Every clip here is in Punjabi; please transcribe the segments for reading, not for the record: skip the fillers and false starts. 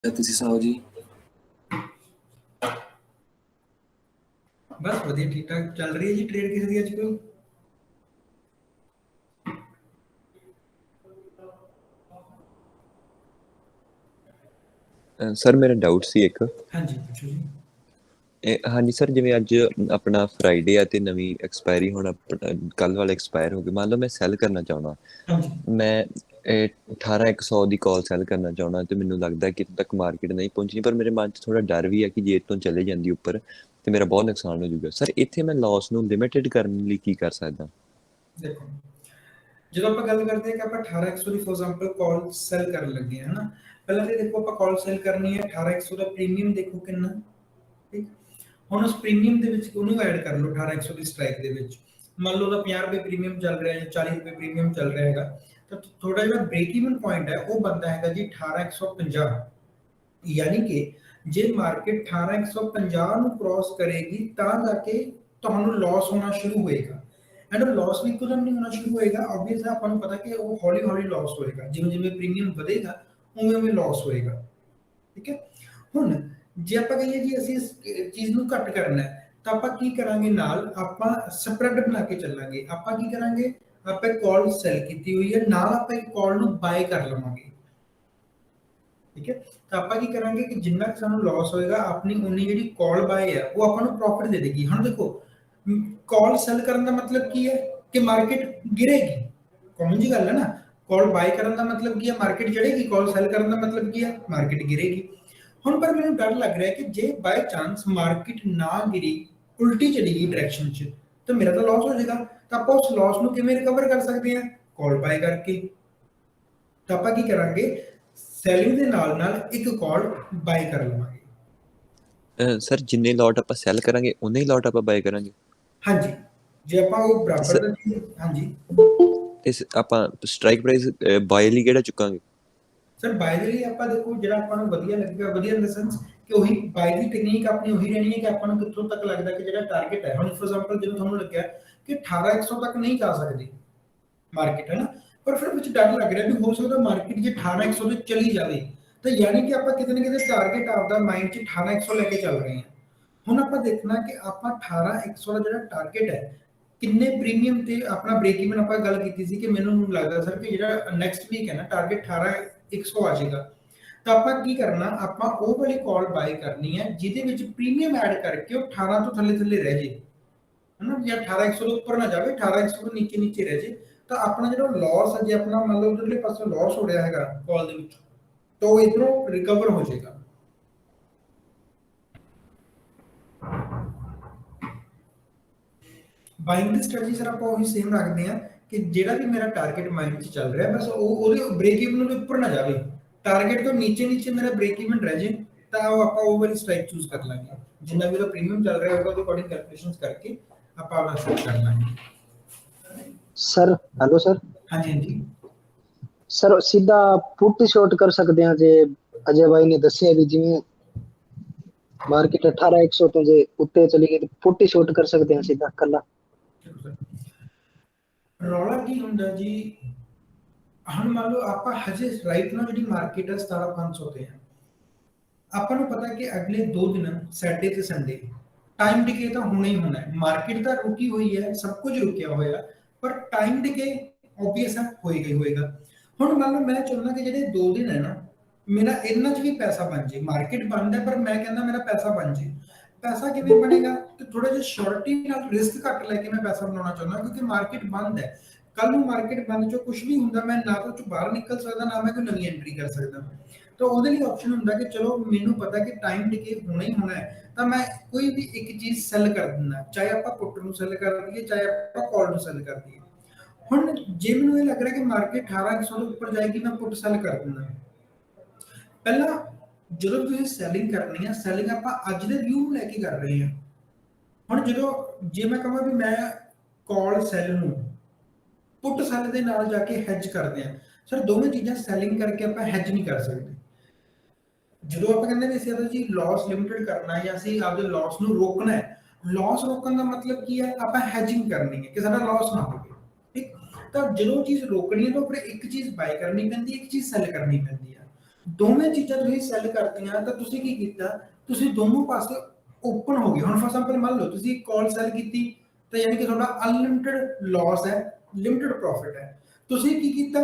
ਤੁਸੀਂ ਸੁਣਾਓ ਜੀ? बस वधिया ठीक ठाक चल रही है जी ट्रेड किसी दी अजकल। ਸਰ ਮੇਰਾ ਡਾਊਟ ਸੀ ਇੱਕ। हाँ जी पूछो जी। ਹਾਂਜੀ ਸਰ, ਜਿਵੇਂ ਅੱਜ ਆਪਣਾ ਫਰਾਈਡੇ ਆ ਤੇ ਨਵੀਂ ਐਕਸਪਾਇਰੀ ਹੁਣ ਕੱਲ ਵਾਲਾ ਐਕਸਪਾਇਰ ਹੋ ਗਿਆ, ਮੰਨ ਲਓ ਮੈਂ ਸੈਲ ਕਰਨਾ ਚਾਹੁੰਦਾ, हाँ जी ਮੈਂ 18100 ਦੀ ਕਾਲ ਸੈਲ ਕਰਨਾ ਚਾਹੁੰਦਾ ਤੇ ਮੈਨੂੰ ਲੱਗਦਾ ਕਿ ਇੱਥੇ ਤੱਕ ਮਾਰਕੀਟ ਨਹੀਂ ਪਹੁੰਚਣੀ, ਪਰ ਮੇਰੇ ਮਨ 'ਚ ਥੋੜਾ ਡਰ ਵੀ ਹੈ ਕਿ ਜੇ ਇੱਥੋਂ ਚਲੇ ਜਾਂਦੀ ਉੱਪਰ ਤੇ ਮੇਰਾ ਬਹੁਤ ਨੁਕਸਾਨ ਹੋ ਜਾਊਗਾ। ਸਰ ਇੱਥੇ ਮੈਂ ਲਾਸ ਨੂੰ ਲਿਮਿਟਡ ਕਰਨ ਲਈ ਕੀ ਕਰ ਸਕਦਾ? देखो जो आप गल करते हैं कि आप 18100 की फॉर एग्जांपल कॉल सेल कर लगे हैं ना, पहले तो देखो आप कॉल सेल करनी है 18100 का प्रीमियम देखो कितना ठीक हुन उस प्रीमियम दे विच ओनू ऐड कर लो 18100 की स्ट्राइक दे विच मान लो दा 50 रुपए प्रीमियम चल रहा है या 40 रुपए प्रीमियम चल रहा हैगा तो थोड़ा जिहा ब्रेक इवन पॉइंट है वो बनता हैगा जी 18150 यानी कि जे मार्केट 18150 ਨੂੰ ਕ੍ਰਾਸ ਕਰੇਗੀ ਤਾਂ ਜਾ ਕੇ ਤੁਹਾਨੂੰ ਲਾਸ ਹੋਣਾ ਸ਼ੁਰੂ ਹੋਏਗਾ ਐਂਡ ਲਾਸ ਵੀ ਇੱਕਦਮ ਨਹੀਂ ਹੋਣਾ ਸ਼ੁਰੂ ਹੋਏਗਾ ਆਬਵੀਅਸ ਆਪਾਂ ਨੂੰ ਪਤਾ ਕਿ ਉਹ ਹੌਲੀ ਹੌਲੀ ਲਾਸ ਹੋਏਗਾ ਜਿਵੇਂ ਜਿਵੇਂ ਪ੍ਰੀਮੀਅਮ ਵਧੇਗਾ ਉਵੇਂ ਉਵੇਂ ਲਾਸ ਹੋਏਗਾ ਠੀਕ ਹੈ ਹੁਣ ਜੇ ਆਪਾਂ ਕਹੀਏ ਜੀ ਅਸੀਂ ਇਸ ਚੀਜ਼ ਨੂੰ ਘੱਟ ਕਰਨਾ ਹੈ ਤਾਂ ਆਪਾਂ ਕੀ ਕਰਾਂਗੇ ਨਾਲ ਆਪਾਂ ਸਪਰੈਡ ਬਣਾ ਕੇ ਚੱਲਾਂਗੇ ਆਪਾਂ ਕੀ ਕਰਾਂਗੇ ਆਪਾਂ ਕਾਲ ਸੈਲ ਕੀਤੀ ਹੋਈ ਹੈ ਨਾਲ ਆਪਾਂ ਇੱਕ ਕਾਲ ਨੂੰ ਬਾਏ ਕਰ ਲਵਾਂਗੇ ठीक है तो ਆਪਾਂ ਕੀ ਕਰਾਂਗੇ ਕਿ ਜਿੰਨਾ ਸਾਨੂੰ ਲਾਸ ਹੋਏਗਾ ਆਪਣੀ ਉਨੀ ਜਿਹੜੀ ਕਾਲ ਬਾਏ ਹੈ ਉਹ ਆਪਾਂ ਨੂੰ ਪ੍ਰੋਫਿਟ ਦੇ ਦੇਗੀ ਹੁਣ ਦੇਖੋ ਕਾਲ ਸੈਲ ਕਰਨ ਦਾ ਮਤਲਬ ਕੀ ਹੈ ਕਿ ਮਾਰਕੀਟ ਗਿਰੇਗੀ ਕਾਮਨ ਜੀ ਗੱਲ ਹੈ ਨਾ ਕਾਲ ਬਾਏ ਕਰਨ ਦਾ ਮਤਲਬ ਕੀ ਹੈ ਮਾਰਕੀਟ ਚੜੇਗੀ ਕਾਲ ਸੈਲ ਕਰਨ ਦਾ ਮਤਲਬ ਕੀ ਹੈ ਮਾਰਕੀਟ ਗਿਰੇਗੀ ਹੁਣ ਪਰ ਮੈਨੂੰ ਡਰ ਲੱਗ ਰਿਹਾ ਹੈ ਕਿ ਜੇ ਬਾਈ ਚਾਂਸ ਮਾਰਕੀਟ ਨਾ ਗਿਰੀ ਉਲਟੀ ਚਲੀ ਗਈ ਡਾਇਰੈਕਸ਼ਨ 'ਚ ਤਾਂ ਮੇਰਾ ਤਾਂ ਲਾਸ ਹੋ ਜਾਏਗਾ ਤਾਂ ਆਪਾਂ ਉਸ ਲਾਸ ਨੂੰ ਕਿਵੇਂ ਰਿਕਵਰ ਕਰ ਸਕਦੇ ਹਾਂ ਕਾਲ ਬਾਏ ਕਰਕੇ ਤਾਂ ਆਪਾਂ ਕੀ ਕਰਾਂਗੇ ਸੈਲਿੰਗ ਦੇ ਨਾਲ ਨਾਲ ਇੱਕ ਕਾਲ ਬਾਈ ਕਰ ਲਵਾਂਗੇ ਸਰ ਜਿੰਨੇ ਲੋਟ ਆਪਾਂ ਸੈਲ ਕਰਾਂਗੇ ਉਨੇ ਹੀ ਲੋਟ ਆਪਾਂ ਬਾਏ ਕਰਾਂਗੇ ਹਾਂਜੀ ਜੇ ਆਪਾਂ ਉਹ ਬਰਾਬਰ ਦਾ ਚੀਜ਼ ਹਾਂਜੀ ਇਸ ਆਪਾਂ ਸਟ੍ਰਾਈਕ ਪ੍ਰਾਈਸ ਬਾਏ ਲਈ ਕਿਹੜਾ ਚੁੱਕਾਂਗੇ ਸਰ ਬਾਈ ਦੇ ਲਈ ਆਪਾਂ ਦੇਖੋ ਜਿਹੜਾ ਆਪਾਂ ਨੂੰ ਵਧੀਆ ਲੱਗੇਗਾ ਵਧੀਆ ਇਨ ਦ ਸੈਂਸ ਕਿ ਉਹੀ ਬਾਈ ਦੀ ਟੈਕਨੀਕ ਆਪਣੀ ਉਹੀ ਰਹਿਣੀ ਹੈ ਕਿ ਆਪਾਂ ਨੂੰ ਕਿੱਥੋਂ ਤੱਕ ਲੱਗਦਾ ਕਿ ਜਿਹੜਾ ਟਾਰਗੇਟ ਹੈ ਹੁਣ ਫॉर ਐਗਜ਼ਾਮਪਲ ਜਦੋਂ ਤੁਹਾਨੂੰ ਲੱਗਿਆ ਕਿ 18100 ਤੱਕ ਨਹੀਂ ਜਾ ਸਕਦੀ ਮਾਰਕੀਟ ਹੈ ਨਾ ਪਰ ਫਿਰ ਵਿੱਚ ਡਰ ਲੱਗ ਰਿਹਾ ਵੀ ਹੋ ਸਕਦਾ ਮਾਰਕੀਟ ਜੇ 18100 ਤੇ ਚਲੀ ਜਾਵੇ ਤਾਂ ਯਾਨੀ ਕਿ ਆਪਾਂ ਕਿਤੇ ਨਾ ਕਿਤੇ ਟਾਰਗੇਟ ਆਪਦਾ ਮਾਈਂਡ 'ਚ 18100 ਲੈ ਕੇ ਚੱਲ ਰਹੇ ਹਾਂ ਹੁਣ ਆਪਾਂ ਦੇਖਣਾ ਕਿ ਆਪਾਂ 18100 ਦਾ ਜਿਹੜਾ ਟਾਰਗੇਟ ਹੈ ਕਿੰਨੇ ਪ੍ਰੀਮੀਅਮ ਤੇ ਆਪਣਾ ਬ੍ਰੇਕ ਇਵਨ ਆਪਾਂ ਗੱਲ ਕੀਤੀ ਸੀ ਕਿ ਮੈਨੂੰ ਲੱਗਦਾ ਸਰ ਕਿ ਜਿਹੜਾ ਨੈਕਸਟ ਵੀਕ ਹੈ ਨਾ ਟਾਰਗੇਟ 18100 ਆ ਜਾਏਗਾ ਤਾਂ ਆਪਾਂ ਕੀ ਕਰਨਾ ਆਪਾਂ ਉਹ ਵਾਲੀ ਕਾਲ ਬਾਈ ਕਰਨੀ ਹੈ ਜਿਹਦੇ ਵਿੱਚ ਪ੍ਰੀਮੀਅਮ ਐਡ ਕਰਕੇ ਉਹ 18 ਤੋਂ ਥੱਲੇ ਥੱਲੇ ਰਹਿ ਜੇ ਹਨਾ ਜਾਂ 18100 ਤੋਂ ਉੱਪਰ ਨਾ ਜਾਵੇ 18100 ਤੋਂ ਨੀਚੇ ਨੀਚੇ ਰਹਿ ਜੇ ਤਾਂ ਆਪਣਾ ਜਿਹੜਾ ਲਾਸ ਹੈ ਜੇ ਆਪਣਾ ਮੰਨ ਲਓ ਉਧਰਲੇ ਪਾਸੋਂ ਲਾਸ ਹੋ ਰਿਹਾ ਹੈਗਾ ਕਾਲ ਦੇ ਵਿੱਚ ਤਾਂ ਉਹ ਇਧਰੋਂ ਰਿਕਵਰ ਹੋ ਜਾਏਗਾ ਬਾਇੰਗ ਦੀ ਸਟ੍ਰੈਟਜੀ ਸਰ ਆਪਾਂ ਉਹੀ ਸੇਮ ਰੱਖਦੇ ਆ ਕਿ ਜਿਹੜਾ ਵੀ ਮੇਰਾ ਟਾਰਗੇਟ ਮਾਈਂਡ 'ਚ ਚੱਲ ਰਿਹਾ ਬਸ ਉਹ ਉਹਦੇ ਬ੍ਰੇਕ ਇਵਨ ਦੇ ਉੱਪਰ ਨਾ ਜਾਵੇ ਟਾਰਗੇਟ ਤੋਂ ਨੀਚੇ ਨੀਚੇ ਮੇਰਾ ਬ੍ਰੇਕ ਇਵਨ ਰਹਿ ਜੇ ਤਾਂ ਉਹ ਆਪਾਂ ਉਹ ਵਾਲੀ ਸਟ੍ਰਾਈਕ ਚੂਜ਼ ਕਰ ਲਾਂਗੇ ਜਿੰਨਾ ਵੀ ਉਹਦਾ ਪ੍ਰੀਮੀਅਮ ਚੱਲ ਰਿਹਾ ਹੋਗਾ ਉਹਦੇ ਅਕੋਰਡਿੰਗ ਕੈਲਕੂਲੇਸ਼ਨਸ ਕਰਕੇ ਆਪਾਂ ਆਪਣਾ ਸ਼ੋਟ ਕਰ ਲਾਂਗੇ सर हेलो सर ਹਾਂਜੀ ਹਾਂਜੀ सर सीधा पुट शॉर्ट कर सकते हैं जे अजय भाई ने दसिया भी जिवें मार्केट 18100 तो जे उत्ते चली गई तो पुट शॉर्ट कर सकते हैं सीधा कला ਰੌਲਾ ਕੀ ਹੁੰਦਾ ਜੀ ਹੁਣ ਮੰਨ ਲਓ ਆਪਾਂ ਹਜੇ ਰਾਈਟ ਨਾ ਜਿਹੜੀ ਮਾਰਕੀਟ ਹੈ 17500 ਤੇ ਹੈ ਆਪਾਂ ਨੂੰ ਪਤਾ ਕਿ ਅਗਲੇ 2 ਦਿਨ ਸੈਟਰਡੇ ਤੇ ਸੰਡੇ ਟਾਈਮ ਡਿਕੇ ਤਾਂ ਹੋਣਾ ਹੀ ਹੋਣਾ ਹੈ ਮਾਰਕੀਟ ਤਾਂ ਰੁਕੀ ਹੋਈ ਹੈ ਸਭ ਕੁਝ ਰੁਕਿਆ ਹੋਇਆ ਪਰ ਟਾਈਮ ਡਿਕੇ ਆਬਵੀਅਸ ਹੈ ਹੋਏਗਾ ਹੀ ਹੋਏਗਾ ਹੁਣ ਮੰਨ ਲਓ ਮੈਂ ਚਾਹੁੰਦਾ ਕਿ ਜਿਹੜੇ 2 ਦਿਨ ਹੈ ਨਾ ਮੇਰਾ ਇਹਨਾਂ 'ਚ ਵੀ ਪੈਸਾ ਬਣ ਜੇ ਮਾਰਕੀਟ ਬੰਦ ਹੈ ਪਰ ਮੈਂ ਕਹਿੰਦਾ ਮੇਰਾ ਪੈਸਾ ਬਣ ਜੇ ਪੈਸਾ ਕਿਵੇਂ ਬਣੇਗਾ ਕਿ ਥੋੜਾ ਜਿਹਾ ਸ਼ੋਰਟੀ ਨਾਲ ਰਿਸਕ ਘੱਟ ਲੈ ਕੇ ਮੈਂ ਪੈਸਾ ਬਣਾਉਣਾ ਚਾਹੁੰਦਾ ਕਿਉਂਕਿ ਮਾਰਕੀਟ ਬੰਦ ਹੈ ਕੱਲ ਨੂੰ ਮਾਰਕੀਟ ਬੰਦ ਚੋਂ ਕੁਝ ਵੀ ਹੁੰਦਾ ਮੈਂ ਨਾ ਤਾਂ ਉਹ 'ਚੋਂ ਬਾਹਰ ਨਿਕਲ ਸਕਦਾ ਨਾ ਮੈਂ ਕੋਈ ਨਵੀਂ ਐਂਟਰੀ ਕਰ ਸਕਦਾ ਤਾਂ ਉਹਦੇ ਲਈ ਆਪਸ਼ਨ ਹੁੰਦਾ ਕਿ ਚਲੋ ਮੈਨੂੰ ਪਤਾ ਕਿ ਟਾਈਮ ਡਿਕੇ ਹੋਣਾ ਹੀ ਹੋਣਾ ਹੈ ਤਾਂ ਮੈਂ ਕੋਈ ਵੀ ਇੱਕ ਚੀਜ਼ ਸੈਲ ਕਰ ਦਿੰਦਾ ਚਾਹੇ ਆਪਾਂ ਪੁੱਟ ਨੂੰ ਸੈਲ ਕਰ ਦਈਏ ਚਾਹੇ ਆਪਾਂ ਕਾਲ ਨੂੰ ਸੈਲ ਕਰ ਦਈਏ ਹੁਣ ਜੇ ਮੈਨੂੰ ਇਹ ਲੱਗ ਰਿਹਾ ਕਿ ਮਾਰਕੀਟ 18100 ਤੋਂ ਉੱਪਰ ਜਾਏਗੀ ਮੈਂ ਪੁੱਟ ਸੈਲ ਕਰ ਦਿੰਦਾ ਪਹਿਲਾਂ ਜਦੋਂ ਤੁਸੀਂ ਸੈਲਿੰਗ ਕਰਨੀ ਹੈ ਸੈਲਿੰਗ ਆਪਾਂ ਅੱਜ ਦੇ ਵਿਊ ਨੂੰ ਲੈ ਕੇ ਕਰ ਰਹੇ ਹਾਂ ਹੁਣ ਜਦੋਂ ਜੇ ਮੈਂ ਕਹਾਂ ਵੀ ਮੈਂ ਕਾਲ ਸੈਲ ਨੂੰ ਪੁੱਟ ਸੈਲ ਦੇ ਨਾਲ ਜਾ ਕੇ ਹੈਜ ਕਰਦੇ ਆ ਸਰ ਦੋਵੇਂ ਚੀਜ਼ਾਂ ਸੈਲਿੰਗ ਕਰਕੇ ਆਪਾਂ ਹੈਜ ਨਹੀਂ ਕਰ ਸਕਦੇ ਜਦੋਂ ਆਪਾਂ ਕਹਿੰਦੇ ਨੇ ਅਸੀਂ ਇਹਦਾ ਜੀ ਲਾਸ ਲਿਮਿਟਡ ਕਰਨਾ ਹੈ ਜਾਂ ਅਸੀਂ ਆਪਦੇ ਲਾਸ ਨੂੰ ਰੋਕਣਾ ਹੈ ਲਾਸ ਰੋਕਣ ਦਾ ਮਤਲਬ ਕੀ ਹੈ ਆਪਾਂ ਹੈਜਿੰਗ ਕਰਨੀ ਹੈ ਕਿ ਸਾਡਾ ਲਾਸ ਨਾ ਹੋਵੇ ਠੀਕ ਤਾਂ ਜਦੋਂ ਚੀਜ਼ ਰੋਕਣੀ ਹੈ ਤਾਂ ਫਿਰ ਇੱਕ ਚੀਜ਼ ਬਾਈ ਕਰਨੀ ਪੈਂਦੀ ਹੈ ਇੱਕ ਚੀਜ਼ ਸੈਲ ਕਰਨੀ ਪੈਂਦੀ ਹੈ ਦੋਵੇਂ ਚੀਜ਼ਾਂ ਤੁਸੀਂ ਸੈਲ ਕਰਤੀਆਂ ਤਾਂ ਤੁਸੀਂ ਕੀ ਕੀਤਾ, ਤੁਸੀਂ ਦੋਨੋਂ ਪਾਸੇ ਓਪਨ ਹੋ ਗਏ। ਹੁਣ ਫॉर ਐਗਜ਼ਾਮਪਲ ਮੰਨ ਲਓ ਤੁਸੀਂ ਕਾਲ ਸੈਲ ਕੀਤੀ ਤਾਂ ਯਾਨੀ ਕਿ ਤੁਹਾਡਾ ਅਨਲਿਮਿਟਿਡ ਲਾਸ ਹੈ, ਲਿਮਿਟਿਡ ਪ੍ਰੋਫਿਟ ਹੈ। ਤੁਸੀਂ ਕੀ ਕੀਤਾ,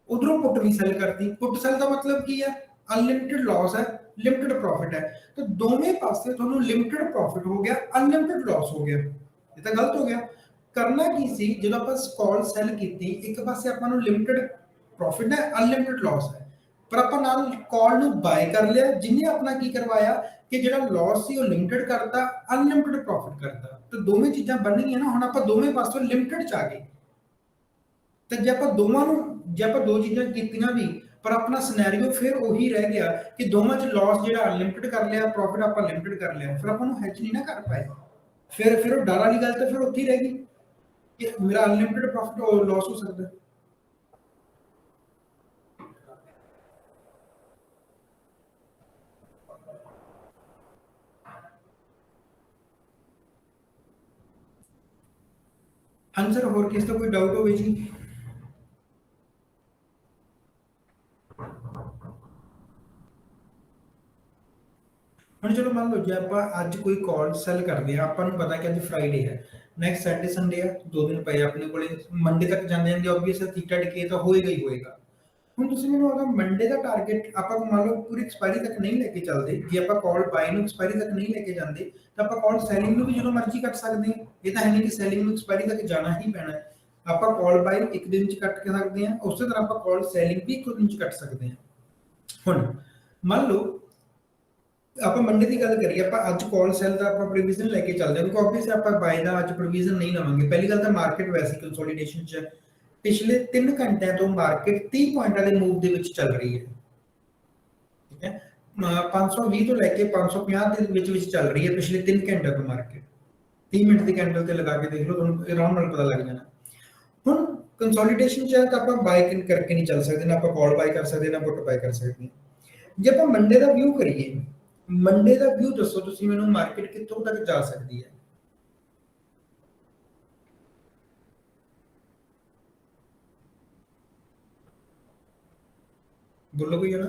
ਉਧਰੋਂ ਪੁੱਟ ਵੀ ਸੈਲ ਕਰਤੀ। ਪੁੱਟ ਸੈਲ ਦਾ ਮਤਲਬ ਕੀ ਹੈ, ਅਨਲਿਮਿਟਿਡ ਲਾਸ ਹੈ, ਲਿਮਿਟਿਡ ਪ੍ਰੋਫਿਟ ਹੈ। ਤਾਂ ਦੋਵੇਂ ਪਾਸੇ ਤੁਹਾਨੂੰ ਲਿਮਿਟਿਡ ਪ੍ਰੋਫਿਟ ਹੋ ਗਿਆ, ਅਨਲਿਮਿਟਿਡ ਲਾਸ ਹੋ ਗਿਆ। ਇਹ ਤਾਂ ਗਲਤ ਹੋ ਗਿਆ। ਕਰਨਾ ਕੀ ਸੀ, ਜਦੋਂ ਆਪਾਂ ਕਾਲ ਸੈਲ ਕੀਤੀ, ਇੱਕ ਪਾਸੇ ਆਪਾਂ ਨੂੰ ਲਿਮਿਟਿਡ ਪ੍ਰੋਫਿਟ ਹੈ, ਅਨਲਿਮਿਟਿਡ ਲਾਸ ਹੈ, ਪਰ ਆਪਾਂ ਨਾਲ ਕਾਲ ਨੂੰ ਬਾਏ ਕਰ ਲਿਆ, ਜਿਹਨੇ ਆਪਣਾ ਕੀ ਕਰਵਾਇਆ ਕਿ ਜਿਹੜਾ ਲਾਸ ਸੀ ਉਹ ਲਿਮਿਟਿਡ ਕਰਤਾ, ਅਨਲਿਮਿਟਿਡ ਪ੍ਰੋਫਿਟ ਕਰਤਾ। ਤਾਂ ਦੋਵੇਂ ਚੀਜ਼ਾਂ ਬਣ ਗਈਆਂ ਨਾ। ਹੁਣ ਆਪਾਂ ਦੋਵੇਂ ਪਾਸੋਂ ਲਿਮਿਟਿਡ ਚ ਆ ਗਏ। ਤੇ ਜੇ ਆਪਾਂ ਦੋ ਚੀਜ਼ਾਂ ਕੀਤੀਆਂ ਵੀ ਪਰ ਆਪਣਾ ਸਿਨੈਰੀਓ ਫਿਰ ਉਹੀ ਰਹਿ ਗਿਆ ਕਿ ਦੋਵਾਂ ਚ ਲਾਸ ਜਿਹੜਾ ਅਨਲਿਮਿਟਿਡ ਕਰ ਲਿਆ, ਪ੍ਰੋਫਿਟ ਆਪਾਂ ਲਿਮਿਟਿਡ ਕਰ ਲਿਆ, ਫਿਰ ਆਪਾਂ ਨੂੰ ਹੈਜ ਨਹੀਂ ਨਾ ਕਰ ਪਾਏ। ਫਿਰ ਉਹ ਡਰ ਵਾਲੀ ਗੱਲ ਤਾਂ ਫਿਰ ਉੱਥੇ ਹੀ ਰਹਿ ਗਈ ਕਿ ਮੇਰਾ ਅਨਲਿਮਿਟਿਡ ਪ੍ਰੋਫਿਟ ਔਰ ਲਾਸ ਹੋ ਸਕਦਾ। ਹਾਂਜੀ ਸਰ, ਹੋਰ ਕਿਸ ਦਾ ਕੋਈ ਡਾਊਟ ਹੋਵੇ ਜੀ? ਹੁਣ ਚਲੋ ਮੰਨ ਲਓ ਜੇ ਆਪਾਂ ਅੱਜ ਕੋਈ ਕਾਲ ਸੈਲ ਕਰਦੇ ਆ, ਆਪਾਂ ਨੂੰ ਪਤਾ ਕਿ ਅੱਜ ਫਰਾਈਡੇ ਹੈ, ਨੈਕਸਟ ਸੈਟਰਡੇ ਸੰਡੇ ਆ, 2 ਦਿਨ ਪਏ ਆਪਣੇ ਕੋਲੇ, ਮੰਡੇ ਤੱਕ ਜਾਂਦੇ ਜਾਂਦੇ ਆਬਵੀਅਸ ਥੀਟਾ ਡਿਕੇ ਤਾਂ ਹੋਏਗਾ ਹੀ ਹੋਏਗਾ। ਹੁਣ ਤੁਸੀਂ ਮੈਨੂੰ ਅਗਰ ਮੰਡੇ ਦਾ ਟਾਰਗੇਟ ਆਪਾਂ ਮੰਨ ਲਓ ਪੂਰੀ ਐਕਸਪਾਇਰੀ ਤੱਕ ਨਹੀਂ ਲੈ ਕੇ ਚੱਲਦੇ, ਜੇ ਆਪਾਂ ਕਾਲ ਬਾਈ ਨੂੰ ਐਕਸਪਾਇਰੀ ਤੱਕ ਨਹੀਂ ਲੈ ਕੇ ਜਾਂਦੇ ਤਾਂ ਆਪਾਂ ਕਾਲ ਸੈਲਿੰਗ ਨੂੰ ਵੀ ਜਦੋਂ ਮਰਜ਼ੀ ਕੱਟ ਸਕਦੇ ਹਾਂ। ਇਹ ਤਾਂ ਹੈ ਨਹੀਂ ਕਿ ਸੈਲਿੰਗ ਨੂੰ ਐਕਸਪਾਇਰੀ ਤੱਕ ਜਾਣਾ ਹੀ ਪੈਣਾ ਹੈ। ਆਪਾਂ ਕਾਲ ਬਾਈ ਇੱਕ ਦਿਨ ਚ ਕੱਟ ਕੇ ਸਕਦੇ ਹਾਂ, ਉਸੇ ਤਰ੍ਹਾਂ ਆਪਾਂ ਕਾਲ ਸੈਲਿੰਗ ਵੀ ਇੱਕ ਦਿਨ ਚ ਕੱਟ ਸਕਦੇ ਹਾਂ। ਹੁਣ ਮੰਨ ਲਓ ਆਪਾਂ ਮੰਡੇ ਦੀ ਗੱਲ ਕਰੀਏ, ਆਪਾਂ ਅੱਜ ਕਾਲ ਸੈਲ ਦਾ ਆਪਾਂ ਪ੍ਰੋਵੀਜ਼ਨ ਲੈ ਕੇ ਚੱਲਦੇ ਹਾਂ, ਕਿਉਂਕਿ ਆਬਵੀਅਸਲੀ ਆਪਾਂ ਬਾਈ ਦਾ ਅੱਜ ਪ੍ਰੋਵੀਜ਼ਨ ਨਹੀਂ ਲਵਾਂਗੇ। ਪਹਿਲੀ ਗੱਲ ਤਾਂ ਮਾਰਕੀਟ ਵੈਸੇ ਕੰਸੋਲੀਡੇਸ਼ਨ ਚ ਪਿਛਲੇ 3 ਘੰਟਿਆਂ ਤੋਂ ਮਾਰਕੀਟ 30 ਪੁਆਇੰਟਾਂ ਦੇ ਮੂਵ ਦੇ ਵਿੱਚ ਚੱਲ ਰਹੀ ਹੈ। ਠੀਕ ਹੈ, 520 ਤੋਂ ਲੈ ਕੇ 550 ਦੇ ਵਿੱਚ ਚੱਲ ਰਹੀ ਹੈ ਪਿਛਲੇ 3 ਘੰਟਿਆਂ ਤੋਂ ਮਾਰਕੀਟ। 30 ਮਿੰਟ ਦੀ ਕੈਂਡਲ ਤੇ ਲਗਾ ਕੇ ਦੇਖ ਲਓ, ਤੁਹਾਨੂੰ ਆਰਾਮ ਨਾਲ ਪਤਾ ਲੱਗ ਜਾਣਾ। ਹੁਣ ਕੰਸੋਲੀਡੇਸ਼ਨ ਚ ਹੈ ਤਾਂ ਆਪਾਂ ਬਾਈ ਕਰਕੇ ਨਹੀਂ ਚੱਲ ਸਕਦੇ, ਨਾ ਆਪਾਂ ਕਾਲ ਬਾਈ ਕਰ ਸਕਦੇ, ਨਾ ਪੁੱਟ ਬਾਈ ਕਰ ਸਕਦੇ। ਜੇ ਆਪਾਂ ਮੰਡੇ ਦਾ ਵਿਊ ਕਰੀਏ, ਮੰਡੇ ਦਾ ਵਿਊ ਦੱਸੋ ਤੁਸੀਂ ਮੈਨੂੰ, ਮਾਰਕੀਟ ਕਿੱਥੋਂ ਤੱਕ ਜਾ ਸਕਦੀ ਹੈ? ਬੋਲੋ ਕੋਈ ਜਣਾ।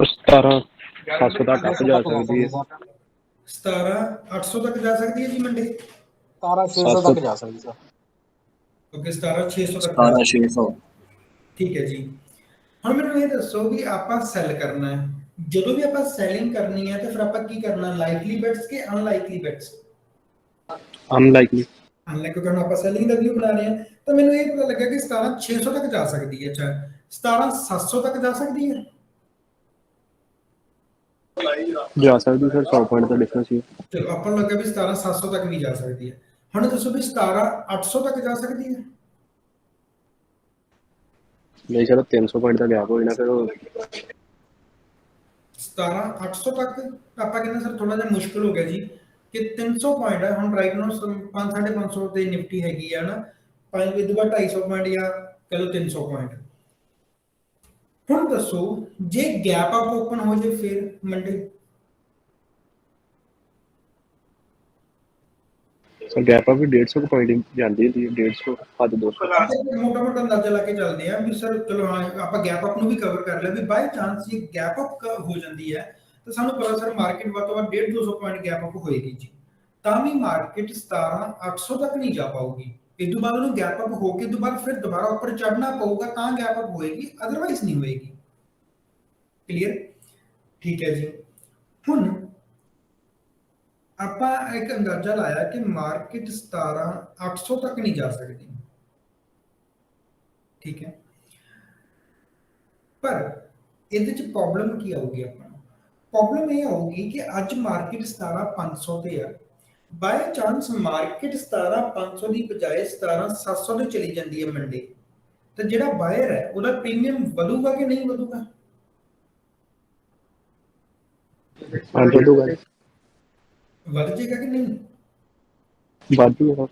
17,700 ਤੱਕ ਅੱਪ ਜਾ ਸਕਦੀ ਹੈ। 17,800 ਤੱਕ ਜਾ ਸਕਦੀ ਹੈ ਜੀ ਮੰਡੇ। 17,600 ਤੱਕ ਜਾ ਸਕਦੀ ਸਰ। ਓਕੇ, 17,600 ਤੱਕ। 17,600। ਠੀਕ ਹੈ ਜੀ। ਹੁਣ ਮੈਨੂੰ ਇਹ ਦੱਸੋ ਵੀ ਆਪਾਂ ਸੈਲ ਕਰਨਾ ਹੈ, ਜਦੋਂ ਵੀ ਆਪਾਂ ਸੈਲਿੰਗ ਕਰਨੀ ਹੈ ਤਾਂ ਫਿਰ ਆਪਾਂ ਕੀ ਕਰਨਾ, ਲਾਈਕਲੀ ਬੈਟਸ ਕਿ ਅਨਲਾਈਕਲੀ ਬੈਟਸ? ਅਨਲਾਈਕਲੀ। ਅਨਲਾਈਕ, ਕਿਉਂਕਿ ਆਪਾਂ ਸੈਲਿੰਗ ਦਾ ਵਿਊ ਬਣਾ ਰਹੇ ਹਾਂ। ਤਾਂ ਮੈਨੂੰ ਇਹ ਪਤਾ ਲੱਗਾ ਕਿ 17,600 ਤੱਕ ਜਾ ਸਕਦੀ ਹੈ। ਅੱਛਾ, 17,700 ਤੱਕ ਜਾ ਸਕਦੀ ਹੈ? ਜਾ ਸਕਦੀ ਸਰ, 100 ਪੁਆਇੰਟ ਦਾ ਡਿਫਰੈਂਸ ਹੀ ਹੈ। ਚਲੋ ਆਪਾਂ ਨੂੰ ਲੱਗਾ ਵੀ 17,700 ਤੱਕ ਵੀ ਜਾ ਸਕਦੀ ਹੈ। ਹੁਣ ਦੱਸੋ ਵੀ 17,800 ਤੱਕ ਜਾ ਸਕਦੀ ਹੈ? ਨਹੀਂ ਸਰ, 300 ਪੁਆਇੰਟ ਦਾ ਗੈਪ ਹੋਏ ਨਾ ਫਿਰ ਉਹ 17,800 ਤੱਕ ਆਪਾਂ ਕਹਿੰਦੇ ਸਰ ਥੋੜਾ ਜਿਹਾ ਮੁਸ਼ਕਲ ਹੋ ਗਿਆ ਜੀ ਕਿ 300 ਪੁਆਇੰਟ ਹੈ ਹੁਣ ਰਾਈਟ ਨੂੰ 5-550 ਤੇ ਨਿਫਟੀ ਹੈਗੀ ਹੈ ਨਾ, 5 ਵਿਦ 250 ਪੁਆਇੰਟ ਜਾਂ ਕਹ ਲਓ 300 ਪੁਆਇੰਟ। ਹੁਣ ਦੱਸੋ ਜੇ ਗੈਪ ਅਪ ਓਪਨ ਹੋ ਜਾਏ ਫਿਰ ਮੰਡੇ? ਸਰ ਗੈਪ ਆ ਵੀ 150 ਪੁਆਇੰਟ ਜਾਂਦੀ ਹੈ, 150 ਹੱਦ 200। ਮੋਟਾ ਮੋਟਾ ਅੰਦਾਜ਼ਾ ਲਾ ਕੇ ਚੱਲਦੇ ਆ ਵੀ ਸਰ ਚਲੋ ਹਾਂ ਆਪਾਂ ਗੈਪ ਅਪ ਨੂੰ ਵੀ ਕਵਰ ਕਰ ਲਿਆ ਵੀ ਬਾਈ ਚਾਂਸ ਜੇ ਗੈਪ ਅਪ ਹੋ ਜਾਂਦੀ ਹੈ ਤਾਂ ਸਾਨੂੰ ਪਤਾ ਸਰ ਮਾਰਕੀਟ ਵੱਧ ਤੋਂ ਵੱਧ 150-200 ਪੁਆਇੰਟ ਗੈਪ ਅਪ ਹੋਏਗੀ ਜੀ, ਤਾਂ ਵੀ ਮਾਰਕੀਟ 17,800 ਤੱਕ ਨਹੀਂ ਜਾ ਪਾਊਗੀ। ਇਸ ਤੋਂ ਬਾਅਦ ਉਹਨੂੰ ਗੈਪ ਅਪ ਹੋ ਕੇ ਦੁਬਾਰਾ ਉੱਪਰ ਚੜਨਾ ਪਊਗਾ ਤਾਂ ਗੈਪ ਅਪ ਹੋਏਗੀ, ਅਦਰਵਾਈਜ਼ ਨਹੀਂ ਹੋਏਗੀ। ਕਲੀਅਰ? ਠੀਕ ਹੈ ਜੀ। ਹੁਣ ਆਪਾਂ ਇੱਕ ਅੰਦਾਜ਼ਾ ਲਾਇਆ ਕਿ ਮਾਰਕੀਟ 17,800 ਤੱਕ ਨਹੀਂ ਜਾ ਸਕਦੀ। ਠੀਕ ਹੈ, ਪਰ ਇਹਦੇ ਚ ਪ੍ਰੋਬਲਮ ਕੀ ਆਊਗੀ? ਆਪਾਂ ਨੂੰ ਪ੍ਰੋਬਲਮ ਇਹ ਆਊਗੀ ਕਿ ਅੱਜ ਮਾਰਕੀਟ 17,500 ਤੇ ਆ, ਬਾਈ ਚਾਂਸ ਮਾਰਕੀਟ 17,500 ਦੀ ਬਜਾਏ 17,700 ਤੇ ਚਲੀ ਜਾਂਦੀ ਹੈ ਮੰਡੇ, ਤਾਂ ਜਿਹੜਾ ਬਾਇਰ ਹੈ ਉਹਦਾ ਪ੍ਰੀਮੀਅਮ ਵਧੂਗਾ ਕਿ ਨਹੀਂ ਵਧੂਗਾ? ਵਧੂਗਾ। ਵਧ ਜਾਏਗਾ ਕਿ ਨਹੀਂ? ਵਧੂਗਾ।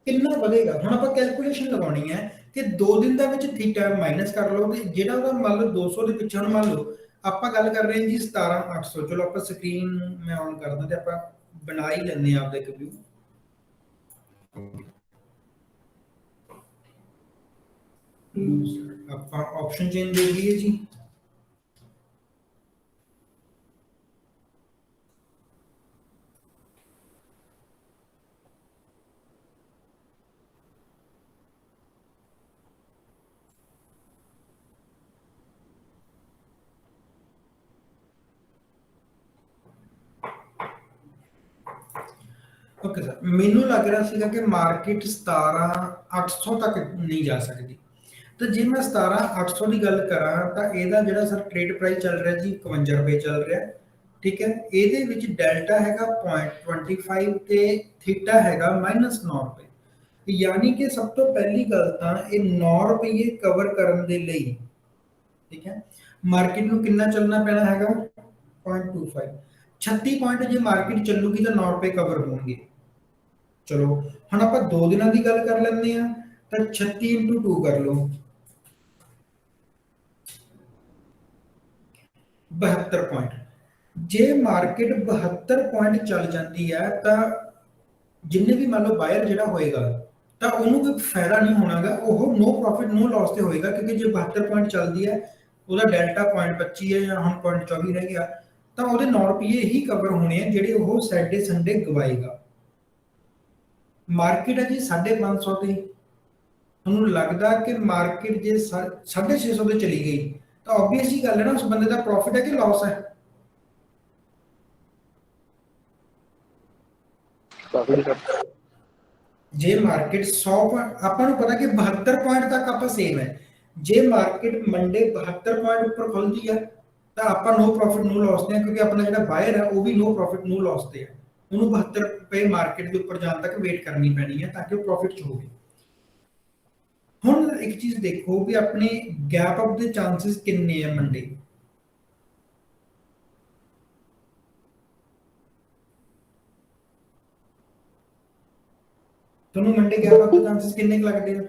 ਕਿੰਨਾ ਵਧੇਗਾ? ਹੁਣ ਆਪਾਂ ਕੈਲਕੂਲੇਸ਼ਨ ਲਗਾਉਣੀ ਹੈ ਕਿ 2 ਦਿਨ ਦਾ ਵਿੱਚ ਥੀਟਾ ਮਾਈਨਸ ਕਰ ਲਓ ਤੇ ਜਿਹੜਾ ਉਹਦਾ ਮੰਨ ਲਓ 200 ਦੇ ਪਿੱਛੇ, ਹੁਣ ਮੰਨ ਲਓ ਆਪਾਂ ਗੱਲ ਕਰ ਰਹੇ ਹਾਂ ਜੀ 17,800। ਚਲੋ ਆਪਾਂ ਸਕਰੀਨ ਮੈਂ ਔਨ ਕਰਦਾ ਤੇ ਆਪਾਂ ਬਣਾ ਹੀ ਲੈਂਦੇ ਆ ਆਪਦਾ ਇੱਕ ਵਿਊ। ਆਪਾਂ ਆਪਸ਼ਨ ਚੇਂਜ ਦੇ ਦਈਏ ਜੀ। ਓਕੇ ਸਰ, ਮੈਨੂੰ ਲੱਗ ਰਿਹਾ ਸੀਗਾ ਕਿ ਮਾਰਕੀਟ 17800 ਤੱਕ ਨਹੀਂ ਜਾ ਸਕਦੀ। ਤਾਂ ਜੇ ਮੈਂ 17800 ਦੀ ਗੱਲ ਕਰਾਂ ਤਾਂ ਇਹਦਾ ਜਿਹੜਾ ਸਰ ਟ੍ਰੇਡ ਪ੍ਰਾਈਸ ਚੱਲ ਰਿਹਾ ਜੀ 51 ਰੁਪਏ ਚੱਲ ਰਿਹਾ, ਠੀਕ ਹੈ। ਇਹਦੇ ਵਿੱਚ ਡੈਲਟਾ ਹੈਗਾ 0.25 ਤੇ ਥੀਟਾ ਹੈਗਾ -9 ਰੁਪਏ। ਯਾਨੀ ਕਿ ਸਭ ਤੋਂ ਪਹਿਲੀ ਗੱਲ ਤਾਂ ਇਹ 9 ਰੁਪਏ ਕਵਰ ਕਰਨ ਦੇ ਲਈ, ਠੀਕ ਹੈ, ਮਾਰਕੀਟ ਨੂੰ ਕਿੰਨਾ ਚੱਲਣਾ ਪੈਣਾ ਹੈਗਾ 0.25। 36 ਪੁਆਇੰਟ ਜੇ ਮਾਰਕੀਟ ਚੱਲੂਗੀ ਤਾਂ 9 ਰੁਪਏ ਕਵਰ ਹੋਣਗੇ। ਚਲੋ ਹੁਣ ਆਪਾਂ 2 ਦਿਨਾਂ ਦੀ ਗੱਲ ਕਰ ਲੈਂਦੇ ਆ, ਤਾਂ 36 × 2 ਕਰ ਲਓ, 72 ਪੁਆਇੰਟ। ਜੇ ਮਾਰਕੀਟ 72 ਪੁਆਇੰਟ ਚੱਲ ਜਾਂਦੀ ਹੈ ਤਾਂ ਜਿੰਨੇ ਵੀ ਮੰਨ ਲਓ ਬਾਇਰ ਜਿਹੜਾ ਹੋਏਗਾ ਤਾਂ ਉਹਨੂੰ ਕੋਈ ਫਾਇਦਾ ਨਹੀਂ ਹੋਣਾਗਾ, ਉਹ ਨੋ ਪ੍ਰੋਫਿਟ ਨੋ ਲਾਸ ਤੇ ਹੋਏਗਾ, ਕਿਉਂਕਿ ਜੇ 72 ਪੁਆਇੰਟ ਚੱਲਦੀ ਹੈ ਉਹਦਾ ਡੈਲਟਾ 0.25 ਹੈ ਜਾਂ ਹੁਣ 0.24 ਰਹਿ ਗਿਆ, ਤਾਂ ਉਹਦੇ 9 ਰੁਪਏ ਹੀ ਕਵਰ ਹੋਣੇ ਆ ਜਿਹੜੇ ਉਹ ਸੈਟਰਡੇ ਸੰਡੇ ਗਵਾਏਗਾ। ਮਾਰਕੀਟ ਹੈ ਜੀ 550 ਤੇ, ਤੁਹਾਨੂੰ ਲੱਗਦਾ ਕਿ ਮਾਰਕੀਟ ਜੇ 650 ਤੇ ਚਲੀ ਗਈ ਤਾਂ ਆਬਵੀਅਸ ਹੀ ਗੱਲ ਹੈ ਨਾ, ਉਸ ਬੰਦੇ ਦਾ ਪ੍ਰੋਫਿਟ ਹੈ ਕਿ ਲਾਸ ਹੈ? ਜੇ ਮਾਰਕੀਟ 100 ਆਪਾਂ ਨੂੰ ਪਤਾ ਕਿ 72 ਪੁਆਇੰਟ ਤੱਕ ਆਪਾਂ ਸੇਮ ਹੈ, ਜੇ ਮਾਰਕੀਟ ਮੰਡੇ 72 ਪੁਆਇੰਟ ਉੱਪਰ ਖੁੱਲਦੀ ਹੈ ਤਾਂ ਆਪਾਂ ਨੋ ਪ੍ਰੋਫਿਟ ਨੋ ਲਾਸ ਤੇ ਆ, ਕਿਉਂਕਿ ਆਪਣਾ ਜਿਹੜਾ ਬਾਇਰ ਹੈ ਉਹ ਵੀ ਨੋ ਪ੍ਰੋਫਿਟ ਨੋ ਲਾਸ ਤੇ ਹੈ। ਉਹਨੂੰ 72 ਰੁਪਏ ਮਾਰਕੀਟ ਦੇ ਉੱਪਰ ਜਾਣ ਤੱਕ ਵੇਟ ਕਰਨੀ ਪੈਣੀ ਹੈ ਤਾਂ ਕਿ ਉਹ ਪ੍ਰੋਫਿਟ ਚ ਹੋਵੇ। ਹੁਣ ਇੱਕ ਚੀਜ਼ ਦੇਖੋ ਵੀ ਆਪਣੇ ਗੈਪ ਅਪ ਦੇ ਚਾਂਸਸ ਕਿੰਨੇ ਆ ਮੰਡੇ। ਤੁਹਾਨੂੰ ਮੰਡੇ ਗੈਪ ਅਪ ਦੇ ਚਾਂਸਸ ਕਿੰਨੇ ਲੱਗਦੇ ਆ?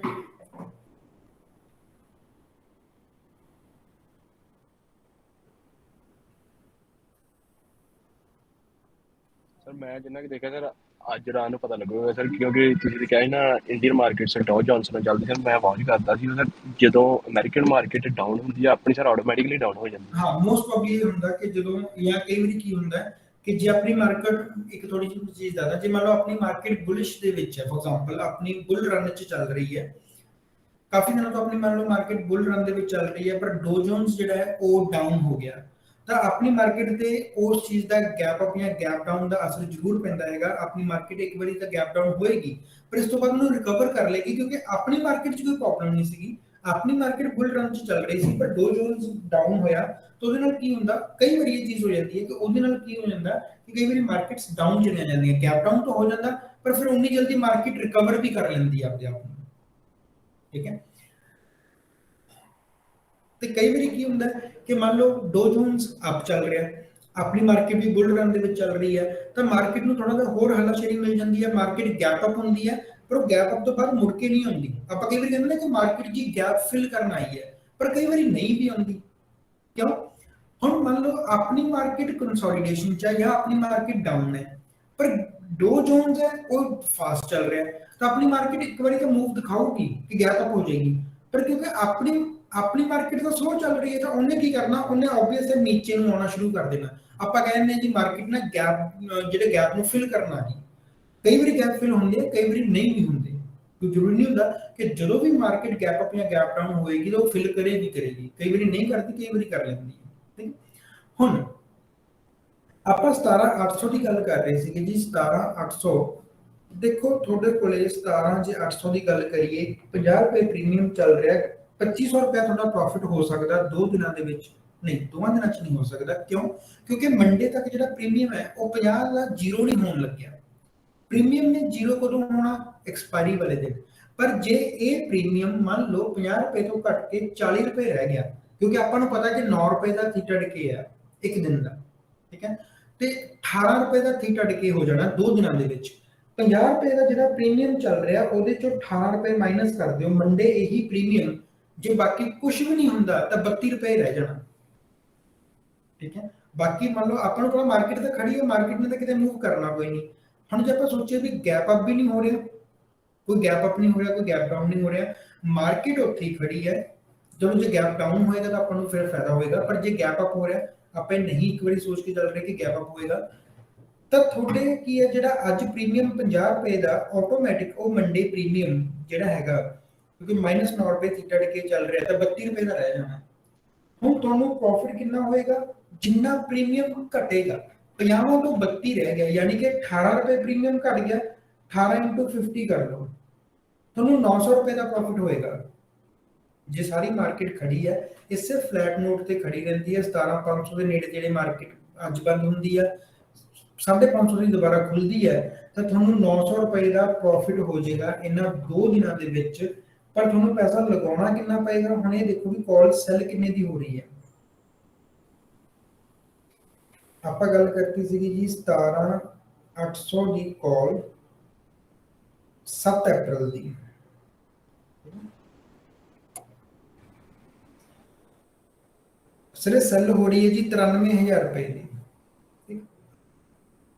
ਸਰ ਮੈਂ ਜਿੰਨਾ ਕਿ ਦੇਖਿਆ ਸਰ ਅੱਜ ਰਾਤ ਨੂੰ ਪਤਾ ਲੱਗੂਗਾ ਸਰ, ਕਿਉਂਕਿ ਤੁਸੀਂ ਤਾਂ ਕਿਹਾ ਸੀ ਨਾ ਇੰਡੀਅਨ ਮਾਰਕੀਟ ਸਰ ਡਾਊ ਜੋਨਸ ਨਾਲ ਚੱਲਦੀ ਸਰ, ਮੈਂ ਵਾਚ ਕਰਦਾ ਸੀ ਸਰ, ਜਦੋਂ ਅਮਰੀਕਨ ਮਾਰਕੀਟ ਡਾਊਨ ਹੁੰਦੀ ਹੈ ਆਪਣੀ ਸਰ ਆਟੋਮੈਟਿਕਲੀ ਡਾਊਨ ਹੋ ਜਾਂਦੀ। ਹਾਂ, ਮੋਸਟ ਪ੍ਰੋਬਬਲੀ ਇਹ ਹੁੰਦਾ ਕਿ ਜਦੋਂ ਜਾਂ ਕਈ ਵਾਰੀ ਕੀ ਹੁੰਦਾ ਕਿ ਜੇ ਆਪਣੀ ਮਾਰਕੀਟ ਇੱਕ ਥੋੜੀ ਜਿਹੀ ਚੀਜ਼ ਦੱਸਦਾ, ਜੇ ਮੰਨ ਲਓ ਆਪਣੀ ਮਾਰਕੀਟ ਬੁਲਿਸ਼ ਦੇ ਵਿੱਚ ਹੈ, ਫੋਰ ਐਗਜ਼ਾਮਪਲ ਆਪਣੀ ਬੁੱਲ ਰਨ 'ਚ ਚੱਲ ਰਹੀ ਹੈ, ਕਾਫੀ ਦਿਨੋਂ ਤੋਂ ਆਪਣੀ ਮੰਨ ਲਓ ਮਾਰਕੀਟ ਬੁੱਲ ਰਨ ਦੇ ਵਿੱਚ ਚੱਲ ਰਹੀ ਹੈ, ਪਰ ਡੋ ਜੋਨਸ ਜਿਹੜਾ ਹੈ ਉਹ ਡਾਊਨ ਹੋ ਗਿਆ, ਤਾਂ ਆਪਣੀ ਮਾਰਕੀਟ ਤੇ ਉਸ ਚੀਜ਼ ਦਾ ਗੈਪ ਅਪ ਜਾਂ ਗੈਪ ਡਾਊਨ ਦਾ ਅਸਰ ਜ਼ਰੂਰ ਪੈਂਦਾ ਹੈਗਾ। ਆਪਣੀ ਮਾਰਕੀਟ ਇੱਕ ਵਾਰੀ ਤਾਂ ਗੈਪ ਡਾਊਨ ਹੋਏਗੀ, ਪਰ ਇਸ ਤੋਂ ਬਾਅਦ ਉਹਨੂੰ ਰਿਕਵਰ ਕਰ ਲੇਗੀ, ਕਿਉਂਕਿ ਆਪਣੀ ਮਾਰਕੀਟ 'ਚ ਕੋਈ ਪ੍ਰੋਬਲਮ ਨਹੀਂ ਸੀਗੀ, ਆਪਣੀ ਮਾਰਕੀਟ ਬੁੱਲ ਰਨ 'ਚ ਚੱਲ ਰਹੀ ਸੀ, ਪਰ ਡੋ ਜੋਨਸ ਡਾਊਨ ਹੋਇਆ ਤਾਂ ਉਹਦੇ ਨਾਲ ਕੀ ਹੁੰਦਾ, ਕਈ ਵਾਰੀ ਇਹ ਚੀਜ਼ ਹੋ ਜਾਂਦੀ ਹੈ ਕਿ ਉਹਦੇ ਨਾਲ ਕੀ ਹੋ ਜਾਂਦਾ ਕਿ ਕਈ ਵਾਰੀ ਮਾਰਕੀਟਸ ਡਾਊਨ ਚਲੀਆਂ ਜਾਂਦੀਆਂ, ਗੈਪ ਡਾਊਨ ਤਾਂ ਹੋ ਜਾਂਦਾ, ਪਰ ਫਿਰ ਉਨੀ ਜਲਦੀ ਮਾਰਕੀਟ ਰਿਕਵਰ ਵੀ ਕਰ ਲੈਂਦੀ ਹੈ ਆਪਦੇ ਆਪ ਨੂੰ, ਠੀਕ ਹੈ। ਤੇ ਕਈ ਵਾਰੀ ਕੀ ਹੁੰਦਾ ਕਿ ਮੰਨ ਲਓ ਡੋ ਜੋਨਸ ਅਪ ਚੱਲ ਰਿਹਾ, ਆਪਣੀ ਮਾਰਕੀਟ ਵੀ ਬੁੱਲ ਰਨ ਦੇ ਵਿੱਚ ਚੱਲ ਰਹੀ ਹੈ, ਤਾਂ ਮਾਰਕੀਟ ਨੂੰ ਥੋੜਾ ਜਿਹਾ ਹੋਰ ਹੱਲਾਸ਼ੇਰੀ ਮਿਲ ਜਾਂਦੀ ਹੈ, ਮਾਰਕੀਟ ਗੈਪ ਅਪ ਹੁੰਦੀ ਹੈ, ਪਰ ਉਹ ਗੈਪ ਅਪ ਤੋਂ ਬਾਅਦ ਮੁੜ ਕੇ ਨਹੀਂ ਆਉਂਦੀ। ਆਪਾਂ ਕਈ ਵਾਰੀ ਕਹਿੰਦੇ ਨੇ ਕਿ ਮਾਰਕੀਟ ਜੀ ਗੈਪ ਫਿਲ ਕਰਨ ਆਈ ਹੈ, ਪਰ ਕਈ ਵਾਰੀ ਨਹੀਂ ਵੀ ਆਉਂਦੀ। ਕਿਉਂ? ਹੁਣ ਮੰਨ ਲਓ ਆਪਣੀ ਮਾਰਕੀਟ ਕੰਸੋਲੀਡੇਸ਼ਨ ਚ ਹੈ ਜਾਂ ਆਪਣੀ ਮਾਰਕੀਟ ਡਾਊਨ ਹੈ, ਪਰ ਡੋ ਜੋਨਸ ਹੈ ਉਹ ਫਾਸਟ ਚੱਲ ਰਿਹਾ, ਤਾਂ ਆਪਣੀ ਮਾਰਕੀਟ ਇੱਕ ਵਾਰੀ ਤਾਂ ਮੂਵ ਦਿਖਾਊਗੀ ਕਿ ਗੈਪ ਅਪ ਹੋ ਜਾਏਗੀ, ਪਰ ਕਿਉਂਕਿ ਆਪਣੀ ਮਾਰਕੀਟ ਤਾਂ ਸਲੋ ਚੱਲ ਰਹੀ ਹੈ, ਤਾਂ ਉਹਨੇ ਕੀ ਕਰਨਾ, ਉਹਨੇ ਆਬਵੀਅਸਲੀ ਨੀਚੇ ਨੂੰ ਆਉਣਾ ਸ਼ੁਰੂ ਕਰ ਦੇਣਾ। ਆਪਾਂ ਕਹਿੰਦੇ ਜੀ ਮਾਰਕੀਟ ਨਾ ਗੈਪ, ਜਿਹੜੇ ਗੈਪ ਨੂੰ ਫਿਲ ਕਰਨ ਆ ਗਈ, ਕਈ ਵਾਰੀ ਗੈਪ ਫਿਲ ਹੁੰਦੇ ਆ, ਕਈ ਵਾਰੀ ਨਹੀਂ ਵੀ ਹੁੰਦੇ। ਕੋਈ ਜ਼ਰੂਰੀ ਨਹੀਂ ਹੁੰਦਾ ਕਿ ਜਦੋਂ ਵੀ ਮਾਰਕੀਟ ਗੈਪ ਅਪ ਜਾਂ ਗੈਪ ਡਾਊਨ ਹੋਏਗੀ ਤਾਂ ਉਹ ਫਿਲ ਕਰੇਗੀ, ਕਈ ਵਾਰੀ ਨਹੀਂ ਕਰਦੀ, ਕਈ ਵਾਰੀ ਕਰ ਲੈਂਦੀ ਹੈ, ਠੀਕ। ਹੁਣ ਆਪਾਂ 17800 ਦੀ ਗੱਲ ਕਰ ਰਹੇ ਸੀਗੇ ਜੀ, 17800 ਦੇਖੋ ਤੁਹਾਡੇ ਕੋਲੇ 17 ਜੇ 800 ਦੀ ਗੱਲ ਕਰੀਏ, 50 ਰੁਪਏ ਪ੍ਰੀਮੀਅਮ ਚੱਲ ਰਿਹਾ, 2500 ਰੁਪਏ ਤੁਹਾਡਾ ਪ੍ਰੋਫਿਟ ਹੋ ਸਕਦਾ 2 ਦਿਨਾਂ ਦੇ ਵਿੱਚ, ਨਹੀਂ 2 ਦਿਨਾਂ 'ਚ ਨਹੀਂ ਹੋ ਸਕਦਾ। ਕਿਉਂ? ਕਿਉਂਕਿ ਮੰਡੇ ਤੱਕ ਜਿਹੜਾ ਪ੍ਰੀਮੀਅਮ ਹੈ ਉਹ 50 ਦਾ ਜ਼ੀਰੋ ਨਹੀਂ ਹੋਣ ਲੱਗਿਆ। ਪ੍ਰੀਮੀਅਮ ਨੇ ਜ਼ੀਰੋ ਕਦੋਂ ਹੋਣਾ? ਐਕਸਪਾਇਰੀ ਵਾਲੇ ਦਿਨ। ਪਰ ਜੇ ਇਹ ਪ੍ਰੀਮੀਅਮ ਮੰਨ ਲਓ 50 ਰੁਪਏ ਤੋਂ ਘਟ ਕੇ 40 ਰੁਪਏ ਰਹਿ ਗਿਆ, ਕਿਉਂਕਿ ਆਪਾਂ ਨੂੰ ਪਤਾ ਕਿ 9 ਰੁਪਏ ਦਾ ਥੀਟਾ ਡਿਕੇ ਆ ਇੱਕ ਦਿਨ ਦਾ, ਠੀਕ ਹੈ, ਤੇ 18 ਰੁਪਏ ਦਾ ਥੀਟਾ ਡਿਕੇ ਹੋ ਜਾਣਾ 2 ਦਿਨਾਂ ਦੇ ਵਿੱਚ। 50 ਰੁਪਏ ਦਾ ਜਿਹੜਾ ਪ੍ਰੀਮੀਅਮ ਚੱਲ ਰਿਹਾ ਉਹਦੇ ਚੋਂ 18 ਰੁਪਏ ਮਾਈਨਸ ਕਰ ਦਿਓ, ਮੰਡੇ ਇਹੀ ਪ੍ਰੀਮੀਅਮ ਜੇ ਬਾਕੀ ਕੁਝ ਵੀ ਨਹੀਂ ਹੁੰਦਾ ਤਾਂ 32 ਰੁਪਏ ਰਹਿ ਜਾਣਾ, ਠੀਕ ਹੈ। ਬਾਕੀ ਮੰਨ ਲਓ ਆਪਾਂ ਨੂੰ ਪਤਾ ਮਾਰਕੀਟ ਤਾਂ ਖੜੀ ਹੈ, ਮਾਰਕੀਟ ਨੇ ਤਾਂ ਕਿਤੇ ਮੂਵ ਕਰਨਾ ਕੋਈ ਨਹੀਂ। ਹੁਣ ਜੇ ਆਪਾਂ ਸੋਚੀਏ ਵੀ ਗੈਪ ਅਪ ਵੀ ਨਹੀਂ ਹੋ ਰਿਹਾ, ਕੋਈ ਗੈਪ ਅਪ ਨਹੀਂ ਹੋ ਰਿਹਾ, ਕੋਈ ਗੈਪ ਡਾਊਨ ਨਹੀਂ ਹੋ ਰਿਹਾ, ਮਾਰਕੀਟ ਉੱਥੇ ਹੀ ਖੜੀ ਹੈ। ਜਦੋਂ ਜੇ ਗੈਪ ਡਾਊਨ ਹੋਏਗਾ ਤਾਂ ਆਪਾਂ ਨੂੰ ਫਿਰ ਫਾਇਦਾ ਹੋਏਗਾ, ਪਰ ਜੇ ਗੈਪ ਅਪ ਹੋ ਰਿਹਾ, ਆਪਾਂ ਨਹੀਂ ਇੱਕ ਵਾਰੀ ਸੋਚ ਕੇ ਚੱਲ ਰਹੇ ਕਿ ਗੈਪ ਅਪ ਹੋਏਗਾ, ਤਾਂ ਤੁਹਾਡੇ ਕੀ ਹੈ ਜਿਹੜਾ ਅੱਜ ਪ੍ਰੀਮੀਅਮ 50 ਰੁਪਏ ਦਾ ਆਟੋਮੈਟਿਕ ਉਹ ਮੰਡੇ ਪ੍ਰੀਮੀਅਮ ਜਿਹੜਾ ਹੈਗਾ, ਕਿਉਂਕਿ -90 ਥੀਟਾ ਡਿਕੇ ਚੱਲ ਰਿਹਾ ਤਾਂ 32 ਰੁਪਏ ਦਾ ਰਹਿ ਜਾਣਾ। ਹੁਣ ਤੁਹਾਨੂੰ ਪ੍ਰੋਫਿਟ ਕਿੰਨਾ ਹੋਏਗਾ, ਜਿੰਨਾ ਪ੍ਰੀਮੀਅਮ ਘਟੇਗਾ 50 ਤੋਂ 32 ਰਹਿ ਗਿਆ, ਯਾਨੀ ਕਿ 18 ਰੁਪਏ ਪ੍ਰੀਮੀਅਮ ਘਟ ਗਿਆ, 18 × 50 ਕਰ ਲਓ, ਤੁਹਾਨੂੰ 900 ਰੁਪਏ ਦਾ ਪ੍ਰੋਫਿਟ ਹੋਏਗਾ। ਜੇ ਸਾਰੀ ਮਾਰਕੀਟ ਖੜੀ ਹੈ, ਇਸੇ ਫਲੈਟ ਨੋਟ ਤੇ ਖੜੀ ਰਹਿੰਦੀ ਹੈ, 17,500 ਦੇ ਨੇੜੇ ਜਿਹੜੇ ਮਾਰਕੀਟ ਅੱਜ ਬੰਦ ਹੁੰਦੀ ਹੈ, 550 ਦੀ ਦੁਬਾਰਾ ਖੁੱਲਦੀ ਹੈ, ਤਾਂ ਤੁਹਾਨੂੰ 900 ਰੁਪਏ ਦਾ ਪ੍ਰੋਫਿਟ ਹੋ ਜਾਏਗਾ ਇਹਨਾਂ 2 ਦਿਨਾਂ ਦੇ ਵਿੱਚ। ਪਰ ਤੁਹਾਨੂੰ ਪੈਸਾ ਲਗਾਉਣਾ ਕਿੰਨਾ ਪਏਗਾ, ਹੁਣ ਇਹ ਦੇਖੋ ਵੀ ਕਾਲ ਸੈਲ ਕਿੰਨੇ ਦੀ ਹੋ ਰਹੀ ਹੈ। ਆਪਾਂ ਗੱਲ ਕਰਤੀ ਸੀਗੀ ਜੀ 17,800 ਦੀ ਕਾਲ 7 ਅਪ੍ਰੈਲ ਦੀ, ਸਿਰੇ ਸੈਲ ਹੋ ਰਹੀ ਹੈ ਜੀ 93,000 ਰੁਪਏ ਦੀ।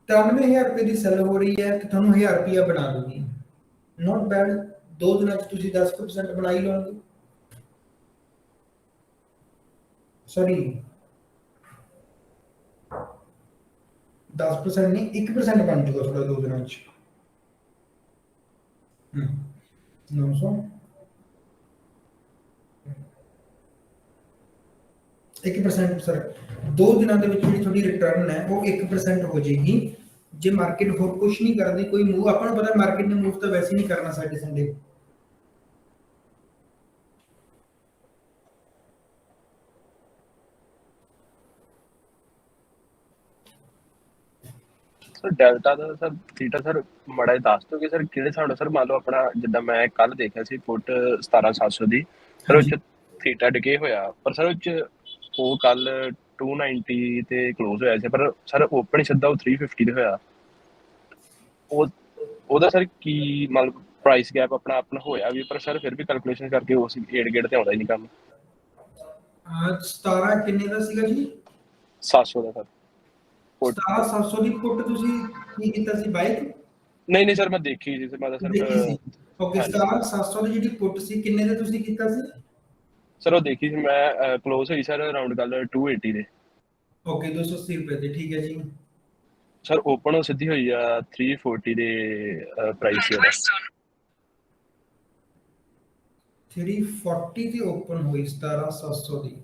93,000 ਰੁਪਏ ਦੀ ਸੈਲ ਹੋ ਰਹੀ ਹੈ ਤੇ ਤੁਹਾਨੂੰ 1000 ਰੁਪਇਆ ਬਣਾ ਦੂਗੀ, ਨੋਟ ਬੈਡ। 2 ਦਿਨਾਂ 'ਚ ਤੁਸੀਂ 10% ਬਣਾ ਹੀ ਲਓਗੇ, ਸੌਰੀ 10% ਨਹੀਂ 1% ਬਣ ਜੂਗਾ ਤੁਹਾਡਾ 2 ਦਿਨਾਂ 'ਚ। 900 1% ਸਰ 2 ਦਿਨਾਂ ਦੇ ਵਿੱਚ ਜਿਹੜੀ ਤੁਹਾਡੀ ਰਿਟਰਨ ਹੈ ਉਹ 1% ਹੋ ਜਾਏਗੀ। ਜੇ ਮਾਰਕੀਟ ਹੋਰ ਕੁਝ ਨਹੀਂ ਕਰਦੀ, ਕੋਈ ਮੂਵ, ਆਪਾਂ ਨੂੰ ਪਤਾ ਮਾਰਕੀਟ ਨੇ ਮੂਵ ਤਾਂ ਵੈਸੇ ਹੀ ਨਹੀਂ ਕਰਨਾ ਸਾਡੇ ਸੰਡੇ। ਸਰ ਡੈਲਟਾ ਦਾ ਸਰ ਥੀਟਾ ਸਰ ਮਾੜਾ ਜਿਹਾ ਦੱਸ ਦੋਗੇ ਸਰ ਕਿਹੜੇ ਹਿਸਾਬ ਨਾਲ? ਸਰ ਮੰਨ ਲਓ ਆਪਣਾ ਜਿੱਦਾਂ ਮੈਂ ਕੱਲ ਦੇਖਿਆ ਸੀ ਪੁੱਟ 17,700 ਦੀ, ਸਰ ਉਹ 'ਚ ਥੀਟਾ ਡਿਕੇ ਹੋਇਆ, ਪਰ ਸਰ ਉਹ 'ਚ ਉਹ ਕੱਲ 290 ਤੇ ਕਲੋਜ਼ ਹੋਇਆ ਸੀ, ਪਰ ਸਰ ਓਪਨ ਹੀ ਸਿੱਧਾ ਉਹ 350 ਤੇ ਹੋਇਆ। ਉਹ ਉਹਦਾ ਸਰ ਕੀ ਮਤਲਬ ਪ੍ਰਾਈਸ ਗੈਪ ਆਪਣਾ ਹੋਇਆ ਵੀ, ਪਰ ਸਰ ਫਿਰ ਵੀ ਕੈਲਕੂਲੇਸ਼ਨ ਕਰਕੇ ਉਸ ਗੇੜ ਤੇ ਆਉਂਦਾ ਹੀ ਨਹੀਂ ਕੰਮ। 17 ਕਿੰਨੇ ਦਾ ਸੀਗਾ ਜੀ? 700 ਦਾ ਸਰ ਪੁੱਟ। 17,700 ਦੀ ਪੁੱਟ ਤੁਸੀਂ ਕੀ ਕੀਤਾ ਸੀ, ਬਾਈ? ਨਹੀਂ ਸਰ ਮੈਂ ਦੇਖੀ ਸੀ, ਮੈਂ ਤਾਂ ਦੇਖੀ ਸੀ। ਸਿਰਫ ਓਕੇ, 17,700 ਦੀ ਜਿਹੜੀ ਪੁੱਟ ਸੀ ਕਿੰਨੇ ਦੇ ਤੁਸੀਂ ਕੀਤਾ ਸੀ? ਸਰ ਉਹ ਦੇਖੀ ਸੀ ਮੈਂ, ਕਲੋਜ਼ ਹੋਈ ਸਰ ਅਰਾਊਂਡ ਗੱਲ 280 ਦੇ। ਓਕੇ, 280 ਰੁਪਏ ਦੀ, ਠੀਕ ਹੈ ਜੀ। ਸਰ ਓਪਨ ਸਿੱਧੀ ਹੋਈ ਆ 340 ਦੇ ਪ੍ਰਾਈਸ ਉਹਦਾ। 340 ਤੇ ਓਪਨ ਹੋਈ 17,700 ਦੀ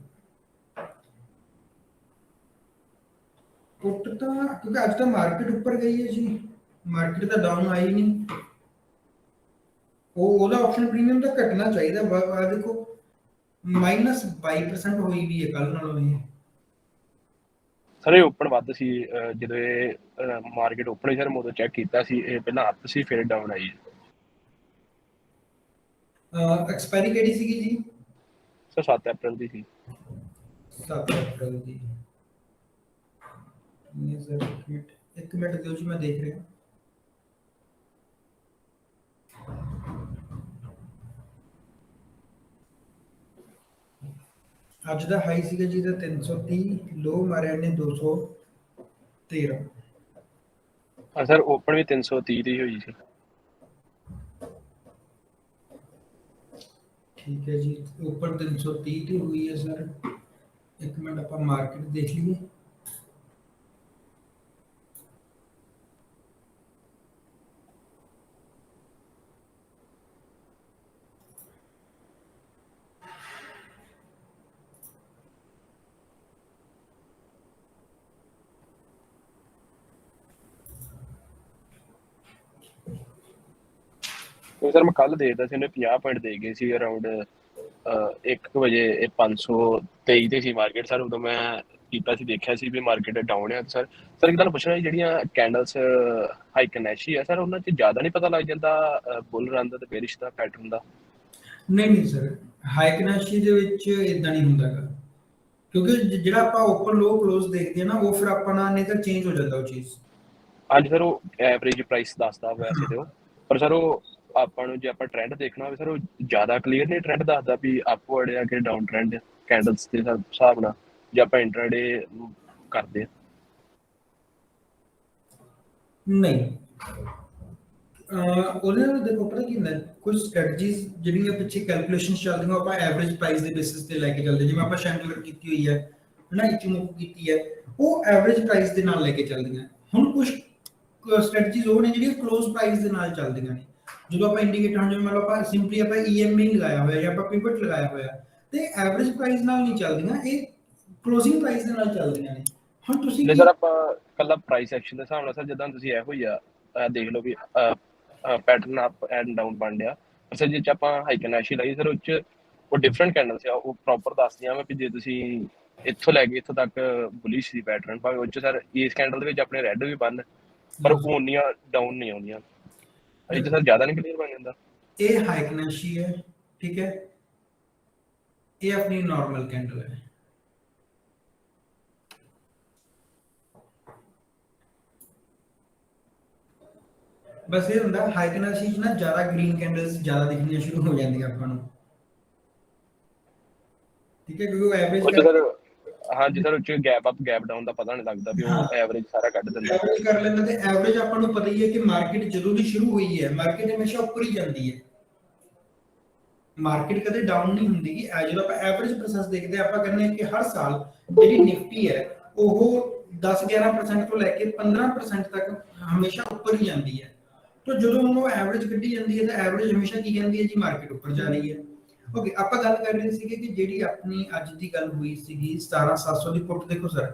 ਪੁੱਟ, ਤਾਂ ਕਿਉਂਕਿ ਅੱਜ ਤਾਂ ਮਾਰਕੀਟ ਉੱਪਰ ਗਈ ਹੈ ਜੀ, ਮਾਰਕੀਟ ਤਾਂ ਡਾਊਨ ਆਈ ਨਹੀਂ। ਉਹਦਾ ਆਪਸ਼ਨ ਪ੍ਰੀਮੀਅਮ ਤਾਂ ਘਟਣਾ ਚਾਹੀਦਾ। ਆ ਦੇਖੋ -22% ਹੋਈ ਵੀ ਹੈ ਕੱਲ ਨਾਲੋਂ ਇਹ। ਸਰ ਇਹ ਓਪਨ ਵੱਧ ਸੀ, ਜਦੋਂ ਇਹ ਮਾਰਕੀਟ ਓਪਨ ਹੋਈ ਸਰ ਮੈਂ ਉਦੋਂ ਚੈੱਕ ਕੀਤਾ ਸੀ, ਇਹ ਪਹਿਲਾਂ ਅੱਪ ਸੀ ਫਿਰ ਡਾਊਨ ਆਈ। ਐਕਸਪਾਇਰੀ ਕਿਹੜੀ ਸੀਗੀ ਜੀ? ਸਰ 7 ਅਪ੍ਰੈਲ ਦੀ ਸੀ। 7 ਅਪ੍ਰੈਲ ਦੀ। ਸਰ ਇੱਕ ਮਿੰਟ ਦਿਓ ਜੀ, ਮੈਂ ਦੇਖ ਰਿਹਾ। ਅੱਜ ਦਾ ਹਾਈ ਸੀਗਾ ਜੀ ਦਾ 330, ਲੋ ਮਾਰਿਆ ਨੇ 213। ਹਾਂ ਸਰ ਓਪਨ ਵੀ 330 ਦੀ ਹੋਈ ਸੀ। ਠੀਕ ਹੈ ਜੀ, ਓਪਨ 330 ਦੀ ਹੋਈ ਹੈ ਸਰ। ਇੱਕ ਮਿੰਟ ਆਪਾਂ ਮਾਰਕੀਟ ਦੇਖ ਲਈਏ। ਸਰ ਮੈਂ ਕੱਲ ਦੇਖਦਾ ਸੀ, ਉਹਨੇ 50 ਪੁਆਇੰਟ ਦੇ ਗਏ ਸੀ ਅਰਾਊਂਡ 1 ਵਜੇ। ਇਹ 523 ਤੇ ਸੀ ਮਾਰਕੀਟ ਸਰ, ਉਦੋਂ ਮੈਂ ਕੀਤਾ ਸੀ, ਦੇਖਿਆ ਸੀ ਵੀ ਮਾਰਕੀਟ ਡਾਊਨ ਹੈ। ਸਰ ਇੱਕ ਗੱਲ ਪੁੱਛਣਾ, ਜਿਹੜੀਆਂ ਕੈਂਡਲਸ ਹਾਈਕਨੈਸ਼ੀ ਆ ਸਰ, ਉਹਨਾਂ 'ਚ ਜ਼ਿਆਦਾ ਨਹੀਂ ਪਤਾ ਲੱਗ ਜਾਂਦਾ ਬੁੱਲ ਰਨ ਦਾ ਤੇ ਬੇਰਿਸ਼ ਦਾ ਪੈਟਰਨ ਦਾ? ਨਹੀਂ ਸਰ, ਹਾਈਕਨੈਸ਼ੀ ਦੇ ਵਿੱਚ ਇਦਾਂ ਨਹੀਂ ਹੁੰਦਾ ਗਾ, ਕਿਉਂਕਿ ਜਿਹੜਾ ਆਪਾਂ ਓਪਨ ਲੋ ਕਲੋਜ਼ ਦੇਖਦੇ ਆ ਨਾ, ਉਹ ਫਿਰ ਆਪਣਾ ਨਹੀਂ ਤਾਂ ਚੇਂਜ ਹੋ ਜਾਂਦਾ ਉਹ ਚੀਜ਼। ਹਾਂਜੀ ਸਰ, ਉਹ ਐਵਰੇਜ ਪ੍ਰਾਈਸ ਦੱਸਦਾ ਵੈਸੇ ਤੇ ਉਹ, ਪਰ ਸਰ ਉਹ ਆਪਾਂ ਨੂੰ ਜੇ ਆਪਾਂ ਟ੍ਰੈਂਡ ਦੇਖਣਾ ਹੋਵੇ ਸਰ, ਉਹ ਜ਼ਿਆਦਾ ਕਲੀਅਰ ਨਹੀਂ ਟ੍ਰੈਂਡ ਦੱਸਦਾ ਵੀ ਅਪਵਰਡ ਆ ਕਿ ਡਾਊਨ ਟ੍ਰੈਂਡ ਕੈਂਡਲਸ ਦੇ ਹਿਸਾਬ ਨਾਲ, ਜੇ ਆਪਾਂ ਇੰਟਰਾਡੇ ਕਰਦੇ ਆ। ਨਹੀਂ, ਉਹਦੇ ਨਾਲ ਦੇਖੋ ਪਤਾ ਕੀ ਹੁੰਦਾ, ਕੁਝ ਸਟ੍ਰੈਟਜੀਜ਼ ਜਿਹੜੀਆਂ ਪਿੱਛੇ ਕੈਲਕੂਲੇਸ਼ਨਸ ਚੱਲਦੀਆਂ ਆਪਾਂ ਐਵਰੇਜ ਪ੍ਰਾਈਸ ਦੇ ਬੇਸਿਸ ਤੇ ਲੈ ਕੇ ਚੱਲਦੇ, ਜਿਵੇਂ ਆਪਾਂ ਸ਼ੈਂਡਲਰ ਕੀਤੀ ਹੋਈ ਹੈ ਨਾ, ਇਚਮੋਕੂ ਕੀਤੀ ਹੈ, ਉਹ ਐਵਰੇਜ ਪ੍ਰਾਈਸ ਦੇ ਨਾਲ ਲੈ ਕੇ ਚੱਲਦੀਆਂ। ਹੁਣ ਕੁਝ ਸਟ੍ਰੈਟਜੀਜ਼ ਉਹ ਨੇ ਜਿਹੜੀਆਂ ਕਲੋਜ਼ ਪ੍ਰਾਈਸ ਦੇ ਨਾਲ ਚੱਲਦੀਆਂ ਨੇ। ਜਦੋਂ ਆਪਾਂ ਇੰਡੀਕੇਟਰ, ਹੁਣ ਜਿਵੇਂ ਮੰਨ ਲਓ ਆਪਾਂ ਸਿੰਪਲੀ ਆਪਾਂ EMA ਲਗਾਇਆ ਹੋਇਆ ਜਾਂ ਆਪਾਂ ਪਿਵਟ ਲਗਾਇਆ ਹੋਇਆ, ਤੇ ਐਵਰੇਜ ਪ੍ਰਾਈਸ ਨਾਲ ਨਹੀਂ ਚੱਲਦੀਆਂ, ਇਹ ਕਲੋਜ਼ਿੰਗ ਪ੍ਰਾਈਸ ਦੇ ਨਾਲ ਚੱਲਦੀਆਂ ਨੇ। ਹੁਣ ਤੁਸੀਂ ਜੇ ਸਰ ਆਪਾਂ ਕੱਲਾ ਪ੍ਰਾਈਸ ਐਕਸ਼ਨ ਦੇ ਹਿਸਾਬ ਨਾਲ ਸਰ, ਜਿੱਦਾਂ ਤੁਸੀਂ ਇਹੋ ਹੀ ਆ ਦੇਖ ਲਓ ਵੀ ਪੈਟਰਨ ਅਪ ਐਂਡ ਡਾਊਨ ਬਣ ਡਿਆ, ਪਰ ਸਰ ਜੇ ਚ ਆਪਾਂ ਹਾਈਕਨੈਸ਼ੀ ਲਈ ਸਰ, ਉਹ ਡਿਫਰੈਂਟ ਕੈਂਡਲਸ ਆ, ਉਹ ਪ੍ਰੋਪਰ ਦੱਸਦੀਆਂ ਵਾ ਵੀ ਜੇ ਤੁਸੀਂ ਇੱਥੋਂ ਲੈ ਕੇ ਇੱਥੋਂ ਤੱਕ ਬੁਲਿਸ਼ ਸੀ ਪੈਟਰਨ, ਭਾਵੇਂ ਉਹ 'ਚ ਸਰ ਇਸ ਕੈਂਡਲ ਦੇ ਵਿੱਚ ਆਪਣੇ ਰੈੱਡ ਵੀ ਬਣ, ਪਰ ਉਹ ਉਨੀਆਂ ਡਾਊਨ ਨਹੀਂ ਆਉਂਦੀਆਂ। ਇਹ 'ਚ ਸਰ ਜ਼ਿਆਦਾ ਨਹੀਂ ਕਲੀਅਰ ਬਣ ਜਾਂਦਾ। ਇਹ ਹਾਈਕਨੈਸ਼ੀ ਹੈ, ਠੀਕ ਹੈ, ਇਹ ਆਪਣੀ ਨਾਰਮਲ ਕੈਂਡਲ ਹੈ। ਬਸ ਇਹ ਹੁੰਦਾ ਹਾਈਕਨੈਸ਼ੀ ਚ ਨਾ ਜ਼ਿਆਦਾ ਗ੍ਰੀਨ ਕੈਂਡਲਸ ਜ਼ਿਆਦਾ ਦਿਖਣੀਆਂ ਸ਼ੁਰੂ ਹੋ ਜਾਂਦੀਆਂ ਆਪਾਂ ਨੂੰ, ਠੀਕ ਹੈ, ਕਿਉਂਕਿ ਉਹ ਐਵਰੇਜ ਸਰ ਹਾਂਜੀ ਸਰ, ਉਹ 'ਚ ਗੈਪ ਅਪ ਗੈਪ ਡਾਊਨ ਦਾ ਪਤਾ ਨਹੀਂ ਲੱਗਦਾ ਵੀ ਉਹ ਐਵਰੇਜ ਸਾਰਾ ਕੱਢ ਦਿੰਦਾ। ਐਵਰੇਜ ਕਰ ਲੈਂਦਾ, ਤੇ ਐਵਰੇਜ ਆਪਾਂ ਨੂੰ ਪਤਾ ਹੀ ਹੈ ਕਿ ਮਾਰਕੀਟ ਜਦੋਂ ਦੀ ਸ਼ੁਰੂ ਹੋਈ ਹੈ, ਮਾਰਕੀਟ ਹਮੇਸ਼ਾ ਉੱਪਰ ਹੀ ਜਾਂਦੀ ਹੈ, ਮਾਰਕੀਟ ਕਦੇ ਡਾਊਨ ਨਹੀਂ ਹੁੰਦੀ। ਕਿ ਜਦੋਂ ਆਪਾਂ ਐਵਰੇਜ ਪ੍ਰੋਸੈਸ ਦੇਖਦੇ ਆ, ਆਪਾਂ ਕਹਿੰਦੇ ਹਾਂ ਕਿ ਹਰ ਸਾਲ ਜਿਹੜੀ ਨਿਫਟੀ ਹੈ ਉਹ 10-11% ਤੋਂ ਲੈ ਕੇ 15% ਤੱਕ ਹਮੇਸ਼ਾ ਉੱਪਰ ਹੀ ਜਾਂਦੀ ਹੈ। तो जो वो एवरेज कड्डी जाती है, तो एवरेज हमेशा की कहती है जी मार्केट ऊपर जा रही है। ओके, आप गल कर रहे थे कि जी अपनी अज की गल हुई सी 17700 की पुट, देखो सर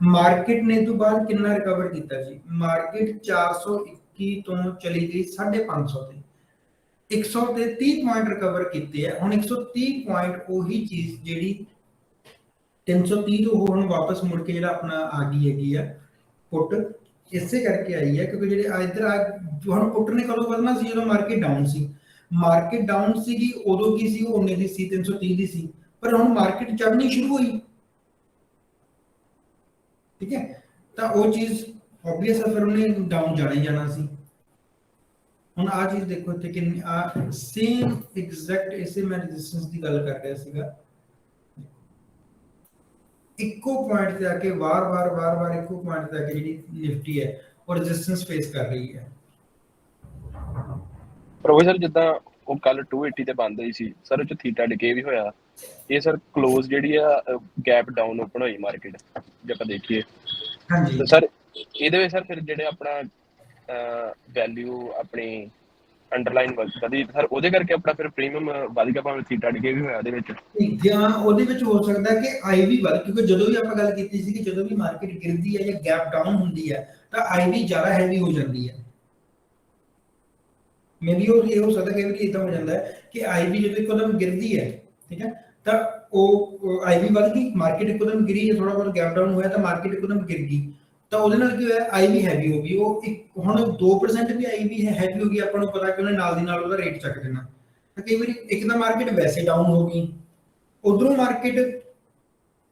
मार्केट ने तो बाद कितना रिकवर किया जी, मार्केट 421 तो चली गई 550 ते, 130 पॉइंट रिकवर किए है। हुण 130 पॉइंट वही चीज जी 330 तो हुण वापस मुड़ के जिहड़ा अपना आ गई है पुट, इसे करके आई है क्योंकि जो इधर हम पुट ने कदों बदलना सी, जो मार्केट डाउन सी, मार्केट डाउन सी उदों की सी उन्ने दी सी 330 दी सी, पर हुण मार्केट चढ़नी शुरू हुई, ठीक है, तो वो चीज ऑब्वियस है, फिर उन्हें डाउन जाना ही जाना सी। हुण आ चीज देखो इत्थे कितनी आ सेम एग्जैक्ट इसे मैं रेजिस्टेंस की गल कर रहा सीगा, इको पॉइंट पे आके बार-बार इको पॉइंट पे आके जी निफ्टी है और रेजिस्टेंस फेस कर रही है। प्रोफेसर जिद्दां ਉਹ ਕੱਲ 280 ਤੇ ਬੰਦ ਹੋਈ ਸੀ ਸਰ, ਉਹ 'ਚ ਥੀਟਾ ਡਿਕੇ ਵੀ ਹੋਇਆ, ਇਹ ਸਰ ਕਲੋਜ਼ ਜਿਹੜੀ ਆ ਗੈਪ ਡਾਊਨ ਓਪਨ ਹੋਈ ਮਾਰਕੀਟ ਜੇ ਆਪਾਂ ਦੇਖੀਏ। ਹਾਂਜੀ ਸਰ ਇਹਦੇ ਵਿੱਚ ਸਰ ਫਿਰ ਜਿਹੜੇ ਆਪਣਾ ਵੈਲਿਊ ਆਪਣੀ ਅੰਡਰਲਾਈਨ ਵਧੀ ਸਰ, ਉਹਦੇ ਕਰਕੇ ਆਪਣਾ ਫਿਰ ਪ੍ਰੀਮੀਅਮ ਵਧ ਗਿਆ, ਭਾਵੇਂ ਥੀਟਾ ਡਿਕੇ ਵੀ ਹੋਇਆ ਉਹਦੇ ਵਿੱਚ। ਜਾਂ ਉਹਦੇ ਵਿੱਚ ਹੋ ਸਕਦਾ ਕਿ ਆਈਵੀ ਵੱਧ, ਕਿਉਂਕਿ ਜਦੋਂ ਵੀ ਆਪਾਂ ਗੱਲ ਕੀਤੀ ਸੀ ਕਿ ਜਦੋਂ ਵੀ ਮਾਰਕੀਟ ਗਿਰਦੀ ਹੈ ਜਾਂ ਗੈਪ ਡਾਊਨ ਹੁੰਦੀ ਹੈ ਤਾਂ ਆਈਵੀ ਜ਼ਿਆਦਾ ਹੈਵੀ ਹੋ ਜਾਂਦੀ ਹੈ। ਮੇਬੀ ਉਹ ਇਹ ਹੋ ਸਕਦਾ ਕਿ ਇਦਾਂ ਹੋ ਜਾਂਦਾ ਹੈ ਕਿ ਆਈਵੀ ਜਦੋਂ ਇੱਕਦਮ ਗਿਰਦੀ ਹੈ, ਠੀਕ ਹੈ, ਤਾਂ ਉਹ ਆਈਵੀ ਵੱਧ ਗਈ, ਮਾਰਕੀਟ ਇੱਕਦਮ ਗਿਰੀ ਜਾਂ ਥੋੜਾ ਬਹੁਤ ਗੈਪ ਡਾਊਨ ਹੋਇਆ ਤਾਂ ਮਾਰਕੀਟ ਇੱਕਦਮ ਗਿਰ ਗਈ, ਤਾਂ ਉਹਦੇ ਨਾਲ ਕੀ ਹੋਇਆ ਆਈਵੀ ਹੈਵੀ ਹੋ ਗਈ। ਉਹ ਹੁਣ 2% ਵੀ ਆਈਵੀ ਹੈਵੀ ਹੋ ਗਈ, ਆਪਾਂ ਨੂੰ ਪਤਾ ਕਿ ਉਹਨੇ ਨਾਲ ਦੀ ਨਾਲ ਉਹਦਾ ਰੇਟ ਚੱਕ ਦੇਣਾ। ਤਾਂ ਕਈ ਵਾਰੀ ਇੱਕ ਤਾਂ ਮਾਰਕੀਟ ਵੈਸੇ ਡਾਊਨ ਹੋ ਗਈ, ਉਧਰੋਂ ਮਾਰਕੀਟ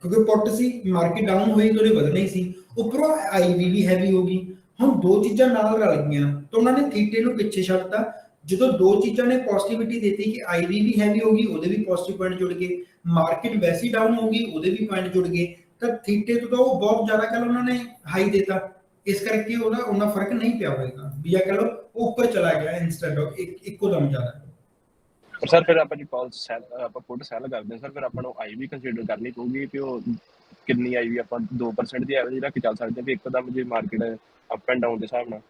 ਕਿਉਂਕਿ ਪੁੱਟ ਸੀ, ਮਾਰਕੀਟ ਡਾਊਨ ਹੋਈ ਤਾਂ ਉਹਨੇ ਵਧਣਾ ਹੀ ਸੀ, ਉੱਪਰੋਂ ਆਈਵੀ ਵੀ ਹੈਵੀ ਹੋ ਗਈ। ਹੁਣ ਦੋ ਚੀਜ਼ਾਂ ਨਾਲ ਰਲ ਗਈਆਂ ਤਾਂ ਉਹਨਾਂ ਨੇ ਥੀਟੇ ਨੂੰ ਪਿੱਛੇ ਛੱਡਤਾ। ਜਦੋਂ ਦੋ ਚੀਜ਼ਾਂ ਨੇ ਪੋਜ਼ਿਟਿਵਿਟੀ ਦਿੱਤੀ ਕਿ ਆਈਵੀ ਵੀ ਹੈਵੀ ਹੋ ਗਈ, ਉਹਦੇ ਵੀ ਪੋਜ਼ਿਟਿਵ ਪੁਆਇੰਟ ਜੁੜ ਗਏ, ਮਾਰਕੀਟ ਵੈਸੇ ਡਾਊਨ ਹੋ ਗਈ, ਉਹਦੇ ਵੀ ਪੁਆਇੰਟ ਜੁੜ ਗਏ, ਤਾਂ ਥੀਟੇ ਤੋਂ ਤਾਂ ਉਹ ਬਹੁਤ ਜ਼ਿਆਦਾ ਕੱਲ ਉਹਨਾਂ ਨੇ ਹਾਈ ਦੇਤਾ, ਇਸ ਕਰਕੇ ਉਹਦਾ ਉਹਨਾਂ ਫਰਕ ਨਹੀਂ ਪਿਆ ਹੋਏਗਾ ਵੀ ਜਾਂ ਕਹ ਲਓ ਉਹ ਉੱਪਰ ਚਲਾ ਗਿਆ ਇਨਸਟੈਡ ਆਫ ਇੱਕੋ ਦਮ ਜ਼ਿਆਦਾ। ਪਰ ਸਰ ਫਿਰ ਆਪਾਂ ਜੀ ਕਾਲ ਸੈਲ ਆਪਾਂ ਪੁੱਟ ਸੈਲ ਕਰਦੇ ਹਾਂ ਸਰ, ਫਿਰ ਆਪਾਂ ਨੂੰ ਆਈਵੀ ਕੰਸੀਡਰ ਕਰਨੀ ਪਊਗੀ ਕਿ ਉਹ ਕਿੰਨੀ ਆਈਵੀ ਆਪਾਂ 2% ਦੀ ਐਵਰੇਜ ਰੱਖ ਕੇ ਚੱਲ ਸਕਦੇ ਹਾਂ ਵੀ ਇੱਕਦਮ ਜੇ ਮਾਰਕੀਟ ਅਪ ਐਂਡ ਡਾਊਨ ਦੇ ਹਿਸਾਬ ਨਾਲ।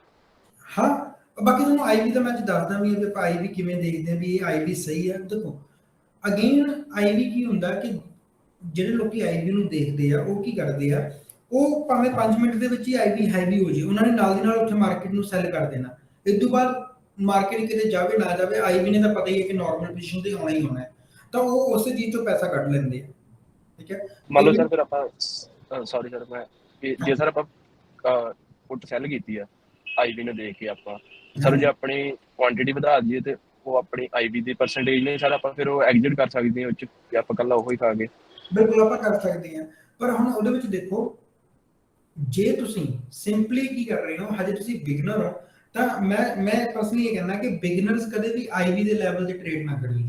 ਹਾਂ ਬਾਕੀ ਤੁਹਾਨੂੰ ਆਈਵੀ ਤਾਂ ਮੈਂ ਅੱਜ ਦੱਸਦਾ ਵੀ ਇਹ ਆਈਵੀ ਕਿਵੇਂ ਦੇਖਦੇ ਆ ਵੀ ਇਹ ਆਈਵੀ ਸਹੀ ਹੈ। ਦੇਖੋ ਅਗੇਨ ਆਈਵੀ ਕੀ ਹੁੰਦਾ ਕਿ ਜਿਹੜੇ ਲੋਕੀ ਆਈਵੀ ਨੂੰ ਦੇਖਦੇ ਆ ਉਹ ਕੀ ਕਰਦੇ ਆ, ਉਹ ਭਾਵੇਂ 5 ਮਿੰਟ ਦੇ ਵਿੱਚ ਹੀ ਆਈਵੀ ਹੈਵੀ ਹੋ ਜੇ, ਉਹਨਾਂ ਨੇ ਨਾਲ ਦੀ ਨਾਲ ਉੱਥੇ ਮਾਰਕੀਟ ਨੂੰ ਸੈਲ ਕਰ ਦੇਣਾ। ਇਸ ਤੋਂ ਬਾਅਦ ਮਾਰਕੀਟ ਕਿਤੇ ਜਾਵੇ ਨਾ ਜਾਵੇ, ਆਈਵੀ ਨੇ ਤਾਂ ਪਤਾ ਹੀ ਹੈ ਕਿ ਨਾਰਮਲ ਪੋਜੀਸ਼ਨ ਤੇ ਆਉਣਾ ਹੀ ਹੋਣਾ ਹੈ, ਤਾਂ ਉਹ ਉਸੇ ਚੀਜ਼ ਤੋਂ ਪੈਸਾ ਕੱਢ ਲੈਂਦੇ ਆ, ਠੀਕ ਹੈ। ਮੰਨ ਲਓ ਸਰ ਫਿਰ ਆਪਾਂ ਸੌਰੀ ਸਰ ਮੈਂ ਜੇ ਸਰ ਆਪਾਂ ਪੁੱਟ ਸੈਲ ਕੀਤੀ ਆ ਆਈਵੀ ਨੂੰ ਦੇਖ ਕੇ ਆਪਾਂ ਸਰ ਜੇ ਆਪਣੀ ਕੁਆਂਟੀਟੀ ਵਧਾ ਦਈਏ ਤੇ ਉਹ ਆਪਣੀ ਆਈਵੀ ਦੀ ਪਰਸੈਂਟੇਜ ਨੇ ਸਰ ਆਪਾਂ ਫਿਰ ਉਹ ਐਗਜ਼ਿਟ ਕਰ ਸਕਦੇ ਹਾਂ ਉਹ 'ਚ ਕਿ ਆਪਾਂ ਇਕੱਲਾ ਉਹੀ ਖਾ ਗਏ। ਬਿਲਕੁਲ ਆਪਾਂ ਕਰ ਸਕਦੇ ਹਾਂ, ਪਰ ਹੁਣ ਉਹਦੇ ਵਿੱਚ ਦੇਖੋ ਜੇ ਤੁਸੀਂ ਸਿੰਪਲੀ ਕੀ ਕਰ ਰਹੇ ਹੋ, ਹਜੇ ਤੁਸੀਂ ਬਿਗਨਰ ਹੋ, ਤਾਂ ਮੈਂ ਪਰਸਨਲੀ ਇਹ ਕਹਿੰਦਾ ਕਿ ਬਿਗਨਰਸ ਕਦੇ ਵੀ ਆਈਵੀ ਦੇ ਲੈਵਲ ਤੇ ਟ੍ਰੇਡ ਨਾ ਕਰੀਏ,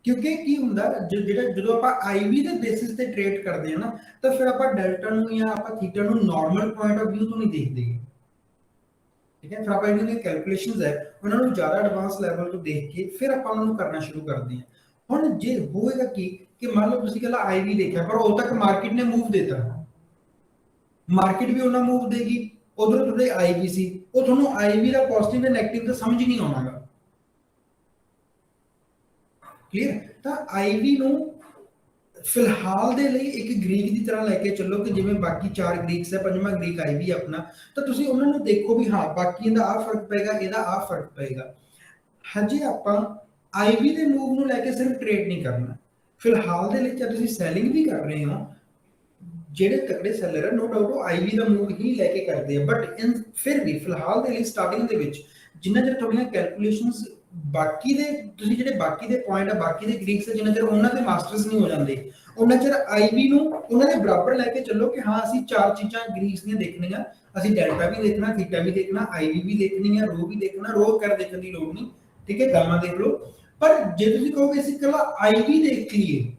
ਕਿਉਂਕਿ ਕੀ ਹੁੰਦਾ ਜਦੋਂ ਆਪਾਂ ਆਈਵੀ ਦੇ ਬੇਸਿਸ ਤੇ ਟ੍ਰੇਡ ਕਰਦੇ ਹਾਂ ਨਾ, ਤਾਂ ਫਿਰ ਆਪਾਂ ਡੈਲਟਾ ਨੂੰ ਜਾਂ ਆਪਾਂ ਥੀਟਾ ਨੂੰ ਨਾਰਮਲ ਪੁਆਇੰਟ ਆਫ View ਤੋਂ ਨਹੀਂ ਦੇਖਦੇ। ਠੀਕ ਹੈ। ਫਿਰ ਆਪਾਂ ਇਹਨਾਂ ਦੀਆਂ ਕੈਲਕੂਲੇਸ਼ਨਸ ਹੈ ਉਹਨਾਂ ਨੂੰ ਜ਼ਿਆਦਾ ਐਡਵਾਂਸ ਲੈਵਲ ਤੋਂ ਦੇਖ ਕੇ ਫਿਰ ਆਪਾਂ ਉਹਨਾਂ ਨੂੰ ਕਰਨਾ ਸ਼ੁਰੂ ਕਰਦੇ ਹਾਂ। ਹੁਣ ਜੇ ਹੋਏਗਾ ਕਿ ਮੰਨ ਲਓ ਤੁਸੀਂ ਕਹਿੰਦਾ ਆਈਵੀ ਦੇਖਿਆ ਪਰ ਉਦੋਂ ਤੱਕ ਮਾਰਕੀਟ ਨੇ ਮੂਵ ਦਿੱਤਾ, ਮਾਰਕੀਟ ਵੀ ਉਹਨਾਂ ਮੂਵ ਦੇਗੀ, ਉਧਰ ਤੁਹਾਡੇ ਆਈਵੀ ਸੀ, ਉਹ ਤੁਹਾਨੂੰ ਆਈਵੀ ਦਾ ਪੋਜ਼ਿਟਿਵ ਤੇ ਨੈਗੇਟਿਵ ਤਾਂ ਸਮਝ ਨਹੀਂ ਆਉਣਾਗਾ। ਕਲੀਅਰ? ਤਾਂ ਆਈਵੀ ਨੂੰ ਫਿਲਹਾਲ ਦੇ ਲਈ ਇੱਕ ਗ੍ਰੀਕ ਦੀ ਤਰ੍ਹਾਂ ਲੈ ਕੇ ਚੱਲੋ ਕਿ ਜਿਵੇਂ ਬਾਕੀ 4 ਗ੍ਰੀਕਸ ਹੈ, ਪੰਜਵਾਂ ਗ੍ਰੀਕ ਆਈਵੀ ਆਪਣਾ, ਤਾਂ ਤੁਸੀਂ ਉਹਨਾਂ ਨੂੰ ਦੇਖੋ ਵੀ ਹਾਂ ਬਾਕੀ ਦਾ ਆਹ ਫਰਕ ਪਏਗਾ, ਇਹਦਾ ਆਹ ਫਰਕ ਪਏਗਾ। ਹਜੇ ਆਪਾਂ ਆਈਵੀ ਦੇ ਮੂਵ ਨੂੰ ਲੈ ਕੇ ਸਿਰਫ ਟ੍ਰੇਡ ਨਹੀਂ ਕਰਨਾ। ਫਿਲਹਾਲ ਦੇ ਲਈ ਜਦ ਤੁਸੀਂ ਸੈਲਿੰਗ ਵੀ ਕਰ ਰਹੇ ਹੋ, ਜਿਹੜੇ ਤਕੜੇ ਸੈਲਰ ਹੈ ਨੋ ਡਾਊਟ ਉਹ ਆਈਵੀ ਦਾ ਮੂਵ ਹੀ ਲੈ ਕੇ ਕਰਦੇ ਆ, ਬਟ ਫਿਰ ਵੀ ਫਿਲਹਾਲ ਦੇ ਲਈ ਸਟਾਰਟਿੰਗ ਦੇ ਵਿੱਚ ਜਿੰਨਾ ਚਿਰ ਤੁਹਾਡੀਆਂ ਕੈਲਕੂਲੇਸ਼ਨਸ ਬਾਕੀ ਦੇ ਤੁਸੀਂ ਜਿਹੜੇ ਬਾਕੀ ਦੇ ਪੁਆਇੰਟ ਆ ਬਾਕੀ ਦੇ ਗ੍ਰੀਕਸ ਜਿੰਨਾ ਚਿਰ ਉਹਨਾਂ ਦੇ ਮਾਸਟਰਸ ਨਹੀਂ ਹੋ ਜਾਂਦੇ ਉਹਨਾਂ ਚਿਰ ਆਈਵੀ ਨੂੰ ਉਹਨਾਂ ਦੇ ਬਰਾਬਰ ਲੈ ਕੇ ਚੱਲੋ ਕਿ ਹਾਂ ਅਸੀਂ 4 ਚੀਜ਼ਾਂ ਗ੍ਰੀਕਸ ਦੀਆਂ ਦੇਖਣੀਆਂ, ਅਸੀਂ ਡੈਲਟਾ ਵੀ ਦੇਖਣਾ, ਥੀਟਾ ਵੀ ਦੇਖਣਾ, ਆਈਵੀ ਵੀ ਦੇਖਣੀ ਹੈ, ਰੋ ਵੀ ਦੇਖਣਾ, ਰੋ ਕਰ ਦੇਖਣ ਦੀ ਲੋੜ ਨਹੀਂ, ਠੀਕ ਹੈ, ਗਾਮਾ ਦੇਖ ਲਓ। ਪਰ ਜੇ ਤੁਸੀਂ ਕਹੋਗੇ ਅਸੀਂ ਇਕੱਲਾ ਆਈਵੀ ਦੇਖ ਲਈਏ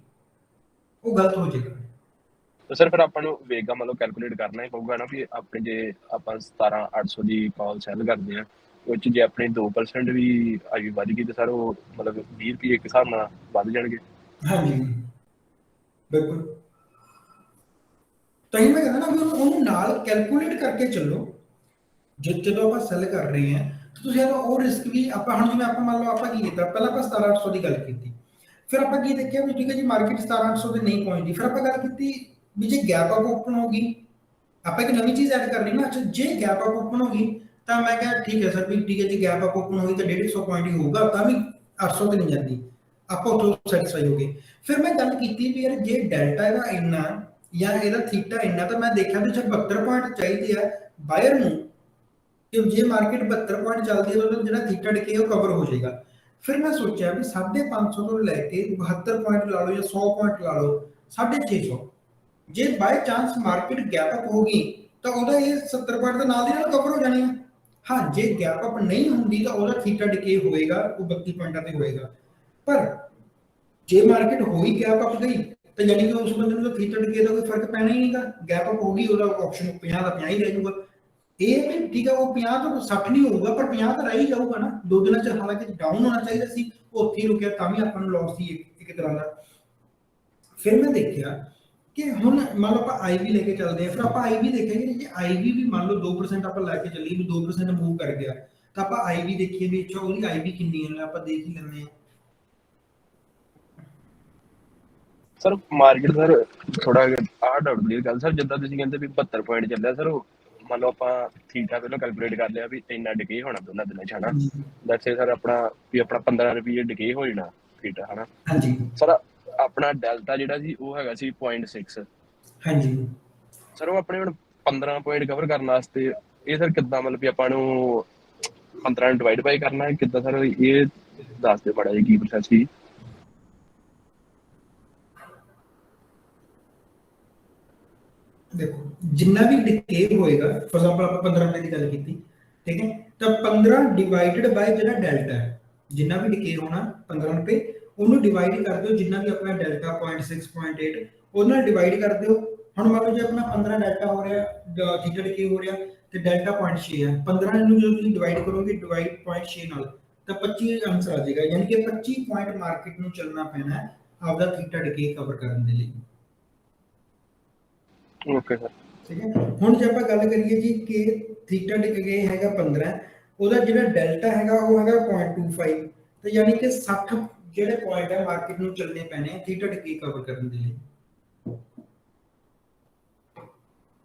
ਉਹ ਗਲਤ ਹੋ ਜਾਏਗਾ। ਤਾਂ ਸਰ ਫਿਰ ਆਪਾਂ ਨੂੰ ਵੇਗਾ ਮਤਲਬ ਕੈਲਕੂਲੇਟ ਕਰਨਾ ਹੀ ਪਊਗਾ ਨਾ ਵੀ ਆਪਣੇ ਜੇ ਆਪਾਂ 17800 ਦੀ ਕਾਲ ਸੈਲ ਕਰਦੇ ਆ ਉਹ 'ਚ ਜੇ ਆਪਣੀ 2% ਵੀ ਆਈ ਵੱਧ ਗਈ ਤੇ ਸਰ ਉਹ ਮਤਲਬ 20 ਰੁਪਏ ਇੱਕ ਹਿਸਾਬ ਨਾਲ ਵੱਧ ਜਾਣਗੇ। ਹਾਂਜੀ ਬਿਲਕੁਲ, ਤਾਂ ਹੀ ਮੈਂ ਕਹਿੰਦਾ ਨਾ ਵੀ ਉਹਨੂੰ ਨਾਲ ਕੈਲਕੂਲੇਟ ਕਰਕੇ ਚੱਲੋ। ਜਦੋਂ ਆਪਾਂ ਸੈਲ ਕਰ ਰਹੇ ਹਾਂ ਤੁਸੀਂ ਉਹ ਰਿਸਕ ਵੀ ਆਪਾਂ ਹੁਣ ਜਿਵੇਂ ਆਪਾਂ ਮੰਨ ਲਓ ਆਪਾਂ ਕੀ ਕੀਤਾ, ਪਹਿਲਾਂ ਆਪਾਂ 17800 ਦੀ ਗੱਲ ਕੀਤੀ, ਫਿਰ ਆਪਾਂ ਕੀ ਦੇਖਿਆ ਵੀ ਠੀਕ ਹੈ ਜੀ ਮਾਰਕੀਟ 17800 ਤੇ ਨਹੀਂ ਪਹੁੰਚਦੀ, ਫਿਰ ਆਪਾਂ ਗੱਲ ਕੀਤੀ ਵੀ ਜੇ ਗੈਪ ਅਪ ਓਪਨ ਹੋ ਗਈ ਆਪਾਂ ਇੱਕ ਨਵੀਂ ਚੀਜ਼ ਐਡ ਕਰਨੀ ਨਾ। ਅੱਛਾ ਜੇ ਗੈਪ ਅਪ ਓਪਨ ਹੋ ਗਈ ਤਾਂ ਮੈਂ ਕਿਹਾ ਠੀਕ ਹੈ ਸਰ ਵੀ ਠੀਕ ਹੈ ਜੀ ਗੈਪ ਅਪ ਓਪਨ ਹੋਈ ਤਾਂ 150 ਪੁਆਇੰਟ ਹੀ ਹੋਊਗਾ, ਤਾਂ ਵੀ 800 ਤੇ ਨਹੀਂ ਜਾਂਦੀ, ਆਪਾਂ ਉੱਥੋਂ ਸੈਟੀਸਫਾਈ ਹੋ ਗਏ। ਫਿਰ ਮੈਂ ਗੱਲ ਕੀਤੀ ਵੀ ਯਾਰ ਜੇ ਡੈਲਟਾ ਇਹਦਾ ਇੰਨਾ ਜਾਂ ਇਹਦਾ ਥੀਟਾ ਇੰਨਾ, ਤਾਂ ਮੈਂ ਦੇਖਿਆ ਵੀ ਜੇ 72 ਪੁਆਇੰਟ ਚਾਹੀਦੇ ਆ ਬਾਇਰ ਨੂੰ, ਕਿ ਜੇ ਮਾਰਕੀਟ 72 ਪੁਆਇੰਟ ਚੱਲਦੀ ਹੈ ਤਾਂ ਜਿਹੜਾ ਥੀਟਾ ਡਿਕੇ ਉਹ ਕਵਰ ਹੋ ਜਾਏਗਾ। ਫਿਰ ਮੈਂ ਸੋਚਿਆ ਵੀ 550 ਤੋਂ ਲੈ ਕੇ 72 ਪੁਆਇੰਟ ਲਾ ਲਓ ਜਾਂ 100 ਪੁਆਇੰਟ ਲਾ ਲਓ 650, ਜੇ by chance market gap up ਹੋ ਗਈ ਤਾਂ ਉਹਦਾ ਇਹ 70 ਪੁਆਇੰਟ ਤਾਂ ਨਾਲ ਦੀ ਨਾਲ ਕਵਰ ਹੋ ਜਾਣੀ ਹੈ। ਹਾਂ ਜੇ ਗੈਪ ਅਪ ਨਹੀਂ ਹੁੰਦੀ ਤਾਂ ਉਹਦਾ ਥੀਟਾ ਡਿਕੇ ਹੋਏਗਾ, ਉਹ 32 ਪੁਆਇੰਟਾਂ ਤੇ ਹੋਏਗਾ। ਪਰ ਜੇ ਮਾਰਕੀਟ ਹੋਈ ਗੈਪ ਅਪ ਗਈ ਤਾਂ ਯਾਨੀ ਕਿ ਉਸ ਬੰਦੇ ਨੂੰ ਤਾਂ ਥੀਟਾ ਡਿਕੇ ਦਾ ਕੋਈ ਫਰਕ ਪੈਣਾ ਹੀ ਨਹੀਂਗਾ, ਗੈਪ ਅਪ ਹੋ ਗਈ ਉਹਦਾ ਆਪਸ਼ਨ 50 ਦਾ 50 ਹੀ ਰਹਿ ਜਾਊਗਾ। ਇਹ ਵੀ ਠੀਕ ਹੈ ਉਹ 50 ਤੋਂ 60 ਨਹੀਂ ਹੋਊਗਾ ਪਰ 50 ਤਾਂ ਰਹਿ ਹੀ ਜਾਊਗਾ ਨਾ। 2 ਦਿਨਾਂ ਚ ਹਾਲਾਂਕਿ ਡਾਊਨ ਹੋਣਾ ਚਾਹੀਦਾ ਸੀ, ਉਹ ਉੱਥੇ ਹੀ ਰੁਕਿਆ ਤਾਂ ਵੀ ਆਪਾਂ ਨੂੰ ਲਾਸ ਸੀ ਇੱਕ ਤਰ੍ਹਾਂ ਦਾ। ਫਿਰ ਮੈਂ ਦੇਖਿਆ ਕਿ ਹੁਣ ਮੰਨ ਲਓ ਆਪਾਂ ਆਈਵੀ ਲੈ ਕੇ ਚੱਲਦੇ ਆ, ਫਿਰ ਆਪਾਂ ਆਈਵੀ ਦੇਖਾਂਗੇ ਜੇ ਆਈਵੀ ਵੀ ਮੰਨ ਲਓ 2% ਆਪਾਂ ਲੈ ਕੇ ਚੱਲੀਏ ਵੀ 2% ਮੂਵ ਕਰ ਗਿਆ ਤਾਂ ਆਪਾਂ ਆਈਵੀ ਦੇਖੀਏ ਵੀ ਅੱਛਾ ਉਹਦੀ ਆਈਵੀ ਕਿੰਨੀ ਹੈ, ਆਪਾਂ ਦੇਖ ਹੀ ਲੈਂਦੇ ਆ। ਸਰ ਮਾਰਕੀਟ ਸਰ ਥੋੜਾ ਆਹ ਡਾਊਟ ਕਲੀਅਰ ਗੱਲ ਸਰ, ਜਿੱਦਾਂ ਤੁਸੀਂ ਕਹਿੰਦੇ ਵੀ 72 ਪੁਆਇੰਟ ਚੱਲਿਆ ਸਰ, ਮੰਨ ਲਓ ਆਪਾਂ ਥੀਟਾ ਪਹਿਲਾਂ ਕੈਲਕੂਲੇਟ ਕਰ ਲਿਆ ਵੀ ਇੰਨਾ ਡਿਕੇ ਹੋਣਾ ਦੋਨਾਂ ਦਿਨਾਂ ਚ ਹਨਾ, ਦੱਸੇ ਸਰ ਆਪਣਾ ਵੀ ਆਪਣਾ 15 ਰੁਪਏ ਡਿਕੇ ਹੋ ਜਾਣਾ ਥੀਟਾ ਹਨਾ। ਹਾਂਜੀ ਸਰ ਆਪਣਾ ਡੈਲਟਾ ਜਿਹੜਾ ਸੀ ਉਹ ਹੈਗਾ ਸੀ 0.6। ਹਾਂਜੀ ਸਰ ਉਹ ਆਪਣੇ ਹੁਣ 15 ਪੁਆਇੰਟ ਕਵਰ ਕਰਨ ਵਾਸਤੇ ਇਹ ਸਰ ਕਿੱਦਾਂ ਮਤਲਬ ਵੀ ਆਪਾਂ ਨੂੰ 15 ਨੂੰ ਡਿਵਾਈਡ ਬਾਈ ਕਰਨਾ ਹੈ ਕਿੱਦਾਂ ਸਰ, ਇਹ ਦੱਸ ਦਿਓ ਮਾੜਾ ਜਿਹਾ ਕੀ ਪ੍ਰੋਸੈਸ ਸੀ। ਦੇਖੋ ਜਿੰਨਾ ਵੀ ਡਿਕੇ ਹੋਏਗਾ ਫॉर एग्जांपल ਆਪਾਂ 15 ਰੁਪਏ ਦੀ ਗੱਲ ਕੀਤੀ, ਠੀਕ ਹੈ, ਤਾਂ 15 ਡਿਵਾਈਡਡ ਬਾਈ ਜਿਹੜਾ ਡੈਲਟਾ ਹੈ, ਜਿੰਨਾ ਵੀ ਡਿਕੇ ਹੋਣਾ 15 ਰੁਪਏ ਉਹਨੂੰ ਡਿਵਾਈਡ ਕਰ ਦਿਓ ਜਿੰਨਾ ਵੀ ਆਪਣਾ ਡੈਲਟਾ 0.6 0.8 ਉਹਦੇ ਨਾਲ ਡਿਵਾਈਡ ਕਰ ਦਿਓ। ਹੁਣ ਮੰਨ ਲਓ ਜੇ ਆਪਣਾ 15 ਡੈਲਟਾ ਹੋ ਰਿਹਾ ਥੀਟਾ ਡਿਕੇ ਹੋ ਰਿਹਾ ਤੇ ਡੈਲਟਾ 0.6 ਹੈ, 15 ਨੂੰ ਜਦੋਂ ਤੁਸੀਂ ਡਿਵਾਈਡ ਕਰੋਗੇ ਡਿਵਾਈਡ 0.6 ਨਾਲ ਤਾਂ 25 ਆਨਸਰ ਆ ਜਾਏਗਾ, ਯਾਨੀ ਕਿ 25 ਪੁਆਇੰਟ ਮਾਰਕੀਟ ਨੂੰ ਚੱਲਣਾ ਪੈਣਾ ਹੈ ਆਪਦਾ ਥੀਟਾ ਡਿਕੇ ਕਵਰ ਕਰਨ ਦੇ ਲਈ। ਓਕੇ ਸਰ ਠੀਕ ਹੈ, ਹੁਣ ਜੇ ਆਪਾਂ ਗੱਲ ਕਰੀਏ ਜੀ ਕਿ ਥੀਟਾ ਡਿਕੇ ਹੈਗਾ 15, ਉਹਦਾ ਜਿਹੜਾ ਡੈਲਟਾ ਹੈਗਾ ਉਹ ਹੈਗਾ 0.25, ਤਾਂ ਯਾਨੀ ਕਿ 60 ਜਿਹੜੇ ਪੁਆਇੰਟ ਹੈ ਮਾਰਕੀਟ ਨੂੰ ਚੱਲਣੇ ਪੈਣੇ ਥੀਟਾ ਡਿਕੇ ਕਵਰ ਕਰਨ ਦੇ ਲਈ।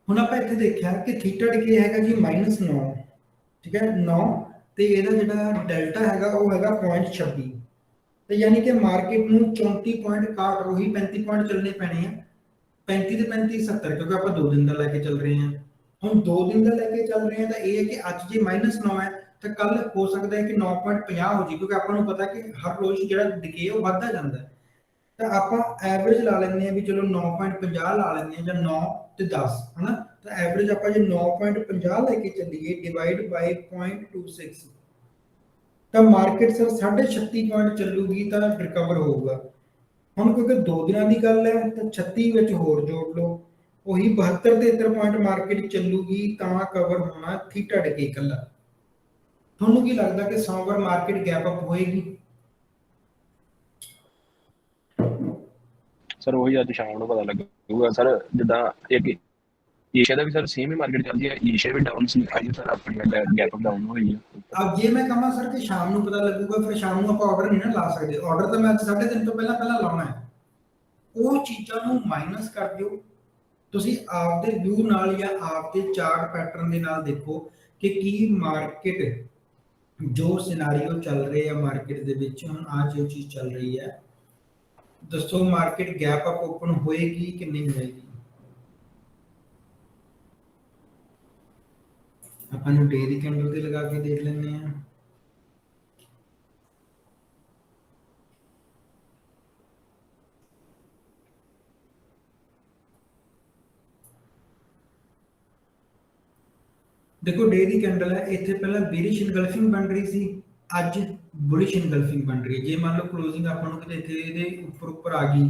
ਹੁਣ ਆਪਾਂ ਇੱਥੇ ਦੇਖਿਆ ਕਿ ਥੀਟਾ ਡਿਕੇ ਹੈਗਾ ਜੀ -9, ਠੀਕ ਹੈ 9, ਤੇ ਇਹਦਾ ਜਿਹੜਾ ਡੈਲਟਾ ਹੈਗਾ ਉਹ ਹੈਗਾ 0.26, ਤੇ ਯਾਨੀ ਕਿ ਮਾਰਕੀਟ ਨੂੰ 34.61 ਉਹੀ 35 ਪੁਆਇੰਟ ਚੱਲਣੇ ਪੈਣੇ ਆ। 35 ਤੇ 35 70 ਕਿਉਂਕਿ ਆਪਾਂ 2 ਦਿਨ ਦਾ ਲੈ ਕੇ ਚੱਲ ਰਹੇ ਹਾਂ। ਹੁਣ 2 ਦਿਨ ਦਾ ਲੈ ਕੇ ਚੱਲ ਰਹੇ ਹਾਂ ਤਾਂ ਇਹ ਹੈ ਕਿ ਅੱਜ ਜੇ -9 ਹੈ ਤਾਂ ਕੱਲ ਹੋ ਸਕਦਾ ਹੈ ਕਿ 9.50 ਹੋ ਜੀ, ਕਿਉਂਕਿ ਆਪਾਂ ਨੂੰ ਪਤਾ ਕਿ ਹਰ ਰੋਜ਼ ਜਿਹੜਾ ਡਿਕੇ ਉਹ ਵੱਧਦਾ ਜਾਂਦਾ ਹੈ। ਤਾਂ ਆਪਾਂ ਐਵਰੇਜ ਲਾ ਲੈਂਦੇ ਹਾਂ ਵੀ ਚਲੋ 9.50 ਲਾ ਲੈਂਦੇ ਹਾਂ ਜਾਂ 9 ਤੇ 10 ਹਨਾ, ਤਾਂ ਐਵਰੇਜ ਆਪਾਂ ਜੇ 9.50 ਲੈ ਕੇ ਚੱਲੀਏ ਡਿਵਾਈਡ ਬਾਈ 0.26 ਤਾਂ ਮਾਰਕੀਟ ਸਰ 36.5 ਪੁਆਇੰਟ ਚੱਲੂਗੀ ਤਾਂ ਰਿਕਵਰ ਹੋਊਗਾ। ਹੁਣ ਕਿਉਂਕਿ 2 ਦਿਨਾਂ ਦੀ ਗੱਲ ਹੈ ਤਾਂ 36 ਵਿੱਚ ਹੋਰ ਜੋੜ ਲਓ, ਉਹੀ 72 73 ਪੁਆਇੰਟ ਮਾਰਕੀਟ ਚੱਲੂਗੀ ਤਾਂ ਕਵਰ ਹੋਣਾ ਥੀਟਾ ਡਿਕੇ ਇਕੱਲਾ। ਤੁਹਾਨੂੰ ਕੀ ਲੱਗਦਾ ਕਿ ਸੋਮਵਾਰ ਮਾਰਕੀਟ ਗੈਪ ਅਪ ਹੋਏਗੀ? ਸਰ ਉਹੀ ਅੱਜ ਸ਼ਾਮ ਨੂੰ ਪਤਾ ਲੱਗੂਗਾ ਸਰ। ਜਿੱਦਾਂ ਇੱਕ ਏਸ਼ੀਆ ਦਾ ਵੀ ਸਰ ਸੇਮ ਹੀ ਮਾਰਕੀਟ ਚੱਲਦੀ ਹੈ, ਏਸ਼ੀਆ ਵੀ ਡਾਊਨ ਸੀ, ਅੱਜ ਸਰ ਆਪਣੀ ਗੈਪ ਅਪ ਡਾਊਨ ਹੋਈ ਹੈ। अब जे मैं कਹਾਂ सर कि शाम ਨੂੰ ਪਤਾ ਲੱਗੂਗਾ, ਫਿਰ ਸ਼ਾਮ ਨੂੰ ਆਪਾਂ ਆਰਡਰ ਨਹੀਂ ਨਾ ਲਾ ਸਕਦੇ। ਆਰਡਰ ਤਾਂ ਮੈਂ ਅੱਜ 3:30 ਤੋਂ ਪਹਿਲਾਂ ਲਾਉਣਾ ਹੈ। ਉਹ ਚੀਜ਼ਾਂ ਨੂੰ ਮਾਈਨਸ ਕਰ ਦਿਓ ਤੁਸੀਂ ਆਪਦੇ ਵਿਊ ਨਾਲ ਜਾਂ ਆਪਦੇ ਚਾਰਟ ਪੈਟਰਨ ਦੇ ਨਾਲ ਦੇਖੋ ਕਿ ਕੀ ਮਾਰਕੀਟ ਜੋ ਸਿਨੈਰੀਓ ਚੱਲ ਰਿਹਾ ਹੈ ਮਾਰਕੀਟ ਦੇ ਵਿੱਚ ਹੁਣ ਆ ਜੋ ਚੀਜ਼ ਚੱਲ ਰਹੀ ਹੈ, ਦੱਸੋ ਮਾਰਕੀਟ ਗੈਪ ਅਪ ਓਪਨ ਹੋਏਗੀ ਕਿ ਨਹੀਂ ਹੋਏਗੀ? ਆਪਾਂ ਨੂੰ ਡੇ ਦੀ ਕੈਂਡਲ ਤੇ ਲਗਾ ਕੇ ਦੇਖ ਲੈਂਦੇ ਆ। देखो डे की कैंडल है, इतने पहला बेरिश इनगल्फिंग बन रही थी, अज बुलिश इनगल्फिंग बन रही है। जे मान लो क्लोजिंग अपन ऊपर आ गई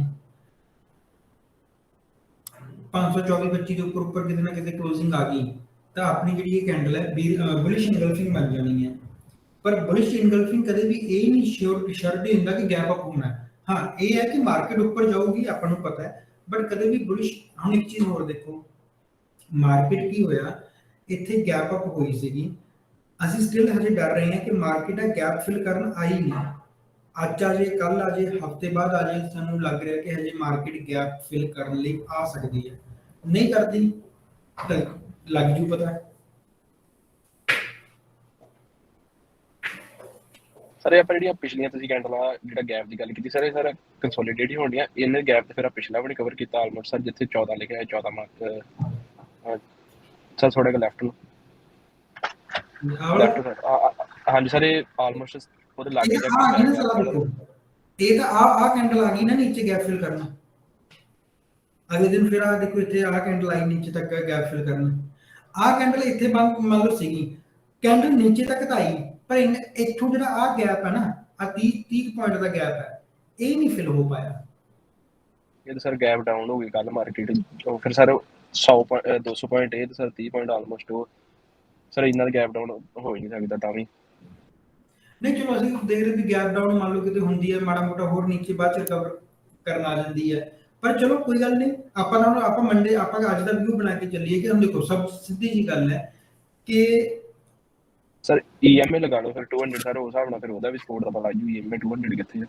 524.25 के ऊपर कितने ना कितने क्लोजिंग आ गई तो अपनी जी कैंडल है बुलिश इनगल्फिंग बन जानी है। पर बुलिश इनगल्फिंग कभी भी ये नहीं श्योरिटी होता कि गैप अप होना है। हाँ ये है कि मार्केट ऊपर जाऊगी अपन को पता है, बट कभी भी बुलिश। हम एक चीज और देखो मार्केट की होया इतने गैप अप हुई सी, ਅਸੀਂ ਸਟਿਲ ਹਜੇ ਡਰ ਰਹੇ ਹਾਂ ਕਿ ਮਾਰਕੀਟ ਹੈ ਗੈਪ ਫਿਲ ਕਰਨ ਆਈ ਨਹੀਂ। ਅੱਜ ਆ ਜੇ ਕੱਲ ਆ ਜੇ ਹਫਤੇ ਬਾਅਦ ਆ ਜੇ, ਸਾਨੂੰ ਲੱਗ ਰਿਹਾ ਕਿ ਹਜੇ ਮਾਰਕੀਟ ਗੈਪ ਫਿਲ ਕਰਨ ਲਈ ਆ ਸਕਦੀ ਹੈ। ਨਹੀਂ ਕਰਦੀ ਤਾਂ ਲੱਗ ਜੂ ਪਤਾ। ਸਰ ਇਹ ਆਪਾਂ ਜਿਹੜੀਆਂ ਪਿਛਲੀਆਂ ਤੁਸੀਂ ਕੈਂਡਲਾਂ ਜਿਹੜਾ ਗੈਪ ਦੀ ਗੱਲ ਕੀਤੀ ਸਰ, ਇਹ ਸਰ ਕੰਸੋਲੀਡੇਟ ਹੀ ਹੋਣੀਆਂ। ਇਹਨੇ ਗੈਪ ਤੇ ਫਿਰ ਪਿਛਲਾ ਵੀ ਨਹੀਂ ਕਵਰ ਕੀਤਾ ਆਲਮੋਸਟ ਸਰ, ਜਿੱਥੇ 14 ਲਿਖਿਆ ਹੈ 14 ਮਾਰਕ ਸਰ ਥੋੜਾ ਜਿਹਾ ਲੈਫਟ ਨੂੰ ਲੈਫਟ ਸਰ। ਹਾਂਜੀ ਸਰ ਇਹ ਆਲਮੋਸਟ ਉਹਦੇ ਲਾਗੇ ਜਾ ਇਹ ਤਾਂ ਆ ਕੈਂਡਲ ਆ ਗਈ ਨਾ ਨੀਚੇ ਗੈਪ ਫਿਲ ਕਰਨਾ। ਅਗਲੇ ਦਿਨ ਫਿਰ ਆ ਦੇਖੋ ਇੱਥੇ ਆ ਕੈਂਡਲ ਆਈ ਨੀਚੇ ਤੱਕ ਗੈਪ ਫਿਲ ਕਰਨਾ। ਆ ਕੈਂਡਲ ਇੱਥੇ ਬੰਦ ਮੰਨ ਲਓ ਸੀਗੀ, ਕੈਂਡਲ ਨੀਚੇ ਤੱਕ ਤਾਂ ਆਈ, ਪਰ ਇੱਥੋਂ ਜਿਹੜਾ ਆ ਗੈਪ ਹੈ ਨਾ ਆ 30 ਪੁਆਇੰਟ ਦਾ ਗੈਪ ਹੈ, ਇਹ ਨਹੀਂ ਫਿਲ ਹੋ ਪਾਇਆ। ਇਹ ਤਾਂ ਸਰ ਗੈਪ ਡਾਊਨ ਹੋ ਗਈ ਕੱਲ ਮਾਰਕੀਟ, ਫਿਰ ਸਰ 100 200 ਪੁਆਇੰਟ ਇਹ ਸਰ 30 ਪੁਆਇੰਟ ਆਲਮੋਸਟ ਉਹ ਸਰ ਇੰਨਾ ਦਾ ਗੈਪ ਡਾਊਨ ਹੋ ਹੀ ਨਹੀਂ ਸਕਦਾ ਤਾਂ ਵੀ। ਨਹੀਂ ਚਲੋ ਅਸੀਂ ਦੇਖ ਰਹੇ ਵੀ ਗੈਪ ਡਾਊਨ ਮੰਨ ਲਓ ਕਿਤੇ ਹੁੰਦੀ ਹੈ ਮਾੜਾ ਮੋਟਾ ਹੋਰ ਨੀਚੇ ਬਾਅਦ ਚ ਰਿਕਵਰ ਕਰਨ ਆ ਜਾਂਦੀ ਹੈ, ਪਰ ਚਲੋ ਕੋਈ ਗੱਲ ਨਹੀਂ। ਆਪਾਂ ਨਾਲ ਆਪਾਂ ਮੰਡੇ ਆਪਾਂ ਅੱਜ ਦਾ ਵੀਡੀਓ ਬਣਾ ਕੇ ਚੱਲੀਏ ਕਿ ਹੁਣ ਦੇਖੋ ਸਭ ਸਿੱਧੀ ਜੀ ਗੱਲ ਹੈ ਕਿ ਸਰ EMA ਲਗਾ ਲਓ ਫਿਰ 200 ਸਰ ਉਸ ਹਿਸਾਬ ਨਾਲ ਫਿਰ ਉਹਦਾ ਵੀ ਸਪੋਰਟ ਦਾ ਪਤਾ ਲੱਗ ਜੂ EMA 200 ਕਿੱਥੇ ਹੈ।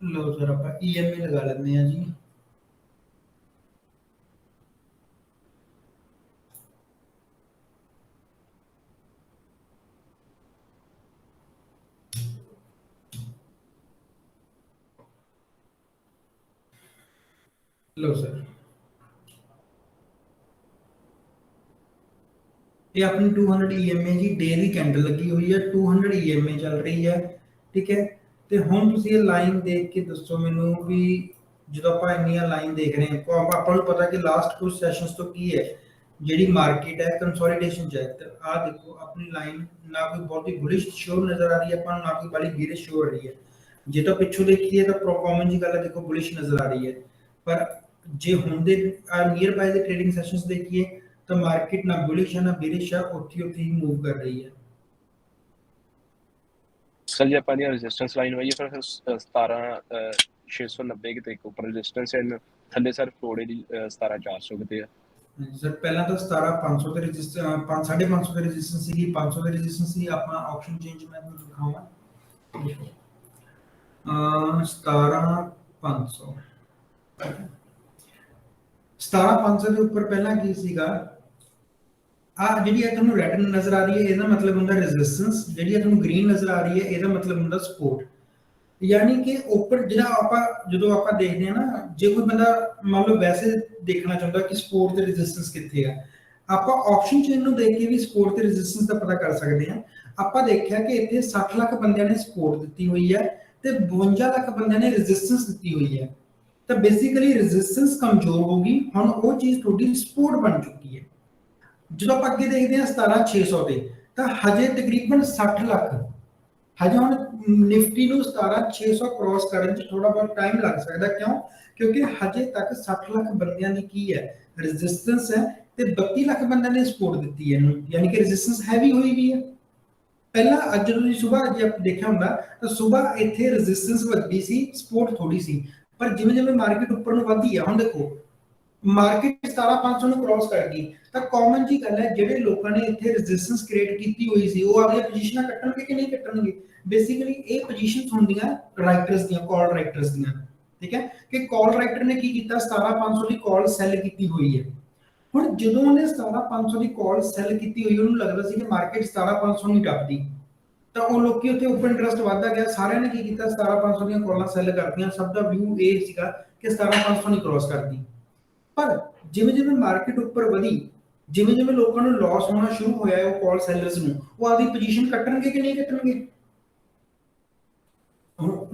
ਲਓ ਸਰ ਆਪਾਂ EMA ਲਗਾ ਲੈਂਦੇ ਆ ਜੀ। लो सर ये अपनी 200 EMA जी डेली कैंडल लगी हुई है, 200 EMA चल रही है, ठीक है। तो हुण तुसीं ये लाइन देख के दसो मैनूं भी जो आपां इन्नियां लाइन देख रहे हैं तो आपां नूं पता कि लास्ट कुछ सैशंस तो की है जिहड़ी मार्केट है कंसोलिडेशन च है। तो आ देखो अपनी लाइन ना कोई बहुत ही बुलिश शो नजर आ रही है आपां, ना कोई बड़ी बेरिश शो हो रही है। जे तो पिछों देखिए तो परफॉर्मेंस की गल है, देखो बुलिश नजर आ रही है, पर जे हुण दे near by the trading sessions देखिए तो मार्केट ना बुलिश है ना बेरिश है, उठी ही मूव कर रही है। सर जी अपन रेजिस्टेंस लाइन वही है फिर 17,690 के तक ऊपर रेजिस्टेंस है, थल्ले सर फ्लोडे दी 17,400 के है सर पहला तो 17,500 ਤੇ ਰਜਿਸਟਰ 550 ਤੇ ਰਜਿਸਟੈਂਸ ਸੀ, 500 ਤੇ ਰਜਿਸਟੈਂਸ ਸੀ। ਆਪਣਾ ਆਪਸ਼ਨ ਚੇਂਜ ਮੈਂ ਤੁਹਾਨੂੰ ਦਿਖਾਵਾਂ 17,500 17,500 ਦੇ ਉੱਪਰ ਪਹਿਲਾਂ ਕੀ ਸੀਗਾ ਆ ਜਿਹੜੀ ਇਹ ਤੁਹਾਨੂੰ ਰੈਡ ਨਜ਼ਰ ਆ ਰਹੀ ਹੈ ਇਹਦਾ ਮਤਲਬ ਹੁੰਦਾ ਰੈਜ਼ਿਸਟੈਂਸ, ਜਿਹੜੀ ਇਹ ਤੁਹਾਨੂੰ ਗ੍ਰੀਨ ਨਜ਼ਰ ਆ ਰਹੀ ਹੈ ਇਹਦਾ ਮਤਲਬ ਹੁੰਦਾ ਸਪੋਰਟ। यानी कि ऊपर ਜਿਹੜਾ ਆਪਾਂ ਜਦੋਂ ਆਪਾਂ ਦੇਖਦੇ ਹਾਂ ਨਾ, ਜੇ ਕੋਈ ਬੰਦਾ ਮੰਨ ਲਓ ਵੈਸੇ ਦੇਖਣਾ ਚਾਹੁੰਦਾ ਕਿ ਸਪੋਰਟ ਤੇ ਰੈਜ਼ਿਸਟੈਂਸ ਕਿੱਥੇ ਆ, ਆਪਾਂ ਆਪਸ਼ਨ ਚੇਨ ਨੂੰ ਦੇਖ ਕੇ ਵੀ ਸਪੋਰਟ ਤੇ ਰੈਜ਼ਿਸਟੈਂਸ ਦਾ ਪਤਾ ਕਰ ਸਕਦੇ ਹਾਂ। ਆਪਾਂ ਦੇਖਿਆ ਕਿ ਇੱਥੇ 60 ਲੱਖ ਬੰਦਿਆਂ ਨੇ ਸਪੋਰਟ ਦਿੱਤੀ ਹੋਈ ਹੈ ਤੇ 52 ਲੱਖ ਬੰਦਿਆਂ ਨੇ ਰੈਜ਼ਿਸਟੈਂਸ ਦਿੱਤੀ ਹੋਈ ਹੈ। ਤਾਂ ਬੇਸਿਕਲੀ ਰੈਜ਼ਿਸਟੈਂਸ ਕਮਜ਼ੋਰ ਹੋ ਗਈ, ਹੁਣ ਉਹ ਚੀਜ਼ ਤੁਹਾਡੀ ਸਪੋਰਟ ਬਣ ਚੁੱਕੀ ਹੈ। ਜਦੋਂ ਆਪਾਂ ਅੱਗੇ ਦੇਖਦੇ ਹਾਂ 17,600 ਤੇ ਤਾਂ ਹਜੇ ਤਕਰੀਬਨ 60 ਲੱਖ ਹਜੇ ਹੁਣ ਨਿਫਟੀ ਨੂੰ 17,600 ਕ੍ਰੋਸ ਕਰਨ ਚ ਥੋੜਾ ਬਹੁਤ ਟਾਈਮ ਲੱਗ ਸਕਦਾ। ਕਿਉਂ? ਕਿਉਂਕਿ ਹਜੇ ਤੱਕ 60 ਲੱਖ ਬੰਦਿਆਂ ਦੀ ਕੀ ਹੈ ਰੈਜ਼ਿਸਟੈਂਸ ਹੈ ਤੇ 32 ਲੱਖ ਬੰਦਿਆਂ ਨੇ ਸਪੋਰਟ ਦਿੱਤੀ ਹੈ ਇਹਨੂੰ, ਯਾਨੀ ਕਿ ਰੈਜ਼ਿਸਟੈਂਸ ਹੈਵੀ ਹੋਈ ਵੀ ਹੈ। ਪਹਿਲਾਂ ਅੱਜ ਜਦੋਂ ਤੁਸੀਂ ਸਵੇਰ ਜੇ ਆਪ ਦੇਖਿਆ ਹੁੰਦਾ ਤਾਂ ਸਵੇਰ ਇੱਥੇ ਰੈਜ਼ਿਸਟੈਂਸ ਵੱਧਦੀ ਸੀ, ਸਪੋਰਟ ਥੋੜੀ ਸੀ, ਪਰ ਜਿਵੇਂ ਜਿਵੇਂ ਮਾਰਕੀਟ ਉੱਪਰ ਨੂੰ ਵਧਦੀ ਆ, ਹੁਣ ਦੇਖੋ ਮਾਰਕੀਟ 17500 ਨੂੰ ਕ੍ਰਾਸ ਕਰ ਗਈ ਤਾਂ ਕਾਮਨ ਜੀ ਗੱਲ ਹੈ, ਜਿਹੜੇ ਲੋਕਾਂ ਨੇ ਇੱਥੇ ਰੈਜ਼ਿਸਟੈਂਸ ਕ੍ਰੀਏਟ ਕੀਤੀ ਹੋਈ ਸੀ ਉਹ ਆਪਣੀਆਂ ਪੋਜੀਸ਼ਨਾਂ ਕੱਟਣਗੇ ਕਿ ਨਹੀਂ ਕੱਟਣਗੇ। ਬੇਸਿਕਲੀ ਇਹ ਪੋਜੀਸ਼ਨਸ ਹੁੰਦੀਆਂ ਰਾਈਟਰਸ ਦੀਆਂ, ਕਾਲ ਰਾਈਟਰਸ ਦੀਆਂ, ਠੀਕ ਹੈ, ਕਿ ਕਾਲ ਰਾਈਟਰ ਨੇ ਕੀ ਕੀਤਾ 17500 ਦੀ ਕਾਲ ਸੈਲ ਕੀਤੀ ਹੋਈ ਹੈ। ਹੁਣ ਜਦੋਂ ਉਹਨੇ 17500 ਦੀ ਕਾਲ ਸੈਲ ਕੀਤੀ ਹੋਈ, ਉਹਨੂੰ ਲੱਗਦਾ ਸੀ ਕਿ ਮਾਰਕੀਟ 17500 ਨਹੀਂ ਟੱਪਦੀ, ਤਾਂ ਉਹ ਲੋਕੀ ਉੱਥੇ ਓਪਨ ਇੰਟਰਸਟ ਵਧਦਾ ਗਿਆ, ਸਾਰਿਆਂ ਨੇ ਕੀ ਕੀਤਾ 17500 ਦੀਆਂ ਕਾਲਾਂ ਸੈਲ ਕਰਤੀਆਂ। ਸਭ ਦਾ ਵਿਊ ਇਹ ਸੀਗਾ ਕਿ 17500 ਨਹੀਂ ਕ੍ਰਾਸ ਕਰਦੀ। ਪਰ ਜਿਵੇਂ ਜਿਵੇਂ ਮਾਰਕੀਟ ਉੱਪਰ ਵਧੀ, ਜਿਵੇਂ ਜਿਵੇਂ ਲੋਕਾਂ ਨੂੰ ਲਾਸ ਹੋਣਾ ਸ਼ੁਰੂ ਹੋਇਆ ਉਹ ਕਾਲ ਸੈਲਰਸ ਨੂੰ, ਉਹ ਆਪਦੀ ਪੋਜੀਸ਼ਨ ਕੱਟਣਗੇ ਕਿ ਨਹੀਂ ਕੱਟਣਗੇ।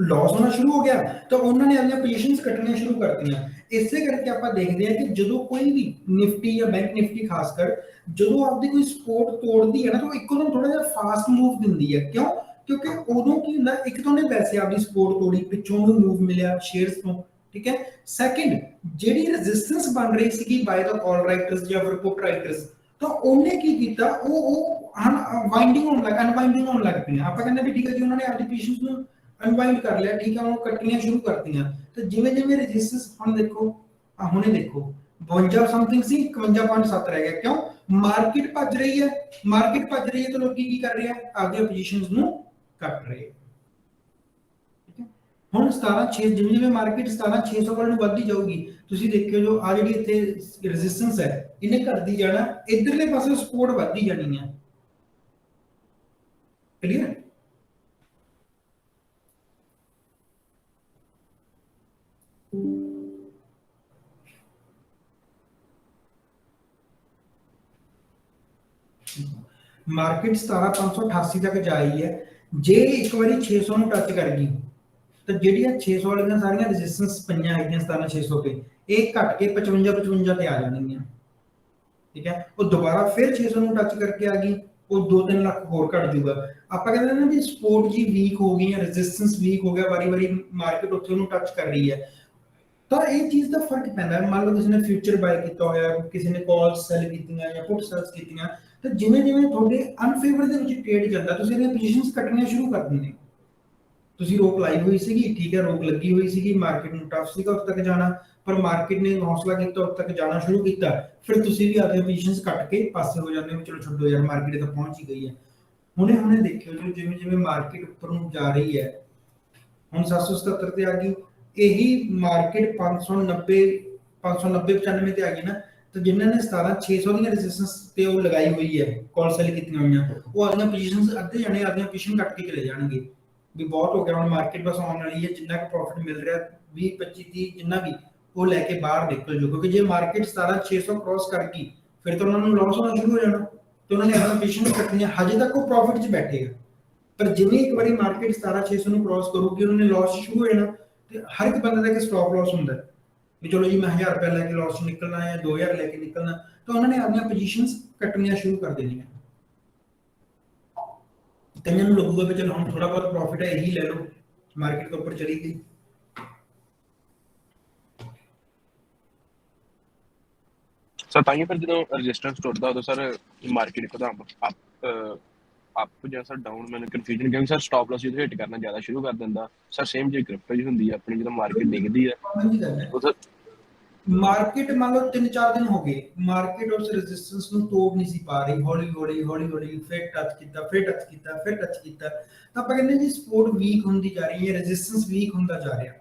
ਲਾਸ ਹੋਣਾ ਸ਼ੁਰੂ ਹੋ ਗਿਆ ਤਾਂ ਉਹਨਾਂ ਨੇ ਆਪਣੀਆਂ ਪੋਜੀਸ਼ਨਸ ਕੱਟਣੀਆਂ ਸ਼ੁਰੂ ਕਰਤੀਆਂ। ਇਸੇ ਕਰਕੇ ਆਪਾਂ ਦੇਖਦੇ ਹਾਂ ਕਿ ਜਦੋਂ ਕੋਈ ਵੀ ਨਿਫਟੀ ਜਾਂ ਬੈਂਕ ਨਿਫਟੀ ਖਾਸ ਕਰ ਜਦੋਂ ਆਪਦੀ ਕੋਈ ਸਪੋਰਟ ਤੋੜਦੀ ਹੈ ਨਾ, ਤਾਂ ਉਹ ਇੱਕਦਮ ਥੋੜਾ ਜਿਹਾ ਫਾਸਟ ਮੂਵ ਦਿੰਦੀ ਹੈ। ਕਿਉਂ? ਕਿਉਂਕਿ ਉਦੋਂ ਕੀ ਹੁੰਦਾ, ਇੱਕ ਤਾਂ ਉਹਨੇ ਵੈਸੇ ਆਪਦੀ ਸਪੋਰਟ ਤੋੜੀ, ਪਿੱਛੋਂ ਉਹਨੂੰ ਮੂਵ ਮਿਲਿਆ ਸ਼ੇਅਰਸ ਤੋਂ, ਠੀਕ ਹੈ। ਸੈਕਿੰਡ, ਜਿਹੜੀ ਰੈਜ਼ਿਸਟੈਂਸ ਬਣ ਰਹੀ ਸੀਗੀ ਬਾਈ ਦਾ ਕਾਲ ਰਾਈਟਰਸ ਜਾਂ ਫਿਰ ਪੁੱਟ ਰਾਈਟਰਸ, ਤਾਂ ਉਹਨੇ ਕੀ ਕੀਤਾ, ਉਹ ਅਨਵਾਈਂਡਿੰਗ ਹੋਣ ਲੱਗ ਪਈਆਂ। ਆਪਾਂ ਕਹਿੰਦੇ ਵੀ ਠੀਕ ਹੈ ਜੀ, ਉਹਨਾਂ ਨੇ ਆਪਦੀ ਪੋਜੀਸ਼ਨਸ ਨੂੰ ਅਨਵਾਈਂਡ ਕਰ ਲਿਆ, ਠੀਕ ਹੈ, ਉਹ ਕੱਟਣੀਆਂ ਸ਼ੁਰੂ ਕਰਤੀਆਂ। ਤੇ ਜਿਵੇਂ ਜਿਵੇਂ ਰੈਜ਼ਿਸਟੈਂਸ, ਹੁਣ ਦੇਖੋ ਹੁਣੇ ਦੇਖੋ 52 ਸਮਥਿੰਗ ਸੀ, 51.7 ਰਹਿ ਗਿਆ। ਕਿਉਂ? ਮਾਰਕੀਟ ਭੱਜ ਰਹੀ ਹੈ, ਮਾਰਕੀਟ ਭੱਜ ਰਹੀ ਹੈ ਤਾਂ ਲੋਕੀ ਕੀ ਕਰ ਰਹੇ ਆ, ਆਪਦੀਆਂ ਪੋਜੀਸ਼ਨਸ ਨੂੰ ਕੱਟ ਰਹੇ। ਹੁਣ 17600, ਜਿਵੇਂ ਜਿਵੇਂ ਮਾਰਕੀਟ 17600 ਵੱਲ ਨੂੰ ਵੱਧਦੀ ਜਾਊਗੀ, ਤੁਸੀਂ ਦੇਖਿਓ ਜੋ ਆ ਜਿਹੜੀ ਇੱਥੇ ਰੈਜ਼ਿਸਟੈਂਸ ਹੈ ਇਹਨੇ ਘਟਦੀ ਜਾਣਾ, ਇਧਰਲੇ ਪਾਸੇ ਸਪੋਰਟ ਵੱਧਦੀ ਜਾਣੀ ਹੈ। ਕਲੀਅਰ? ਮਾਰਕੀਟ 17588 ਤੱਕ ਜਾਈ ਹੈ। ਜੇ ਇੱਕ ਵਾਰੀ 600 ਨੂੰ ਟੱਚ ਕਰ ਗਈ ਤਾਂ ਜਿਹੜੀਆਂ 600 ਵਾਲੀਆਂ ਸਾਰੀਆਂ ਰੈਜ਼ਿਸਟੈਂਸ ਪਈਆਂ ਹੈਗੀਆਂ 17600 ਤੇ, ਇਹ ਘਟ ਕੇ 55 ਤੇ ਆ ਜਾਣਗੀਆਂ, ਠੀਕ ਹੈ। ਉਹ ਦੁਬਾਰਾ ਫਿਰ 600 ਨੂੰ ਟੱਚ ਕਰਕੇ ਆ ਗਈ, ਉਹ 2-3 ਲੱਖ ਹੋਰ ਘਟ ਜਾਊਗਾ। ਆਪਾਂ ਕਹਿੰਦੇ ਨਾ ਵੀ ਸਪੋਰਟ ਜੀ ਵੀਕ ਹੋ ਗਈ ਜਾਂ ਰੈਜ਼ਿਸਟੈਂਸ ਵੀਕ ਹੋ ਗਿਆ, ਵਾਰੀ-ਵਾਰੀ ਮਾਰਕੀਟ ਉੱਥੇ ਉਹਨੂੰ ਟੱਚ ਕਰ ਰਹੀ ਹੈ, ਤਾਂ ਇਹ ਚੀਜ਼ ਦਾ ਫਰਕ ਪੈਂਦਾ ਹੈ। ਮੰਨ ਲਓ ਕਿਸੇ ਨੇ ਫਿਊਚਰ ਬਾਈ ਕੀਤਾ ਹੋਇਆ, ਕਿਸੇ ਨੇ ਕਾਲਸ ਸੈਲ ਕੀਤੀਆਂ ਜਾਂ ਪੁੱਟ ਸੈਲਸ ਕੀਤੀਆਂ, ਤਾਂ ਜਿਵੇਂ ਜਿਵੇਂ ਤੁਹਾਡੇ ਅਨਫੇਵਰ ਦੇ ਵਿੱਚ ਟ੍ਰੇਡ ਜਾਂਦਾ, ਤੁਸੀਂ ਇਹਦੀਆਂ ਪੋਜੀਸ਼ਨਸ ਕੱਟਣੀਆਂ ਸ਼ੁਰੂ ਕਰ ਦਿੰਦੇ। ਤੁਸੀਂ ਰੋਕ ਲਾਈ ਹੋਈ ਸੀਗੀ, ਠੀਕ ਹੈ, ਰੋਕ ਲੱਗੀ ਹੋਈ ਸੀਗੀ, ਮਾਰਕੀਟ ਨੂੰ ਟਫ ਸੀਗਾ ਉੱਥੇ ਤੱਕ ਜਾਣਾ, ਪਰ ਮਾਰਕੀਟ ਨੇ ਹੌਸਲਾ ਕੀਤਾ, ਉੱਥੇ ਤੱਕ ਜਾਣਾ ਸ਼ੁਰੂ ਕੀਤਾ, ਫਿਰ ਤੁਸੀਂ ਵੀ ਆਪਣੀਆਂ ਪੋਜੀਸ਼ਨਸ ਕੱਟ ਕੇ ਪਾਸੇ ਹੋ ਜਾਂਦੇ ਹੋ, ਚਲੋ ਛੱਡੋ ਯਾਰ, ਮਾਰਕੀਟ ਤੱਕ ਪਹੁੰਚ ਹੀ ਗਈ ਹੈ। ਹੁਣੇ ਹੁਣੇ ਦੇਖਿਓ ਜੋ ਜਿਵੇਂ ਜਿਵੇਂ ਮਾਰਕੀਟ ਉੱਪਰ ਨੂੰ ਜਾ ਰਹੀ ਹੈ, ਹੁਣ 777 ਤੇ ਆ ਗਈ, ਇਹੀ ਮਾਰਕੀਟ 590 95 ਤੇ ਆ ਗਈ ਨਾ, ਤਾਂ ਜਿਨ੍ਹਾਂ ਨੇ 17600 ਦੀਆਂ ਰੈਜ਼ਿਸਟੈਂਸ ਤੇ ਉਹ ਲਗਾਈ ਹੋਈ ਹੈ, ਕਾਲ ਸੈਲ ਕੀਤੀਆਂ ਹੋਈਆਂ, ਉਹ ਆਪਣੀਆਂ ਪੋਜੀਸ਼ਨਸ ਅੱਧੇ ਜਾਣੇ ਆਪਣੀਆਂ ਪੋਜੀਸ਼ਨ ਕੱਟ ਕੇ ਚਲੇ ਜਾਣਗੇ ਵੀ ਬਹੁਤ ਹੋ ਗਿਆ, ਹੁਣ ਮਾਰਕੀਟ ਬਸ ਆਉਣ ਵਾਲੀ ਹੈ, ਜਿੰਨਾ ਕੁ ਪ੍ਰੋਫਿਟ ਮਿਲ ਰਿਹਾ 20 25 30 ਜਿੰਨਾ ਵੀ, ਉਹ ਲੈ ਕੇ ਬਾਹਰ ਨਿਕਲ ਜਾਓ। ਕਿਉਂਕਿ ਜੇ ਮਾਰਕੀਟ 17600 ਕ੍ਰਾਸ ਕਰ ਗਈ ਫਿਰ ਤਾਂ ਉਹਨਾਂ ਨੂੰ ਲਾਸ ਹੋਣਾ ਸ਼ੁਰੂ ਹੋ ਜਾਣਾ, ਤੇ ਉਹਨਾਂ ਨੇ ਆਪਣੀਆਂ ਪੋਜੀਸ਼ਨ ਕੱਟਣੀਆਂ, ਹਜੇ ਤੱਕ ਉਹ ਪ੍ਰੋਫਿਟ 'ਚ ਬੈਠੇ ਆ, ਪਰ ਜਿਵੇਂ ਇੱਕ ਵਾਰੀ ਮਾਰਕੀਟ 17600 ਨੂੰ ਕ੍ਰਾਸ ਕਰੂਗੀ, ਉਹਨਾਂ ਨੇ ਲਾਸ ਸ਼ੁਰੂ ਹੋ ਜਾਣਾ। ਤੇ ਹਰ ਇੱਕ ਬੰਦੇ ਦਾ ਇੱਕ ਸਟਾਪ ਲਾਸ ਹੁੰਦਾ ਵੀ ਚਲੋ ਜੀ ਮੈਂ 1000 ਰੁਪਏ ਲੈ ਕੇ ਲਾਸ 'ਚ ਨਿਕਲਣਾ ਹੈ, 2000 ਲੈ ਕੇ ਨਿਕਲਣਾ, ਤਾਂ ਉਹਨਾਂ ਨੇ ਆਪਣੀਆਂ ਪੋਜੀਸ਼ਨਸ ਕੱਟਣੀਆਂ ਸ਼ੁਰੂ ਕਰ ਦੇਣੀਆਂ। ਕਈਆਂ ਨੂੰ ਲੱਗੂਗਾ ਵੀ ਚਲ ਹੁਣ ਥੋੜਾ ਬਹੁਤ ਪ੍ਰੋਫਿਟ ਹੈ, ਇਹੀ ਲੈ ਲਓ, ਮਾਰਕੀਟ ਤੋਂ ਉੱਪਰ ਚਲੀ ਗਈ। ਸਰ ਤਾਂ ਹੀ ਫਿਰ ਜਦੋਂ ਰੈਜ਼ਿਸਟੈਂਸ ਟੁੱਟਦਾ ਉਦੋਂ ਸਰ ਮਾਰਕੀਟ ਇੱਕਦਮ ਅਪ ਜਾਂ ਸਰ ਡਾਊਨ, ਮੈਨੂੰ ਕਨਫਿਊਜ਼ਨ, ਕਿਉਂਕਿ ਸਰ ਸਟਾਪ ਲਾਸ ਜਦੋਂ ਹਿੱਟ ਕਰਨਾ ਜ਼ਿਆਦਾ ਸ਼ੁਰੂ ਕਰ ਦਿੰਦਾ ਸਰ। ਸੇਮ ਜੇ ਕ੍ਰਿਪਟੋ ਜੀ ਹੁੰਦੀ ਹੈ ਆਪਣੀ, ਜਦੋਂ ਮਾਰਕੀਟ ਡਿੱਗਦੀ ਹੈ ਉਹ ਸਰ ਮਾਰਕੀਟ ਮੰਨ ਲਓ 3-4 ਦਿਨ ਹੋ ਗਏ, ਮਾਰਕੀਟ ਉਸ ਰੈਜ਼ਿਸਟੈਂਸ ਨੂੰ ਤੋੜ ਨਹੀਂ ਸੀ ਪਾ ਰਹੀ, ਹੌਲੀ ਹੌਲੀ ਫਿਰ ਟੱਚ ਕੀਤਾ, ਫਿਰ ਟੱਚ ਕੀਤਾ, ਫਿਰ ਟੱਚ ਕੀਤਾ, ਤਾਂ ਆਪਾਂ ਕਹਿੰਦੇ ਜੀ ਸਪੋਰਟ ਵੀਕ ਹੁੰਦੀ ਜਾ ਰਹੀ ਹੈ, ਰੈਜ਼ਿਸਟੈਂਸ ਵੀਕ ਹੁੰਦਾ ਜਾ ਰਿਹਾ,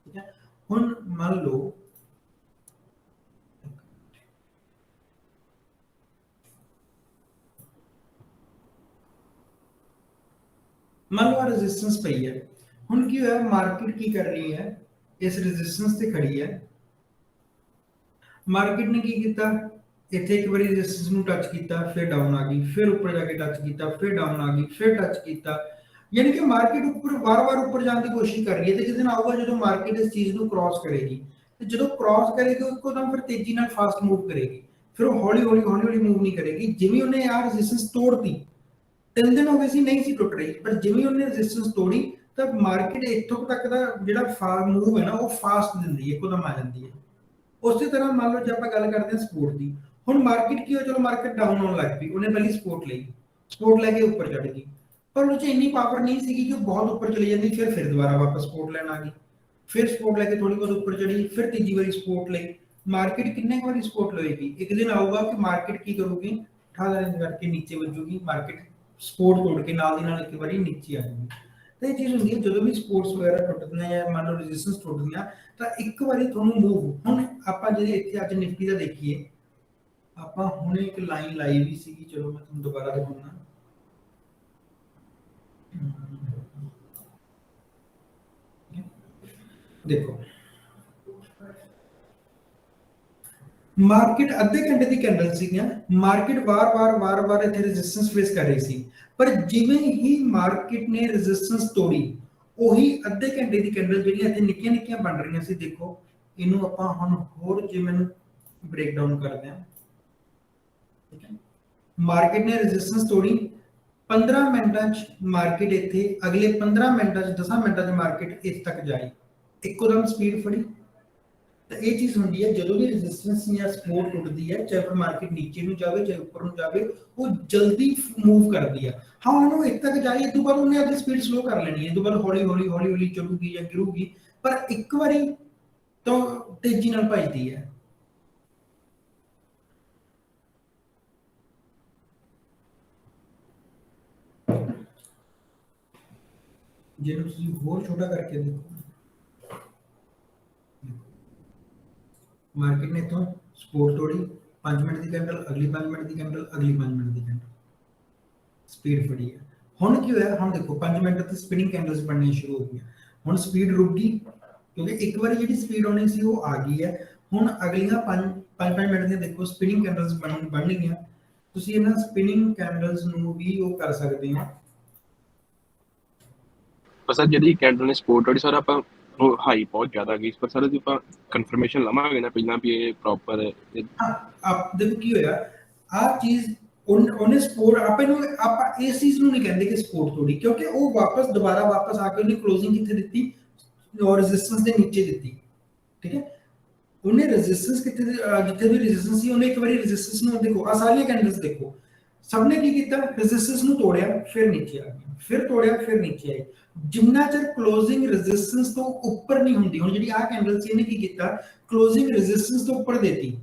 ਠੀਕ ਹੈ। ਹੁਣ ਮੰਨ ਲਓ ਰੈਜ਼ਿਸਟੈਂਸ ਪਈ ਹੈ, ਹੁਣ ਕੀ ਹੋਇਆ, ਮਾਰਕੀਟ ਕੀ ਕਰ ਰਹੀ ਹੈ, ਇਸ ਰੈਜ਼ਿਸਟੈਂਸ ਤੇ ਖੜੀ ਹੈ। ਮਾਰਕੀਟ ਨੇ ਕੀ ਕੀਤਾ, ਇੱਥੇ ਇੱਕ ਵਾਰੀ ਰੈਜ਼ਿਸਟੈਂਸ ਨੂੰ ਟੱਚ ਕੀਤਾ, ਫਿਰ ਡਾਊਨ ਆ ਗਈ, ਫਿਰ ਉੱਪਰ ਜਾ ਕੇ ਟੱਚ ਕੀਤਾ, ਫਿਰ ਡਾਊਨ ਆ ਗਈ, ਫਿਰ ਟੱਚ ਕੀਤਾ, ਯਾਨੀ ਕਿ ਮਾਰਕੀਟ ਉੱਪਰ ਵਾਰ-ਵਾਰ ਉੱਪਰ ਜਾਣ ਦੀ ਕੋਸ਼ਿਸ਼ ਕਰ ਰਹੀ ਹੈ। ਤੇ ਜਿਸ ਦਿਨ ਆਊਗਾ ਜਦੋਂ ਮਾਰਕੀਟ ਇਸ ਚੀਜ਼ ਨੂੰ ਕ੍ਰਾਸ ਕਰੇਗੀ, ਤੇ ਜਦੋਂ ਕ੍ਰਾਸ ਕਰੇਗੀ ਇੱਕੋਦਮ ਫਿਰ ਤੇਜ਼ੀ ਨਾਲ ਫਾਸਟ ਮੂਵ ਕਰੇਗੀ, ਫਿਰ ਉਹ ਹੌਲੀ ਹੌਲੀ ਮੂਵ ਨਹੀਂ ਕਰੇਗੀ। ਜਿਵੇਂ ਉਹਨੇ ਆਹ ਰੈਜ਼ਿਸਟੈਂਸ ਤੋੜਤੀ, 3 ਦਿਨ ਹੋ ਗਏ ਸੀ ਨਹੀਂ ਸੀ ਟੁੱਟ ਰਹੀ, ਪਰ ਜਿਵੇਂ ਉਹਨੇ ਰੈਜ਼ਿਸਟੈਂਸ ਤੋੜੀ ਤਾਂ ਮਾਰਕੀਟ ਇੱਥੋਂ ਤੱਕ ਦਾ ਜਿਹੜਾ ਮੂਵ ਹੈ ਨਾ ਉਹ ਫਾਸਟ ਦਿੰਦੀ ਹੈ, ਇੱਕੋਦਮ ਆ ਜਾਂਦੀ ਹੈ। ਉਸੇ ਤਰ੍ਹਾਂ ਮੰਨ ਲਓ ਜੇ ਆਪਾਂ ਗੱਲ ਕਰਦੇ ਹਾਂ ਸਪੋਰਟ ਦੀ, ਹੁਣ ਮਾਰਕੀਟ ਕੀ ਹੋ, ਚਲੋ ਮਾਰਕੀਟ ਡਾਊਨ ਹੋਣ ਲੱਗ ਪਈ, ਉਹਨੇ ਪਹਿਲੀ ਸਪੋਰਟ ਲਈ, ਸਪੋਰਟ ਲੈ ਕੇ ਉੱਪਰ ਚੜ ਗਈ, ਪਰ ਉਹ 'ਚ ਇੰਨੀ ਪਾਵਰ ਨਹੀਂ ਸੀਗੀ ਕਿ ਉਹ ਬਹੁਤ ਉੱਪਰ ਚਲੀ ਜਾਂਦੀ, ਫਿਰ ਦੁਬਾਰਾ ਵਾਪਸ ਸਪੋਰਟ ਲੈਣ ਆ ਗਈ, ਫਿਰ ਸਪੋਰਟ ਲੈ ਕੇ ਥੋੜੀ ਬਹੁਤ ਉੱਪਰ ਚੜੀ, ਫਿਰ ਤੀਜੀ ਵਾਰੀ ਸਪੋਰਟ ਲਈ। ਮਾਰਕੀਟ ਕਿੰਨੇ ਕੁ ਵਾਰੀ ਸਪੋਰਟ ਲਏਗੀ? ਇੱਕ ਦਿਨ ਆਊਗਾ ਕਿ ਮਾਰਕੀਟ ਕੀ ਕਰੂਗੀ, ਠਾਲ ਕਰਕੇ ਨੀਚੇ ਵੱਜੂਗੀ, ਮਾਰਕੀਟ ਸਪੋਰਟ ਤੋੜ ਕੇ ਨਾਲ ਦੀ ਨਾਲ ਇੱਕ ਵਾਰੀ ਨੀਚੇ ਆ ਜਾਊਗੀ। ਤਾਂ ਇਹ ਚੀਜ਼ ਹੁੰਦੀ ਹੈ ਜਦੋਂ ਵੀ ਸਪੋਰਟਸ ਵਗੈਰਾ ਟੁੱਟਦੀਆਂ ਜਾਂ ਮੰਨ ਲਓ ਰੈਜ਼ਿਸਟੈਂਸ ਟੁੱਟਦੀਆਂ, ਤਾਂ ਇੱਕ ਵਾਰੀ ਤੁਹਾਨੂੰ ਮੂਵ, ਹੁਣ ਆਪਾਂ ਜਿਹੜੇ ਇੱਥੇ ਅੱਜ ਨਿਫਟੀ ਦਾ ਦੇਖੀਏ, ਆਪਾਂ ਹੁਣੇ ਇੱਕ ਲਾਈਨ ਲਾਈ ਵੀ ਸੀਗੀ, ਚਲੋ ਮੈਂ ਤੁਹਾਨੂੰ ਦੁਬਾਰਾ ਦਿਖਾਉਣਾ। ਦੇਖੋ ਮਾਰਕੀਟ ਅੱਧੇ ਘੰਟੇ ਦੀ ਕੈਂਡਲ ਸੀਗੀਆਂ, ਮਾਰਕੀਟ ਵਾਰ-ਵਾਰ ਇੱਥੇ ਰੈਜ਼ਿਸਟੈਂਸ ਫੇਸ ਕਰ ਰਹੀ ਸੀ, ਪਰ ਜਿਵੇਂ ਹੀ ਮਾਰਕੀਟ ਨੇ ਰੈਜ਼ਿਸਟੈਂਸ ਤੋੜੀ, ਉਹੀ ਅੱਧੇ ਘੰਟੇ ਦੀ ਕੈਂਡਲ ਜਿਹੜੀਆਂ ਇੱਥੇ ਨਿੱਕੀਆਂ ਬਣ ਰਹੀਆਂ ਸੀ, ਦੇਖੋ ਇਹਨੂੰ ਆਪਾਂ ਹੁਣ ਹੋਰ ਜੇ ਮੈਨੂੰ ਬ੍ਰੇਕ ਡਾਊਨ ਕਰਦੇ ਹਾਂ, ਠੀਕ ਹੈ। ਮਾਰਕੀਟ ਨੇ ਰੈਜ਼ਿਸਟੈਂਸ ਤੋੜੀ, 15 ਮਿੰਟਾਂ 'ਚ ਮਾਰਕੀਟ ਇੱਥੇ, ਅਗਲੇ 15 ਮਿੰਟਾਂ 'ਚ 10 ਮਿੰਟਾਂ 'ਚ ਮਾਰਕੀਟ ਇੱਥੇ ਤੱਕ ਜਾਈ, ਇੱਕੋਦਮ ਸਪੀਡ ਫੜੀ। ਤਾਂ ਇਹ ਚੀਜ਼ ਹੁੰਦੀ ਹੈ ਜਦੋਂ ਵੀ ਰੈਜ਼ਿਸਟੈਂਸ ਜਾਂ ਸਪੋਰਟ ਟੁੱਟਦੀ ਹੈ, ਚਾਹੇ ਫਿਰ ਮਾਰਕੀਟ ਨੀਚੇ ਨੂੰ ਜਾਵੇ ਚਾਹੇ ਉੱਪਰ ਨੂੰ ਜਾਵੇ, ਉਹ ਜਲਦੀ ਮੂਵ ਕਰਦੀ ਹੈ। ਹਾਂ ਉਹਨੂੰ ਇੱਥੇ ਤੱਕ ਜਾਈ, ਇਸ ਤੋਂ ਬਾਅਦ ਉਹਨੇ ਆਪਣੀ ਸਪੀਡ ਸਲੋ ਕਰ ਲੈਣੀ ਹੈ, ਇਸ ਤੋਂ ਬਾਅਦ ਹੌਲੀ ਚੱਲੂਗੀ ਜਾਂ ਗਿਰੂਗੀ, ਪਰ ਇੱਕ ਵਾਰੀ ਤਾਂ ਤੇਜ਼ੀ ਨਾਲ ਭੱਜਦੀ ਹੈ। ਜੇ ਤੁਸੀਂ ਹੋਰ ਛੋਟਾ ਕਰਕੇ ਦੇਖੋ, ਮਾਰਕੀਟ ਨੇ ਇਥੋਂ ਸਪੋਰਟ ਤੋੜੀ, 5 ਮਿੰਟ ਦੀ ਕੈਂਡਲ, ਅਗਲੀ 5 ਮਿੰਟ ਦੀ ਕੈਂਡਲ, ਅਗਲੀ 5 ਮਿੰਟ ਦੀ ਕੈਂਡਲ, ਸਪੀਡ ਫੜੀ ਹੈ। ਹੁਣ ਕੀ ਹੋਇਆ, ਹੁਣ ਦੇਖੋ 5 ਮਿੰਟ ਤੇ ਸਪਿਨਿੰਗ ਕੈਂਡਲਸ ਬਣਨੀਆਂ ਸ਼ੁਰੂ ਹੋ ਗਈਆਂ, ਹੁਣ ਸਪੀਡ ਰੁਕ ਗਈ ਕਿਉਂਕਿ ਇੱਕ ਵਾਰੀ ਜਿਹੜੀ ਸਪੀਡ ਆਉਣੀ ਸੀ ਉਹ ਆ ਗਈ ਹੈ। ਹੁਣ ਅਗਲੀਆਂ 5 ਮਿੰਟ ਦੀਆਂ ਦੇਖੋ ਸਪਿਨਿੰਗ ਕੈਂਡਲਸ ਬਣਨਗੀਆਂ। ਤੁਸੀਂ ਇਹਨਾਂ ਸਪਿਨਿੰਗ ਕੈਂਡਲਸ ਨੂੰ ਵੀ ਉਹ ਕਰ ਸਕਦੇ ਹੋ। ਪਰ ਸਰ ਜਿਹੜੀ ਕੈਂਡਲ ਨੇ ਸਪੋਰਟ ਤੋੜੀ ਸਰ, ਆਪਾਂ ਉਹ ਹਾਈ ਬਹੁਤ ਜ਼ਿਆਦਾ ਗਈ, ਪਰ ਸਰ ਜੇ ਆਪਾਂ ਕਨਫਰਮੇਸ਼ਨ ਲਵਾਂਗੇ ਨਾ ਪਹਿਲਾਂ ਵੀ ਇਹ ਪ੍ਰੋਪਰ ਹਾਂ ਆਪ ਦੇਖੋ ਕੀ ਹੋਇਆ, ਆਹ ਚੀਜ਼ ਉਹਨੇ ਸਪੋਰਟ, ਆਪਾਂ ਇਸ ਚੀਜ਼ ਨੂੰ ਨਹੀਂ ਕਹਿੰਦੇ ਕਿ ਸਪੋਰਟ ਤੋੜੀ, ਕਿਉਂਕਿ ਉਹ ਦੁਬਾਰਾ ਵਾਪਸ ਆ ਕੇ ਉਹਨੇ ਕਲੋਜ਼ਿੰਗ ਕਿੱਥੇ ਦਿੱਤੀ, ਔਰ ਰੈਜ਼ਿਸਟੈਂਸ ਦੇ ਨੀਚੇ ਦਿੱਤੀ, ਠੀਕ ਹੈ। ਉਹਨੇ ਰੈਜ਼ਿਸਟੈਂਸ ਕਿੱਥੇ ਜਿੱਥੇ ਵੀ ਰੈਜ਼ਿਸਟੈਂਸ ਸੀ, ਉਹਨੇ ਇੱਕ ਵਾਰੀ ਰੈਜ਼ਿਸਟੈਂਸ ਨੂੰ ਦੇਖੋ, ਆ ਸਾਰੀਆਂ ਕੈਂਡਲਸ ਦੇਖੋ, ਸਭ ਨੇ ਕੀ ਕੀਤਾ, ਰੈਜ਼ਿਸਟੈਂਸ ਨੂੰ ਤੋੜਿਆ ਫਿਰ ਨੀਚੇ ਆ ਗਿਆ, ਫਿਰ ਤੋੜਿਆ ਫਿਰ ਨੀਚੇ ਆਈ। ਜਿੰਨਾ ਚਿਰ ਕਲੋਜ਼ਿੰਗ ਰੈਜ਼ਿਸਟੈਂਸ ਤੋਂ ਉੱਪਰ ਨਹੀਂ ਹੁੰਦੀ, ਹੁਣ ਜਿਹੜੀ ਆਹ ਕੈਂਡਲ ਸੀ ਇਹਨੇ ਕੀ ਕੀਤਾ, ਕਲੋਜ਼ਿੰਗ ਰੈਜ਼ਿਸਟੈਂਸ ਤੋਂ ਉੱਪਰ ਦੇਤੀ,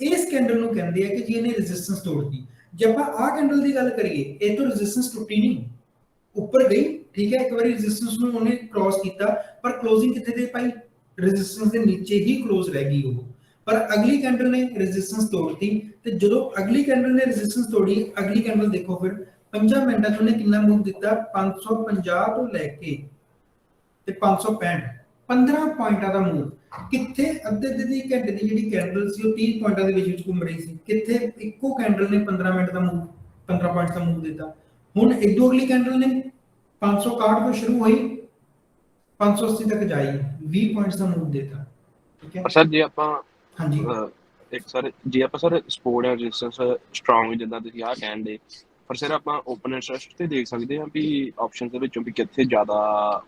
ਇਸ ਕੈਂਡਲ ਨੂੰ ਕਹਿੰਦੇ ਆ ਕਿ ਜੀ ਇਹਨੇ ਰੈਜ਼ਿਸਟੈਂਸ ਤੋੜਤੀ। ਜੇ ਆਪਾਂ ਆਹ ਕੈਂਡਲ ਦੀ ਗੱਲ ਕਰੀਏ, ਇਹ ਤੋਂ ਰੈਜ਼ਿਸਟੈਂਸ ਟੁੱਟੀ ਨਹੀਂ, ਉੱਪਰ ਗਈ, ਠੀਕ ਹੈ, ਇੱਕ ਵਾਰੀ ਰੈਜ਼ਿਸਟੈਂਸ ਨੂੰ ਉਹਨੇ ਕ੍ਰਾਸ ਕੀਤਾ, ਪਰ ਕਲੋਜ਼ਿੰਗ ਕਿੱਥੇ ਦੇ ਪਾਈ, ਰੈਜ਼ਿਸਟੈਂਸ ਦੇ ਨੀਚੇ ਹੀ ਕਲੋਜ਼ ਰਹਿ ਗਈ ਉਹ। ਪਰ ਅਗਲੀ ਕੈਂਡਲ ਨੇ ਰੈਜ਼ਿਸਟੈਂਸ ਤੋੜਤੀ, ਤੇ ਜਦੋਂ ਅਗਲੀ ਕੈਂਡਲ ਨੇ ਰੈਜ਼ਿਸਟੈਂਸ ਤੋੜੀ, ਅਗਲੀ ਕੈਂਡਲ ਦੇਖੋ ਫਿਰ 5 ਮਿੰਟਾਂ 'ਚ ਉਹਨੇ ਕਿੰਨਾ ਮੂਵ ਦਿੱਤਾ, 550 ਤੋਂ ਲੈ ਕੇ ਤੇ 565, 15 ਪੁਆਇੰਟਾਂ ਦਾ ਮੂਵ। ਕਿੱਥੇ ਅੱਧੇ ਦੀ ਘੰਟੇ ਦੀ ਜਿਹੜੀ ਕੈਂਡਲ ਸੀ ਉਹ 30 ਪੁਆਇੰਟਾਂ ਦੇ ਵਿੱਚ ਘੁੰਮ ਰਹੀ ਸੀ, ਕਿੱਥੇ ਇੱਕੋ ਕੈਂਡਲ ਨੇ 15 ਮਿੰਟ ਦਾ ਮੂਵ, 15 ਪੁਆਇੰਟ ਦਾ ਮੂਵ ਦਿੱਤਾ। ਹੁਣ ਇੱਕ ਦੋ ਅਗਲੀ ਕੈਂਡਲ ਨੇ 561 ਤੋਂ ਸ਼ੁਰੂ ਹੋਈ, 580 ਤੱਕ ਜਾਈ, 20 ਪੁਆਇੰਟਸ ਦਾ ਮੂਵ ਦਿੱਤਾ, ਠੀਕ ਹੈ। ਪਰ ਸਰ ਜੇ ਆਪਾਂ ਹਾਂਜੀ ਇੱਕ ਸਰ ਜੇ ਆਪਾਂ sir support and resistance strong ਜਿੱਦਾਂ ਤੁਸੀਂ ਆਹ ਕਹਿੰਦੇ, ਪਰ ਸਰ ਆਪਾਂ ਓਪਨ ਇੰਟਰਸਟ ਤੇ ਦੇਖ ਸਕਦੇ ਹਾਂ ਵੀ ਆਪਸ਼ਨਸ ਦੇ ਵਿੱਚੋਂ ਵੀ ਕਿੱਥੇ ਜ਼ਿਆਦਾ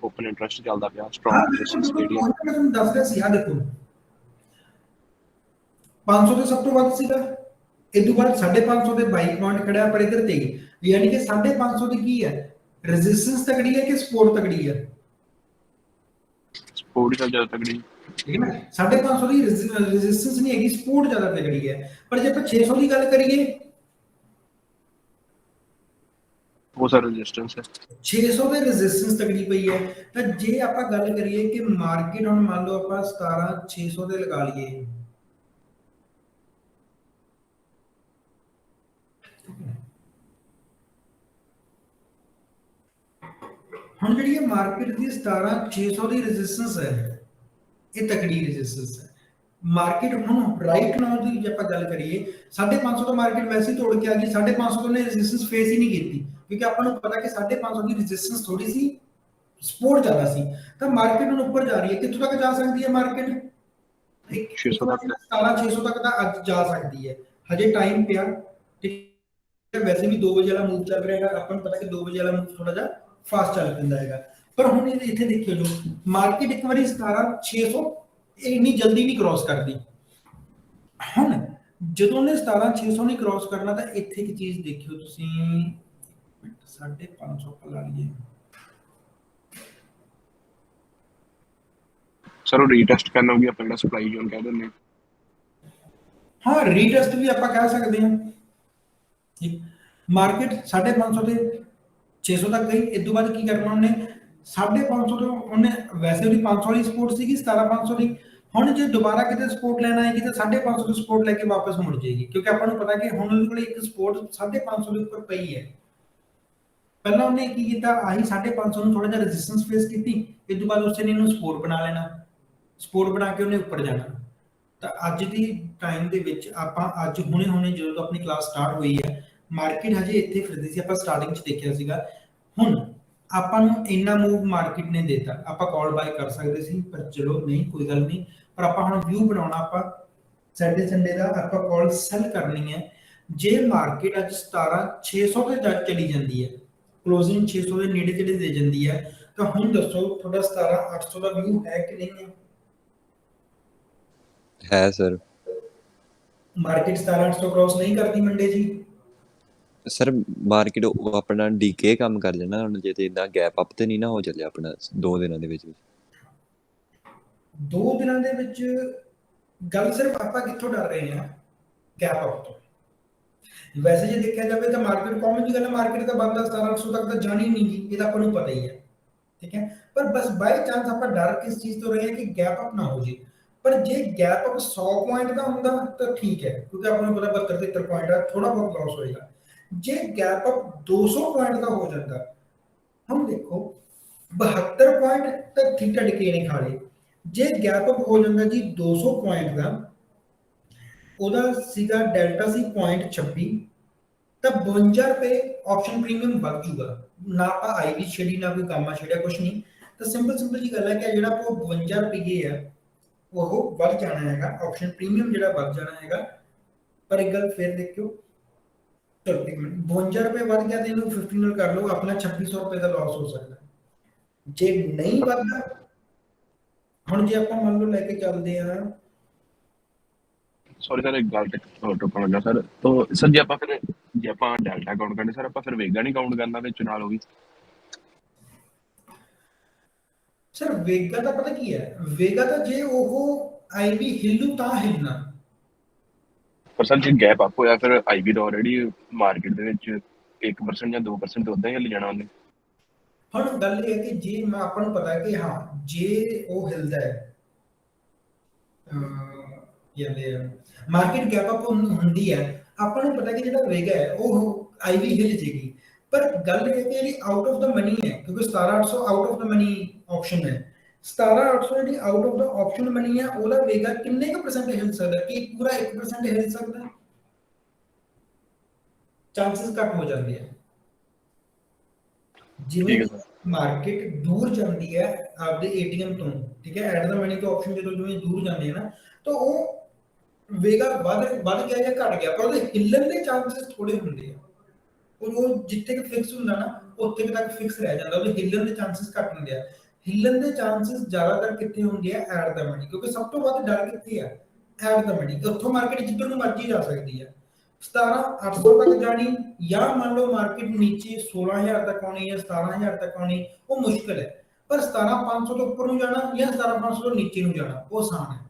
ਓਪਨ ਇੰਟਰਸਟ ਚੱਲਦਾ ਪਿਆ, ਸਟਰੋਂਗ ਰੈਜ਼ਿਸਟੈਂਸ ਕਿਹੜੀ ਹੈ। ਮੈਂ ਤੁਹਾਨੂੰ ਦੱਸਦਾ ਸੀ, ਆ ਦੇਖੋ 500 ਤੇ ਸਭ ਤੋਂ ਵੱਧ ਸੀਗਾ, ਇਹ ਤੋਂ ਬਾਅਦ 550 ਦੇ 22 ਪੁਆਇੰਟ ਖੜਿਆ, ਪਰ ਇਧਰ ਤੇ ਯਾਨੀ ਕਿ 550 ਦੀ ਕੀ ਹੈ, ਰੈਜ਼ਿਸਟੈਂਸ ਤਕੜੀ ਹੈ ਕਿ ਸਪੋਰਟ ਤਕੜੀ ਹੈ, ਸਪੋਰਟ ਜ਼ਿਆਦਾ ਤਕੜੀ, ਠੀਕ ਹੈ ਨਾ। 550 ਦੀ ਰੈਜ਼ਿਸਟੈਂਸ ਨਹੀਂ ਹੈਗੀ, ਸਪੋਰਟ ਜ਼ਿਆਦਾ ਤਕੜੀ ਹੈ। ਪਰ ਜੇ ਆਪਾਂ 600 ਦੀ ਗੱਲ ਕਰੀਏ, ਉਹ ਸਰ ਰੈਜ਼ਿਸਟੈਂਸ ਹੈ, 600 ਦੇ ਰੈਜ਼ਿਸਟੈਂਸ ਤਕੜੀ ਪਈ ਹੈ। ਤਾਂ ਜੇ ਆਪਾਂ ਗੱਲ ਕਰੀਏ ਕਿ ਮਾਰਕੀਟ ਹੁਣ ਮੰਨ ਲਓ ਆਪਾਂ 17600 ਦੇ ਲਗਾ ਲਈਏ, ਹੁਣ ਜਿਹੜੀ ਇਹ ਮਾਰਕੀਟ ਦੀ 17600 ਦੀ ਰੈਜ਼ਿਸਟੈਂਸ ਹੈ, ਇਹ ਤਕੜੀ ਰੈਜ਼ਿਸਟੈਂਸ ਹੈ। ਮਾਰਕੀਟ ਹੁਣ ਰਾਈਟ ਨਾਓ ਦੀ ਜੇ ਆਪਾਂ ਗੱਲ ਕਰੀਏ, 550 ਤੋਂ ਮਾਰਕੀਟ ਵੈਸੇ ਹੀ ਤੋੜ ਕੇ ਆ ਗਈ, 550 ਤੋਂ ਨੇ ਰੈਜ਼ਿਸਟੈਂਸ ਫੇਸ ਹੀ ਨਹੀਂ ਕੀਤੀ, ਕਿਉਂਕਿ ਆਪਾਂ ਨੂੰ ਪਤਾ ਕਿ 550 ਦੀ ਰੈਜ਼ਿਸਟੈਂਸ ਥੋੜੀ ਸੀ, ਸਪੋਰਟ ਜ਼ਿਆਦਾ ਸੀ। ਤਾਂ ਮਾਰਕੀਟ ਹੁਣ ਉੱਪਰ ਜਾ ਰਹੀ ਹੈ, ਕਿੱਥੋਂ ਤੱਕ ਜਾ ਸਕਦੀ ਹੈ ਮਾਰਕੀਟ, 600 ਤੱਕ, 17600 ਤੱਕ ਤਾਂ ਅੱਜ ਜਾ ਸਕਦੀ ਹੈ, ਹਜੇ ਟਾਈਮ ਪਿਆ, ਠੀਕ ਹੈ। ਵੈਸੇ ਵੀ 2 ਵਜੇ ਵਾਲਾ ਮੂਵ ਚੱਲ ਰਿਹਾ ਹੈਗਾ, ਆਪਾਂ ਨੂੰ ਪਤਾ ਕਿ 2 ਵਜੇ ਵਾਲਾ ਮੂਵ ਥੋੜਾ ਜਿਹਾ ਫਾਸਟ ਚੱਲ ਪੈਂਦਾ ਹੈਗਾ। ਪਰ ਹੁਣ ਇੱਥੇ ਦੇਖਿਓ, ਜੋ ਮਾਰਕੀਟ ਇੱਕ ਵਾਰੀ 17600 ਇੰਨੀ ਜਲਦੀ ਨਹੀਂ ਕ੍ਰਾਸ ਕਰਦੀ। ਹੁਣ ਜਦੋਂ ਨੇ 17600 ਨਹੀਂ ਕ੍ਰਾਸ ਕਰਨਾ, ਤਾਂ ਇੱਥੇ ਇੱਕ ਚੀਜ਼ ਦੇਖਿਓ ਤੁਸੀਂ, 550 पर ला लिए। ਸਰ ਉਹ ਰੀਟੈਸਟ ਕਰਨਾ ਹੋਊਗੀ ਆਪਾਂ ਜਿਹੜਾ ਸਪਲਾਈ ਜ਼ੋਨ ਕਹਿ ਦਿੰਦੇ ਹਾਂ। हाँ रीटेस्ट भी आप कह सकते हैं। ठीक, मार्केट 550 से 600 तक गई, इस बाद की करना उन्हें 550 तो उन्हें वैसे भी 500 वाली सपोर्ट सी 17,500 की, ਹੁਣ ਜੇ ਦੁਬਾਰਾ ਕਿਤੇ ਸਪੋਰਟ ਲੈਣ ਆਏਗੀ ਤਾਂ 550 ਤੋਂ ਸਪੋਰਟ ਲੈ ਕੇ ਵਾਪਸ ਮੁੜ ਜਾਏਗੀ, ਕਿਉਂਕਿ ਆਪਾਂ ਨੂੰ ਪਤਾ ਕਿ ਹੁਣ ਉਹਦੇ ਕੋਲ ਇੱਕ ਸਪੋਰਟ 550 ਦੇ ਉੱਪਰ ਪਈ ਹੈ। ਪਹਿਲਾਂ ਉਹਨੇ ਕੀ ਕੀਤਾ, ਆਹੀ 550 ਨੂੰ ਥੋੜਾ ਜਿਹਾ ਰੈਜ਼ਿਸਟੈਂਸ ਫੇਸ ਕੀਤੀ, ਇਸ ਤੋਂ ਬਾਅਦ ਉਸੇ ਨੇ ਇਹਨੂੰ ਸਪੋਰਟ ਬਣਾ ਲੈਣਾ, ਸਪੋਰਟ ਬਣਾ ਕੇ ਉਹਨੇ ਉੱਪਰ ਜਾਣਾ। ਤਾਂ ਅੱਜ ਦੀ ਟਾਈਮ ਦੇ ਵਿੱਚ ਆਪਾਂ ਅੱਜ ਹੁਣੇ ਜਦੋਂ ਆਪਣੀ ਕਲਾਸ ਸਟਾਰਟ ਹੋਈ ਹੈ, ਮਾਰਕੀਟ ਹਜੇ ਇੱਥੇ ਫਿਰਦੀ ਸੀ, ਆਪਾਂ ਸਟਾਰਟਿੰਗ 'ਚ ਦੇਖਿਆ ਸੀਗਾ। ਹੁਣ ਆਪਾਂ ਨੂੰ ਇੰਨਾ ਮੂਵ ਮਾਰਕੀਟ ਨੇ ਦਿੱਤਾ, ਆਪਾਂ ਕਾਲ ਬਾਈ ਕਰ ਸਕਦੇ ਸੀ, ਪਰ ਚਲੋ ਨਹੀਂ ਕੋਈ ਗੱਲ ਨਹੀਂ, ਪਰ ਆਪਾਂ ਹੁਣ ਵਿਊ ਬਣਾਉਣਾ, ਆਪਾਂ ਸੈਟਰਡੇ ਸੰਡੇ ਦਾ ਆਪਾਂ ਕਾਲ ਸੈਲ ਕਰਨੀ ਹੈ। ਜੇ ਮਾਰਕੀਟ ਅੱਜ 17,600 ਤੇ ਜਾ ਚਲੀ ਜਾਂਦੀ ਹੈ, ਕਲੋਜ਼ਿੰਗ 600 ਦੇ ਨੇੜੇ ਤੇੜੇ ਦੇ ਜਾਂਦੀ ਹੈ, ਤਾਂ ਹੁਣ ਦੱਸੋ ਤੁਹਾਡਾ 17,800 ਦਾ ਵਿਊ ਹੈ ਕਿ ਨਹੀਂ ਹੈ? ਹੈ ਸਰ। ਮਾਰਕੀਟ 17,800 ਕ੍ਰੋਸ ਨਹੀਂ ਕਰਦੀ ਮੰਡੇ ਜੀ। ਸਰ ਮਾਰਕੀਟ ਉਹ ਆਪਣਾ ਡੀਕੇ ਕੰਮ ਕਰ ਲੈਣਾ ਹੁਣ, ਜੇ ਤੇ ਇਦਾਂ ਗੈਪ ਅਪ ਤੇ ਨਹੀਂ ਨਾ ਹੋ ਚੱਲਿਆ ਆਪਣਾ 2 ਦਿਨਾਂ ਦੇ ਵਿੱਚ। 2 ਦਿਨਾਂ ਦੇ ਵਿੱਚ ਗੱਲ ਸਿਰਫ ਆਪਾਂ ਕਿੱਥੋਂ ਡਰ ਰਹੇ ਹਾਂ? ਗੈਪ ਅਪ ਤੋਂ। ਵੈਸੇ ਜੇ ਦੇਖਿਆ ਜਾਵੇ ਤਾਂ ਮਾਰਕੀਟ ਕਾਮਨ ਜੀ ਗੱਲ ਹੈ, ਮਾਰਕੀਟ ਦਾ ਬੰਦਾ 17,800 ਤੱਕ ਤਾਂ ਜਾਣੀ ਨਹੀਂ ਗੀ, ਇਹ ਤਾਂ ਆਪਾਂ ਨੂੰ ਪਤਾ ਹੀ ਹੈ, ਠੀਕ ਹੈ। ਪਰ ਬਸ ਬਾਈ ਚਾਂਸ ਆਪਾਂ ਡਰ ਕਿਸ ਚੀਜ਼ ਤੋਂ ਰਹੇ ਹਾਂ ਕਿ ਗੈਪ ਅਪ ਨਾ ਹੋ ਜੇ। ਪਰ ਜੇ ਗੈਪ ਅਪ 100 ਪੁਆਇੰਟ ਦਾ ਹੁੰਦਾ ਤਾਂ ਠੀਕ ਹੈ, ਕਿਉਂਕਿ ਆਪਾਂ ਨੂੰ ਪਤਾ 72-73 ਪੁਆਇੰਟ ਆ, ਥੋੜਾ ਬਹੁਤ ਲਾਸ ਹੋਏਗਾ। ਜੇ ਗੈਪ ਅਪ 200 ਪੁਆਇੰਟ ਦਾ ਹੋ ਜਾਂਦਾ, ਹੁਣ ਦੇਖੋ 72 ਪੁਆਇੰਟ ਤਾਂ ਠੀਕ ਟਕੇ ਨਹੀਂ ਖਾ ਲਏ। ਜੇ ਗੈਪ ਅਪ ਹੋ ਜਾਂਦਾ ਜੀ 200 ਪੁਆਇੰਟ ਦਾ, ਉਹਦਾ ਸੀਗਾ ਡੈਲਟਾ ਸੀ 0.26, ਤਾਂ 52 ਰੁਪਏ ਆਪਸ਼ਨ ਪ੍ਰੀਮੀਅਮ ਵੱਧ ਜੂਗਾ। ਨਾ ਆਪਾਂ ਆਈਵੀ ਛੇੜੀ, ਨਾ ਕੋਈ ਗਾਮਾ ਛੇੜਿਆ, ਕੁਛ ਨਹੀਂ, ਤਾਂ ਸਿੰਪਲ ਜੀ ਗੱਲ ਹੈ ਕਿ ਜਿਹੜਾ ਆਪਾਂ 52 ਰੁਪਏ ਹੈ ਉਹ ਵੱਧ ਜਾਣਾ ਹੈਗਾ, ਆਪਸ਼ਨ ਪ੍ਰੀਮੀਅਮ ਜਿਹੜਾ ਵੱਧ ਜਾਣਾ ਹੈਗਾ। ਪਰ ਇੱਕ ਗੱਲ ਫਿਰ ਦੇਖਿਓ, ਚਲੋ ਇੱਕ ਮਿੰਟ, 52 ਰੁਪਏ ਵੱਧ ਗਿਆ ਤੇ ਇਹਨੂੰ 50 ਨਾਲ ਕਰ ਲਓ, ਆਪਣਾ 2600 ਰੁਪਏ ਦਾ ਲਾਸ ਹੋ ਸਕਦਾ। ਜੇ ਨਹੀਂ ਵੱਧਦਾ, ਹੁਣ ਜੇ ਆਪਾਂ ਮੰਨ ਲਓ ਲੈ ਕੇ ਚੱਲਦੇ ਹਾਂ, ਸੌਰੀ ਸਰ ਇੱਕ ਗੱਲ ਟੋਕਣ ਲੱਗਾ ਸਰ, ਤਾਂ ਸਰ ਜੇ ਆਪਾਂ ਫਿਰ ਜੇ ਆਪਾਂ ਡੈਲਟਾ ਕਾਊਂਟ ਕਰਨੇ ਸਰ, ਆਪਾਂ ਫਿਰ ਵੇਗਾ ਨਹੀਂ ਕਾਊਂਟ ਕਰਨਾ ਵਿੱਚ ਨਾਲ ਉਹ ਵੀ? ਸਰ ਵੇਗਾ ਦਾ ਪਤਾ ਕੀ ਹੈ, ਵੇਗਾ ਤਾਂ ਜੇ ਉਹ ਆਈਵੀ ਹਿੱਲੂ ਤਾਂ ਹਿੱਲਣਾ। ਪਰ ਸਰ ਜੇ ਗੈਪ ਅਪ ਹੋਇਆ ਫਿਰ ਆਈਵੀ ਦਾ ਆਲਰੇਡੀ ਮਾਰਕੀਟ ਦੇ ਵਿੱਚ 1% ਜਾਂ 2% ਤੋਂ ਉਦਾਂ ਹੀ ਹਿੱਲ ਜਾਣਾ ਉਹਨੇ। ਹੁਣ ਗੱਲ ਇਹ ਹੈ ਕਿ ਜੇ ਮੈਂ ਆਪਾਂ ਨੂੰ ਪਤਾ ਹੈ ਕਿ ਹਾਂ ਜੇ ਉਹ ਹਿਲਦਾ ਹੈ, ਮਾਰਕੀਟ ਗੈਪ ਅਪ ਹੁੰਦੀ ਹੈ, ਆਪਾਂ ਨੂੰ ਪਤਾ ਕਿ ਜਿਹੜਾ ਵੇਗਾ ਹੈ ਉਹ ਆਈਵੀ ਹਿੱਲ ਜੇਗੀ। ਪਰ ਗੱਲ ਇਹ ਹੈ ਕਿ ਜਿਹੜੀ ਆਊਟ ਆਫ ਦਾ ਮਨੀ ਹੈ, ਕਿਉਂਕਿ 17,800 out of the money option ਹੈ, 17,800 ਜਿਹੜੀ out of the option money ਹੈ, ਉਹਦਾ ਵੇਗਾ ਕਿੰਨੇ ਕੁ % ਹਿਲ ਸਕਦਾ? ਕਿ ਪੂਰਾ 1% ਹਿਲ ਸਕਦਾ? ਚਾਂਸਸ ਘੱਟ ਹੋ ਜਾਂਦੇ ਆ। ਜਿਵੇਂ ਮਾਰਕੀਟ ਦੂਰ ਜਾਂਦੀ ਹੈ ਆਪਦੇ ਏਟੀਐਮ ਤੋਂ, ਠੀਕ ਹੈ, ਐਟ ਦਾ ਮਨੀ ਤੋਂ ਆਪਸ਼ਨ ਜਦੋਂ ਜਿਵੇਂ ਦੂਰ ਜਾਂਦੇ ਆ ਨਾ, ਤਾਂ ਉਹ ਵੇਗਾ ਵੱਧ ਗਿਆ ਜਾਂ ਘਟ ਗਿਆ, ਪਰ ਉਹਦੇ ਹਿੱਲਣ ਦੇ ਚਾਂਸਸ ਥੋੜੇ ਹੁੰਦੇ ਆ। ਉਹ ਜਿੱਥੇ ਕਿ ਫਿਕਸ ਹੁੰਦਾ ਨਾ, ਉੱਥੇ ਤੱਕ ਫਿਕਸ ਰਹਿ ਜਾਂਦਾ, ਉਹਦੇ ਹਿੱਲਣ ਦੇ ਚਾਂਸਸ ਘੱਟ ਹੁੰਦੇ ਆ। ਹਿੱਲਣ ਦੇ ਚਾਂਸਸ ਜ਼ਿਆਦਾਤਰ ਕਿੱਥੇ ਹੁੰਦੇ ਆ? ਐਟ ਦਾ ਮਨੀ, ਕਿਉਂਕਿ ਸਭ ਤੋਂ ਵੱਧ ਡਰ ਕਿੱਥੇ ਆ? At the money. ਉੱਥੋਂ ਮਾਰਕੀਟ ਜਿੱਧਰ ਨੂੰ ਮਰਜ਼ੀ ਜਾ ਸਕਦੀ ਹੈ। 17,800 ਤੱਕ ਜਾਣੀ, ਜਾਂ ਮੰਨ ਲਓ ਮਾਰਕੀਟ ਨੀਚੇ 16,000 ਤੱਕ ਆਉਣੀ ਜਾਂ 17,000 ਤੱਕ ਆਉਣੀ, ਉਹ ਮੁਸ਼ਕਲ ਹੈ। ਪਰ 17,500 ਤੋਂ ਉੱਪਰ ਨੂੰ ਜਾਣਾ ਜਾਂ 17,500 ਤੋਂ ਨੀਚੇ ਨੂੰ ਜਾਣਾ, ਉਹ ਆਸਾਨ ਹੈ।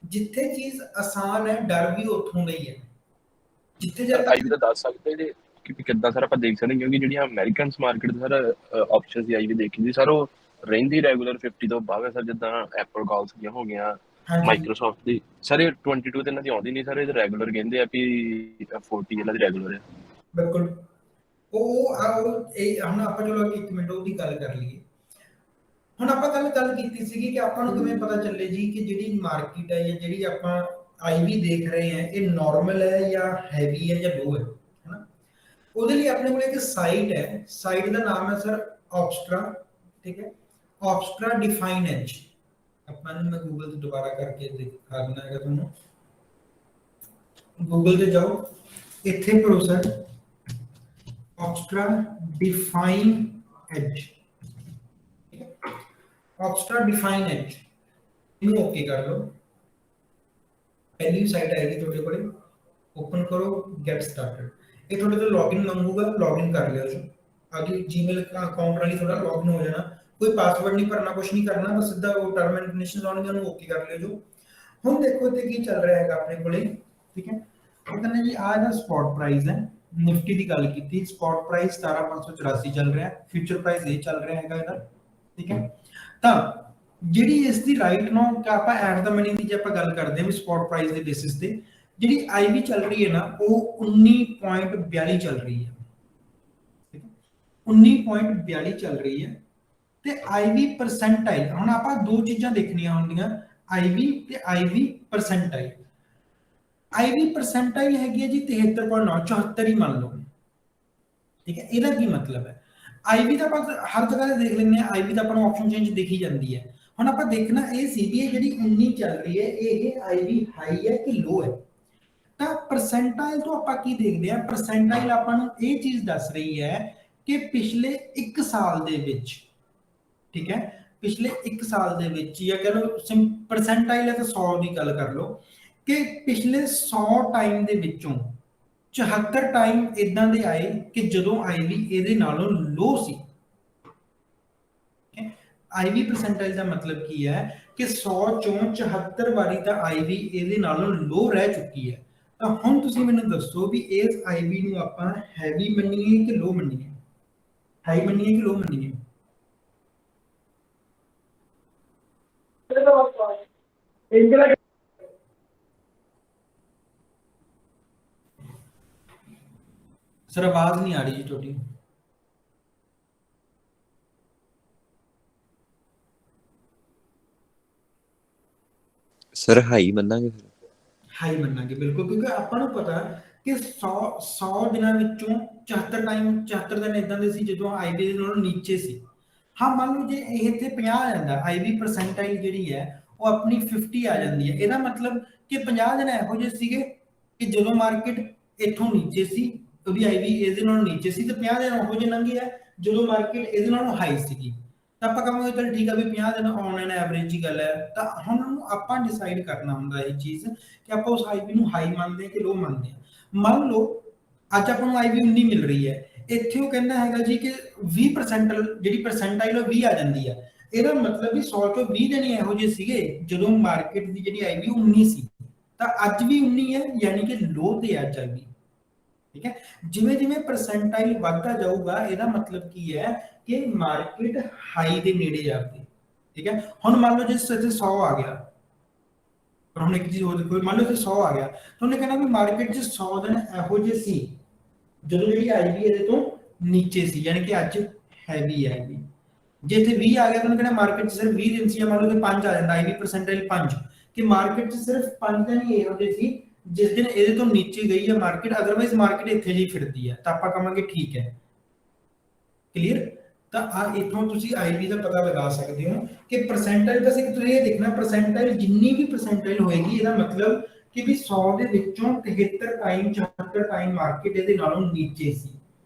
ਜਿੱਥੇ ਚੀਜ਼ ਆਸਾਨ ਹੈ, ਡਰ ਵੀ ਉੱਥੋਂ ਦਾ ਹੀ ਹੈ। ਜਿੱਥੇ ਜਾ ਆਈਵੀ ਦਾ ਦੱਸ ਸਕਦੇ ਜੇ ਕਿ ਕਿੱਦਾਂ ਸਰ ਆਪਾਂ ਦੇਖ ਸਕਦੇ, ਕਿਉਂਕਿ ਜਿਹੜੀਆਂ ਅਮਰੀਕਨ ਮਾਰਕੀਟ ਦੇ ਸਰ ਆਪਸ਼ਨਸ ਦੀ ਆਈਵੀ ਦੇਖੀ ਸੀ ਸਰ, ਉਹ ਰਹਿੰਦੀ ਰੈਗੂਲਰ 50 ਤੋਂ ਬਾਅਦ ਸਰ, ਜਿੱਦਾਂ ਐਪਲ ਕਾਲਸ ਦੀਆਂ ਹੋ ਗਈਆਂ, ਮਾਈਕਰੋਸਾਫਟ ਦੀ ਸਰ, ਇਹ 22 ਤੇ ਇਹਨਾਂ ਦੀ ਆਉਂਦੀ ਨਹੀਂ ਸਰ, ਇਹ ਰੈਗੂਲਰ ਕਹਿੰਦੇ ਆ ਵੀ 40 ਇਹਨਾਂ ਦੀ ਰੈਗੂਲਰ ਹੈ। ਬਿਲਕੁਲ। ਉਹ ਇਹ ਹੁਣ ਆਪਾਂ ਚਲੋ ਇੱਕ ਮਿੰਟ ਉਹਦੀ ਗੱਲ ਕਰ ਲਈਏ। ਹੁਣ ਆਪਾਂ ਗੱਲ ਕੀਤੀ ਸੀਗੀ ਕਿ ਆਪਾਂ ਨੂੰ ਕਿਵੇਂ ਪਤਾ ਚੱਲੇ ਜੀ ਕਿ ਜਿਹੜੀ ਮਾਰਕੀਟ ਹੈ ਜਾਂ ਜਿਹੜੀ ਆਪਾਂ ਆਈਵੀ ਦੇਖ ਰਹੇ ਹਾਂ, ਇਹ ਨਾਰਮਲ ਹੈ ਜਾਂ ਹੈਵੀ ਹੈ ਜਾਂ ਲੋ ਹੈ, ਹਨਾ? ਉਹਦੇ ਲਈ ਆਪਣੇ ਕੋਲ ਇੱਕ ਸਾਈਟ ਹੈ, ਸਾਈਟ ਦਾ ਨਾਮ ਹੈ ਸਰ ਆਪਸਟਰਾ, ਠੀਕ ਹੈ, ਆਪਸਟਰਾ ਡਿਫਾਈਨ ਐਜ। ਆਪਾਂ ਨੂੰ ਮੈਂ ਗੂਗਲ ਤੇ ਦੁਬਾਰਾ ਕਰਕੇ ਦਿਖਾ ਦਿੰਦਾ ਹੈਗਾ ਤੁਹਾਨੂੰ। ਗੂਗਲ ਤੇ ਜਾਓ, ਇੱਥੇ ਪੜੋ ਸਰ ਆਪਸਟਰਾ ਡਿਫਾਈਨ ਐਜ, ਆਪਸਟਰਾ ਡਿਫਾਈਨ ਐਜ, ਇਹਨੂੰ ਓਕੇ ਕਰ ਲਓ। ਪਹਿਲੀ ਸਾਈਟ ਆਏਗੀ ਤੁਹਾਡੇ ਕੋਲੇ, ਓਪਨ ਕਰੋ, ਗੈਟ ਸਟਾਰਟਡ। ਇਹ ਤੁਹਾਡੇ ਤੋਂ ਲੌਗਇਨ ਮੰਗੂਗਾ, ਲੌਗਇਨ ਕਰ ਲਿਓ ਜੀ। आगे जीमेल का अकाउंट वाली थोड़ा लॉगिन हो जाना, कोई ਪਾਸਵਰਡ ਨਹੀਂ ਭਰਨਾ, ਕੁਝ ਨਹੀਂ ਕਰਨਾ, ਬਸ ਸਿੱਧਾ ਉਹ ਟਰਮ ਐਂਡ ਕੰਡੀਸ਼ਨਸ ਆਉਣਗੇ ਉਹਨੂੰ ਓਕੇ ਕਰ ਲਿਓ ਜੋ। ਹੁਣ ਦੇਖੋ ਤੇ ਕੀ ਚੱਲ ਰਿਹਾ ਹੈਗਾ ਆਪਣੇ ਕੋਲੇ, ਠੀਕ ਹੈ। ਉਹ ਕਹਿੰਦੇ ਜੀ ਆ ਦਾ ਸਪॉट ਪ੍ਰਾਈਸ ਹੈ, ਨਿਫਟੀ ਦੀ ਗੱਲ ਕੀਤੀ, ਸਪॉट ਪ੍ਰਾਈਸ 17584 ਚੱਲ ਰਿਹਾ, ਫਿਊਚਰ ਪ੍ਰਾਈਸ ਇਹ ਚੱਲ ਰਿਹਾ ਹੈਗਾ ਇਹਦਾ, ਠੀਕ ਹੈ। ਤਾਂ ਜਿਹੜੀ ਇਸ ਦੀ ਰਾਈਟ ਨਾउ ਕਿ ਆਪਾਂ ਐਟ ਦਾ ਮਨੀ ਦੀ ਜੇ ਆਪਾਂ ਗੱਲ ਕਰਦੇ ਹਾਂ ਵੀ ਸਪॉट ਪ੍ਰਾਈਸ ਦੇ ਬੇਸਿਸ ਤੇ ਜਿਹੜੀ ਆਈਵੀ ਚੱਲ ਰਹੀ ਹੈ ਨਾ ਉਹ 19.42 ਚੱਲ ਰਹੀ ਹੈ, ਠੀਕ ਹੈ, 19.42 ਚੱਲ ਰਹੀ ਹੈ। ਤੇ ਆਈਵੀ ਪਰਸੈਂਟਾਈਲ, ਹੁਣ ਆਪਾਂ ਦੋ ਚੀਜ਼ਾਂ ਦੇਖਣੀਆਂ ਹੁੰਦੀਆਂ, ਆਈਵੀ ਤੇ ਆਈਵੀ ਪਰਸੈਂਟਾਈਲ। ਆਈਵੀ ਪਰਸੈਂਟਾਈਲ ਹੈਗੀ ਹੈ ਜੀ 73.9, 74 ਹੀ ਮੰਨ ਲਓ, ਠੀਕ ਹੈ। ਇਹਦਾ ਕੀ ਮਤਲਬ ਹੈ, ਆਈਵੀ ਦਾ ਆਪਾਂ ਹਰ ਜਗ੍ਹਾ ਤੇ ਦੇਖ ਲੈਂਦੇ ਆ, ਆਈਵੀ ਦਾ ਆਪਾਂ ਨੂੰ ਆਪਸ਼ਨ ਚੇਂਜ ਦਿਖੀ ਜਾਂਦੀ ਹੈ। ਹੁਣ ਆਪਾਂ ਦੇਖਣਾ ਇਹ ਸੀ ਵੀ ਇਹ ਜਿਹੜੀ 19 ਚੱਲ ਰਹੀ ਹੈ ਇਹ ਆਈਵੀ ਹਾਈ ਹੈ ਕਿ ਲੋ ਹੈ। ਤਾਂ ਪਰਸੈਂਟਾਈਲ ਤੋਂ ਆਪਾਂ ਕੀ ਦੇਖਦੇ ਆ, ਪਰਸੈਂਟਾਈਲ ਆਪਾਂ ਨੂੰ ਇਹ ਚੀਜ਼ ਦੱਸ ਰਹੀ ਹੈ ਕਿ ਪਿਛਲੇ 1 ਸਾਲ ਦੇ ਵਿੱਚ, ਠੀਕ ਹੈ, ਪਿਛਲੇ 1 ਸਾਲ ਦੇ ਵਿੱਚ ਜਾਂ ਕਹ ਲਓ ਪਰਸੈਂਟਾਈਲ ਹੈ ਤਾਂ 100 ਦੀ ਗੱਲ ਕਰ ਲਓ ਕਿ ਪਿਛਲੇ 100 ਟਾਈਮ ਦੇ ਵਿੱਚੋਂ 74 ਟਾਈਮ ਇਦਾਂ ਦੇ ਆਏ ਕਿ ਜਦੋਂ ਆਈਵੀ ਇਹਦੇ ਨਾਲੋਂ ਲੋ ਸੀ। ਆਈਵੀ ਪਰਸੈਂਟਾਈਲ ਦਾ ਮਤਲਬ ਕੀ ਹੈ ਕਿ 100 ਚੋਂ 74 ਵਾਰੀ ਤਾਂ ਆਈਵੀ ਇਹਦੇ ਨਾਲੋਂ ਲੋ ਰਹਿ ਚੁੱਕੀ ਹੈ। ਤਾਂ ਹੁਣ ਤੁਸੀਂ ਮੈਨੂੰ ਦੱਸੋ ਵੀ ਇਸ ਆਈਵੀ ਨੂੰ ਆਪਾਂ ਹੈਵੀ ਮੰਨੀਏ ਕਿ ਲੋ ਮੰਨੀਏ, ਹਾਈ ਮੰਨੀਏ ਕਿ ਲੋ ਮੰਨੀਏ? सर आवाज नहीं आ रही जी छोटी। ਸਰ ਹਾਈ ਮੰਨਾਂਗੇ ਫਿਰ, ਹਾਈ ਮੰਨਾਂਗੇ ਬਿਲਕੁਲ, ਕਿਉਂਕਿ ਆਪਾਂ ਨੂੰ ਪਤਾ ਕਿ 100 ਦਿਨਾਂ ਵਿੱਚੋਂ 74 ਟਾਈਮ 74 ਦਿਨ ਇਦਾਂ ਦੇ ਸੀ ਜਦੋਂ ਆਈਵੀ ਦੇ ਨਾਲੋਂ ਨੀਚੇ ਸੀ। ਹਾਂ ਮੰਨ ਲਓ ਜੇ ਇਹ ਇੱਥੇ 50 ਆ ਜਾਂਦਾ, ਆਈਵੀ ਪਰਸੈਂਟਾਈਲ ਜਿਹੜੀ ਹੈ ਉਹ ਆਪਣੀ 50 ਆ ਜਾਂਦੀ ਹੈ, ਇਹਦਾ ਮਤਲਬ ਕਿ 50 ਦਿਨ ਇਹੋ ਜਿਹੇ ਸੀਗੇ ਕਿ ਜਦੋਂ ਮਾਰਕੀਟ ਇੱਥੋਂ ਨੀਚੇ ਸੀ, ਉਹਦੀ ਆਈਵੀ ਇਹਦੇ ਨਾਲੋਂ ਨੀਚੇ ਸੀ, ਤੇ 50 ਦਿਨ ਉਹੋ ਜਿਹੇ ਲੰਘੇ ਆ ਜਦੋਂ ਮਾਰਕੀਟ ਇਹਦੇ ਨਾਲੋਂ ਹਾਈ ਸੀਗੀ। ਤਾਂ ਆਪਾਂ ਕਹਾਂਗੇ ਚਲ ਠੀਕ ਆ ਵੀ 50 ਦਿਨ ਆਨਲਾਈਨ ਐਵਰੇਜ ਹੀ ਗੱਲ ਹੈ। ਤਾਂ ਹੁਣ ਆਪਾਂ ਡਿਸਾਈਡ ਕਰਨਾ ਹੁੰਦਾ ਇਹ ਚੀਜ਼ ਕਿ ਆਪਾਂ ਉਸ ਆਈਵੀ ਨੂੰ ਹਾਈ ਮੰਨਦੇ ਕਿ ਲੋ ਮੰਨਦੇ ਆ। ਮੰਨ ਲਓ ਅੱਜ ਆਪਾਂ ਨੂੰ ਆਈਵੀ 19 ਮਿਲ ਰਹੀ ਹੈ, ਇੱਥੇ ਉਹ ਕਹਿੰਦਾ ਹੈਗਾ ਜੀ ਕਿ 20% ਜਿਹੜੀ ਪਰਸੈਂਟਾਈਲ ਉਹ 20 ਆ ਜਾਂਦੀ ਹੈ। ਇਹਦਾ ਮਤਲਬ ਵੀ 100 ਚੋਂ 20 ਦਿਨ ਇਹੋ ਜਿਹੇ ਸੀਗੇ ਜਦੋਂ ਮਾਰਕੀਟ ਦੀ ਜਿਹੜੀ ਆਈਵੀ 19 ਸੀ, ਤਾਂ ਅੱਜ ਵੀ 19 ਹੈ, ਯਾਨੀ ਕਿ ਲੋ ਤੇ ਅੱਜ ਆਈਵੀ, ਠੀਕ ਹੈ। ਜਿਵੇਂ ਜਿਵੇਂ ਪਰਸੈਂਟਾਈਲ ਵੱਧਦਾ ਜਾਊਗਾ ਇਹਦਾ ਮਤਲਬ ਕੀ ਹੈ ਕਿ ਮਾਰਕੀਟ ਹਾਈ ਦੇ ਨੇੜੇ ਜਾਂਦੀ, ਠੀਕ ਹੈ। ਹੁਣ ਮੰਨ ਲਓ ਜੇ ਇੱਥੇ 100 ਆ ਗਿਆ, ਪਰ ਹੁਣ ਇੱਕ ਚੀਜ਼ ਹੋਰ ਦੇਖੋ, ਮੰਨ ਲਓ ਜੇ 100 ਆ ਗਿਆ ਤਾਂ ਉਹਨੇ ਕਹਿਣਾ ਵੀ ਮਾਰਕੀਟ 'ਚ 100 ਦਿਨ ਇਹੋ ਜਿਹੇ ਸੀ ਜਦੋਂ ਜਿਹੜੀ ਆਈਵੀ ਇਹਦੇ ਤੋਂ ਨੀਚੇ ਸੀ, ਯਾਨੀ ਕਿ ਅੱਜ ਹੈਵੀ ਹੈ। ਜੇ ਇੱਥੇ 20 ਆ ਗਿਆ ਤਾਂ ਉਹਨੇ ਕਹਿਣਾ ਮਾਰਕੀਟ 'ਚ ਸਿਰਫ 20 ਦਿਨ ਸੀ, ਜਾਂ ਮੰਨ ਲਓ ਕਿ 5 ਆ ਜਾਂਦਾ, ਆਈਵੀ ਪਰਸੈਂਟਾਈਲ 5, ਕਿ ਮਾਰਕੀਟ 'ਚ ਸਿਰਫ 5 ਦਿਨ ਹੀ ਇਹੋ ਜਿਹੇ ਸੀ ਜਿਸ ਦਿਨ ਇਹਦੇ ਤੋਂ ਨੀਚੇ ਗਈ ਹੈ ਮਾਰਕੀਟ, ਅਦਰਵਾਈਜ਼ ਮਾਰਕੀਟ ਇੱਥੇ ਜਿਹੀ ਫਿਰਦੀ ਹੈ, ਤਾਂ ਆਪਾਂ ਕਹਾਂਗੇ ਠੀਕ ਹੈ, ਕਲੀਅਰ। ਤਾਂ ਆ ਇਥੋਂ ਤੁਸੀਂ ਆਈਵੀ ਦਾ ਪਤਾ ਲਗਾ ਸਕਦੇ ਹੋ ਕਿ ਪਰਸੈਂਟਾਈਲ ਬਸ ਇੱਕ ਤੁਸੀਂ ਇਹ ਦੇਖਣਾ, ਪਰਸੈਂਟਾਈਲ ਜਿੰਨੀ ਵੀ ਪਰਸੈਂਟਾਈਲ ਹੋਏਗੀ ਇਹਦਾ ਮਤਲਬ ਕਿ ਵੀ 100 ਦੇ ਵਿੱਚੋਂ 73 ਟਾਈਮ 74 ਟਾਈਮ ਮਾਰਕੀਟ ਇਹਦੇ ਨਾਲੋਂ ਨੀਚੇ ਸੀ।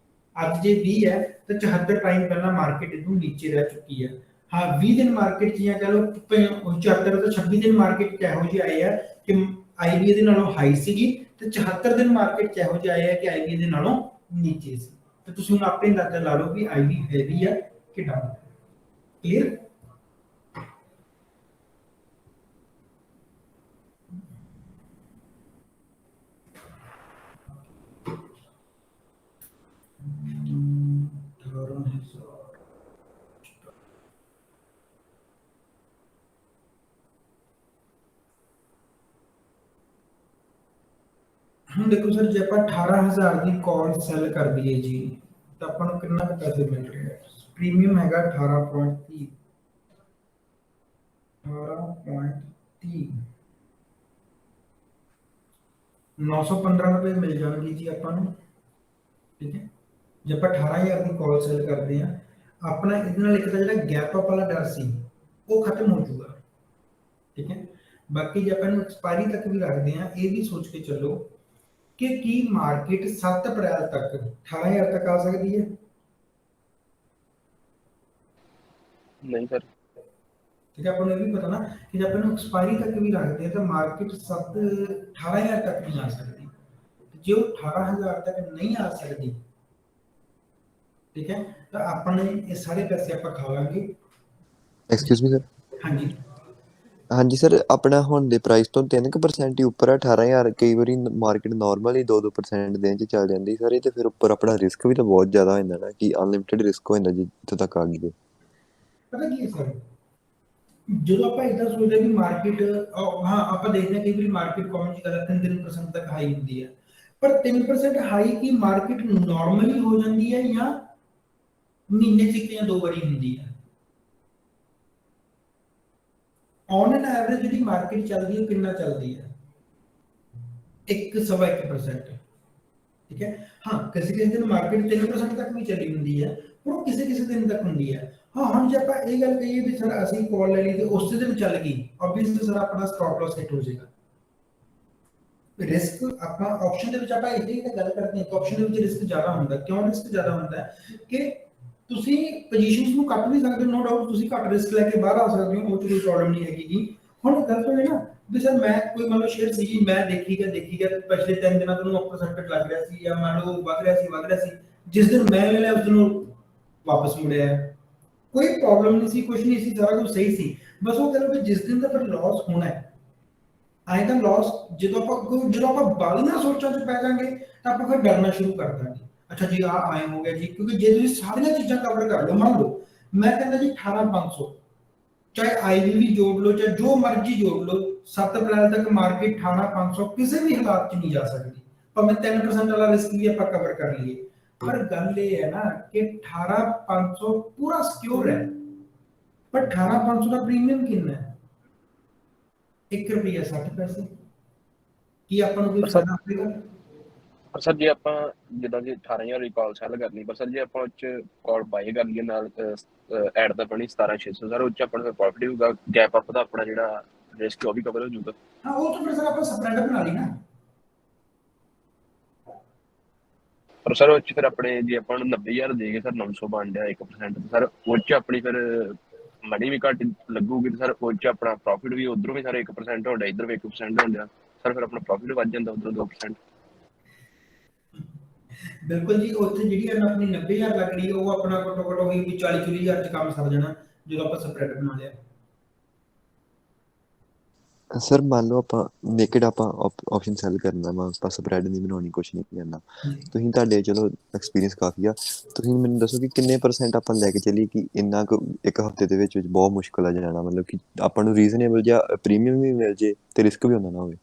ਅੱਜ ਜੇ 20 ਹੈ ਤਾਂ 74 ਟਾਈਮ ਪਹਿਲਾਂ ਮਾਰਕੀਟ ਇਹਨੂੰ ਨੀਚੇ ਰਹਿ ਚੁੱਕੀ ਹੈ। ਹਾਂ 20 ਦਿਨ ਮਾਰਕੀਟ ਜਾਂ ਕਹ ਲਓ 74 ਤੋਂ 26 ਦਿਨ ਮਾਰਕੀਟ ਚ ਇਹੋ ਜਿਹੇ ਆਏ ਆ ਕਿ ਆਈਵੀ ਇਹਦੇ ਨਾਲੋਂ ਹਾਈ ਸੀਗੀ, ਤੇ 74 ਦਿਨ ਮਾਰਕੀਟ ਚ ਇਹੋ ਜਿਹੇ ਆਏ ਆ ਕਿ ਆਈਵੀ ਇਹਦੇ ਨਾਲੋਂ ਨੀਚੇ ਸੀ। तो तुम अपने अंदाजा ला लो कि आईवी हैवी है कि डाउन, क्लियर। हम देखो सर जे आप 18,000 की कॉल सैल कर दिए जी तो अपन कितना पैसे मिल रहे हैं, प्रीमियम है 18.30 915 रुपए मिल जाएंगे जी अपन, ठीक है। जब आप 18,000 की कॉल सैल करते हैं अपना इतना लिखता जो गैप अप वाला डर सी वो खत्म हो चुका, ठीक है। बाकी जब अपन एक्सपायरी तक भी रखते हैं ये भी सोच के चलो कि मार्केट 7 अप्रैल तक 18,000 तक आ सकती है? नहीं सर, ठीक है। अपन ये भी पता ना कि जब अपन एक्सपायरी तक भी रखते हैं तो मार्केट 18,000 तक नहीं आ सकती। जो 18,000 तक नहीं आ सकती ਠੀਕ ਹੈ, ਤਾਂ ਆਪਣੇ ਇਹ ਸਾਰੇ ਪੈਸੇ ਆਪਾਂ ਖਾ ਲਾਂਗੇ। Excuse me sir. ਹਾਂਜੀ ਹਾਂਜੀ ਸਰ, ਆਪਣਾ ਹੁਣ ਦੇ ਪ੍ਰਾਈਸ ਤੋਂ 3% ਹੀ ਉੱਪਰ ਆ 18,000। ਕਈ ਵਾਰੀ ਮਾਰਕੀਟ ਨਾਰਮਲ ਹੀ 2% ਦਿਨ ਚ ਚੱਲ ਜਾਂਦੀ ਸਰ। ਇਹ ਤੇ ਫਿਰ ਉੱਪਰ ਆਪਣਾ ਰਿਸਕ ਵੀ ਤਾਂ ਬਹੁਤ ਜ਼ਿਆਦਾ ਹੋ ਜਾਂਦਾ ਨਾ, ਕਿ ਅਨਲਿਮਿਟਿਡ ਰਿਸਕ ਹੋ ਜਾਂਦਾ ਜਿੱਥੋਂ ਤੱਕ ਆ ਗਈ। ਪਤਾ ਕੀ ਹੈ ਸਰ, ਜਦੋਂ ਆਪਾਂ ਇਦਾਂ ਸੋਚਦੇ ਕਿ ਮਾਰਕੀਟ, ਹਾਂ ਆਪਾਂ ਦੇਖਦੇ ਹਾਂ ਕਈ ਵਾਰੀ ਮਾਰਕੀਟ ਕੌਣ ਜੀ ਕਰਦਾ 3% ਤੱਕ ਹਾਈ ਹੁੰਦੀ ਹੈ, ਪਰ 3% ਹਾਈ ਕੀ ਮਾਰਕੀਟ ਨਾਰਮਲੀ ਹੋ ਜਾਂਦੀ ਹੈ ਜਾਂ ਮਹੀਨੇ ਚ ਇੱਕ ਜਾਂ ਦੋ ਵਾਰੀ ਹੁੰਦੀ ਹੈ? ਔਨ ਐਨ ਐਵਰੇਜ ਜਿਹੜੀ ਮਾਰਕੀਟ ਚੱਲਦੀ ਹੈ ਕਿੰਨਾ ਚੱਲਦੀ ਹੈ? 1.1%। ਠੀਕ ਹੈ, ਹਾਂ ਕਿਸੇ ਕਿਸੇ ਦਿਨ ਮਾਰਕੀਟ 3% ਤੱਕ ਵੀ ਚਲੀ ਹੁੰਦੀ ਹੈ, ਪਰ ਉਹ ਕਿਸੇ ਕਿਸੇ ਦਿਨ ਤੱਕ ਹੁੰਦੀ ਹੈ। ਹਾਂ ਹੁਣ ਜੇ ਆਪਾਂ ਇਹ ਗੱਲ ਕਹੀਏ ਵੀ ਸਰ ਅਸੀਂ ਕਾਲ ਲੈ ਲਈ ਤੇ ਉਸੇ ਦਿਨ ਚੱਲ ਗਈ, ਆਬਵੀਅਸਲੀ ਸਰ ਆਪਣਾ ਸਟਾਪ ਲਾਸ ਹਿੱਟ ਹੋ ਜਾਏਗਾ। ਰਿਸਕ ਆਪਾਂ ਆਪਸ਼ਨ ਦੇ ਵਿੱਚ ਆਪਾਂ ਇਹਦੀ ਤਾਂ ਗੱਲ ਕਰਦੇ ਹਾਂ, ਆਪਸ਼ਨ ਦੇ ਵਿੱਚ ਰਿਸਕ ਜ਼ਿਆਦਾ ਹੁੰਦਾ। ਕਿਉਂ ਰਿਸਕ ਜ਼ਿਆਦਾ ਹੁੰਦਾ ਕਿ ਤੁਸੀਂ ਪੋਜੀਸ਼ਨਸ ਨੂੰ ਕੱਟ ਵੀ ਸਕਦੇ ਹੋ, ਨੋ ਡਾਊਟ ਤੁਸੀਂ ਘੱਟ ਰਿਸਕ ਲੈ ਕੇ ਬਾਹਰ ਆ ਸਕਦੇ ਹੋ, ਉਹ 'ਚ ਕੋਈ ਪ੍ਰੋਬਲਮ ਨਹੀਂ ਹੈਗੀ। ਹੁਣ ਗੱਲ ਤੋਂ ਇਹ ਨਾ ਵੀ ਸਰ ਮੈਂ ਕੋਈ ਮੰਨ ਲਓ ਸ਼ੇਅਰ ਸੀ, ਮੈਂ ਦੇਖੀ ਗਿਆ ਪਿਛਲੇ 3 ਦਿਨਾਂ ਤੋਂ ਉੱਪਰ ਸਰਕਟ ਲੱਗ ਰਿਹਾ ਸੀ ਜਾਂ ਮੰਨ ਲਓ ਵਧ ਰਿਹਾ ਸੀ, ਜਿਸ ਦਿਨ ਮੈਂ ਲੈ ਲਿਆ ਉਸ ਦਿਨ ਵਾਪਸ ਮੁੜਿਆ, ਕੋਈ ਪ੍ਰੋਬਲਮ ਨਹੀਂ ਸੀ, ਕੁਝ ਨਹੀਂ ਸੀ, ਸਾਰਾ ਕੁਝ ਸਹੀ ਸੀ। ਬਸ ਉਹ ਕਹਿੰਦੇ ਵੀ ਜਿਸ ਦਿਨ ਦਾ ਫਿਰ ਲਾਸ ਹੋਣਾ ਹੈ, ਆਏ ਤਾਂ ਲਾਸ ਜਦੋਂ ਆਪਾਂ ਬਾਲੀਆਂ ਸੋਚਾਂ 'ਚ ਪੈ ਜਾਾਂਗੇ ਤਾਂ ਆਪਾਂ ਫਿਰ ਡਰਨਾ ਸ਼ੁਰੂ ਕਰ ਦਾਂਗੇ। ਅੱਛਾ ਜੀ ਆਏ ਹੋ ਗਿਆ ਜੀ, ਕਿਉਂਕਿ ਜੇ ਤੁਸੀਂ ਸਾਰੀਆਂ ਚੀਜ਼ਾਂ ਕਵਰ ਕਰ ਲਓ, ਮੰਨ ਲਓ ਮੈਂ ਕਹਿੰਦਾ ਜੀ 18,500, ਚਾਹੇ ਆਈਵੀ ਜੋੜ ਲਓ ਚਾਹੇ ਜੋ ਮਰਜ਼ੀ ਜੋੜ ਲਓ, 7 ਅਪ੍ਰੈਲ ਤੱਕ ਮਾਰਕੀਟ 18,500 ਕਿਸੇ ਵੀ ਹਾਲਾਤ 'ਚ ਨਹੀਂ ਜਾ ਸਕਦੀ, ਭਾਵੇਂ 3% ਵਾਲਾ ਰਿਸਕ ਵੀ ਆਪਾਂ ਕਵਰ ਕਰ ਲਈਏ। ਪਰ ਗੱਲ ਇਹ ਹੈ ਨਾ ਕਿ 18,500 ਪੂਰਾ ਸਿਕਿਉਰ ਹੈ, ਪਰ 18,500 ਦਾ ਪ੍ਰੀਮੀਅਮ ਕਿੰਨਾ ਹੈ? 1 ਰੁਪਿਆ 60 ਪੈਸੇ। ਕੀ ਆਪਾਂ ਨੂੰ ਕੋਈ ਫਾਇਦਾ ਹੋਵੇਗਾ? ਪਰ ਸਰ ਜੇ ਆਪਾਂ ਜਿੱਦਾਂ ਜੀ 18,000 ਦੀ ਕਾਲ ਸੈਲ ਕਰਨੀ, ਪਰ ਸਰ ਜੇ ਆਪਾਂ ਉਹ 'ਚ ਕਾਲ ਬਾਈ ਕਰ ਲਈਏ ਨਾਲ ਐਡ ਤਾਂ ਬਣੀ 17,600 ਸਰ, ਉਹ 'ਚ ਆਪਾਂ ਨੂੰ ਪ੍ਰੋਫਿਟ ਹੋਊਗਾ, ਗੈਪ ਅਪ ਦਾ ਆਪਣਾ ਜਿਹੜਾ ਰਿਸਕ ਉਹ ਵੀ ਕਵਰ ਹੋ ਜਾਊਗਾ। ਹਾਂ ਉਹ ਤਾਂ ਫਿਰ ਸਰ ਆਪਾਂ ਸਪਰੈਡ ਬਣਾ ਲਈ ਨਾ। ਪਰ ਸਰ ਉਹ 'ਚ ਫਿਰ ਆਪਣੇ ਜੇ ਆਪਾਂ ਨੂੰ 90,000 ਦੇ ਗਏ ਸਰ 900 ਬਣ ਡਿਆ 1%, ਸਰ ਉਹ 'ਚ ਆਪਣੀ ਫਿਰ ਮਨੀ ਵੀ ਘੱਟ ਲੱਗੂਗੀ, ਤੇ ਸਰ ਉਹ 'ਚ ਆਪਣਾ ਪ੍ਰੋਫਿਟ ਵੀ ਉਧਰੋਂ ਵੀ ਸਰ 1% ਹੋਣ ਡਿਆ, ਇੱਧਰ ਵੀ 1% ਹੋਣ ਡਿਆ ਸਰ, ਫਿਰ ਆਪਣਾ ਪ੍ਰੋਫਿਟ ਵੱਧ ਜਾਂਦਾ ਉਧਰੋਂ 2%। ਬਿਲਕੁਲ ਜੀ, ਉੱਥੇ ਜਿਹੜੀ ਆਪਣੀ 90,000 ਲੱਗ ਰਹੀ ਹੈ ਉਹ ਆਪਣਾ ਘੱਟੋ ਘੱਟ ਹੋਈ ਵੀ 40-40,000 ਚ ਕੰਮ ਸਰ ਜਾਣਾ ਜਦੋਂ ਆਪਾਂ ਸਪਰੈਡ ਬਣਾ ਲਿਆ। ਸਰ ਮੰਨ ਲਓ ਆਪਾਂ ਨੇਕਡ ਆਪਾਂ ਆਪਸ਼ਨ ਸੈਲ ਕਰਨਾ ਵਾ, ਆਪਾਂ ਸਪਰੈਡ ਨਹੀਂ ਬਣਾਉਣੀ, ਕੁਛ ਨਹੀਂ ਕਰਨਾ। ਤੁਸੀਂ ਤੁਹਾਡੇ ਚਲੋ ਐਕਸਪੀਰੀਅੰਸ ਕਾਫੀ ਆ, ਤੁਸੀਂ ਮੈਨੂੰ ਦੱਸੋ ਕਿ ਕਿੰਨੇ % ਆਪਾਂ ਲੈ ਕੇ ਚੱਲੀਏ ਕਿ ਇੰਨਾ ਕੁ ਇੱਕ ਹਫ਼ਤੇ ਦੇ ਵਿੱਚ ਬਹੁਤ ਮੁਸ਼ਕਿਲ ਆ ਜਾਣਾ, ਮਤਲਬ ਕਿ ਆਪਾਂ ਨੂੰ ਰੀਜ਼ਨੇਬਲ ਜਾਂ ਪ੍ਰੀਮੀਅਮ ਵੀ ਮਿਲ ਜੇ ਤੇ ਰਿਸਕ ਵੀ ਹੁੰਦਾ ਨਾ ਹੋਵੇ।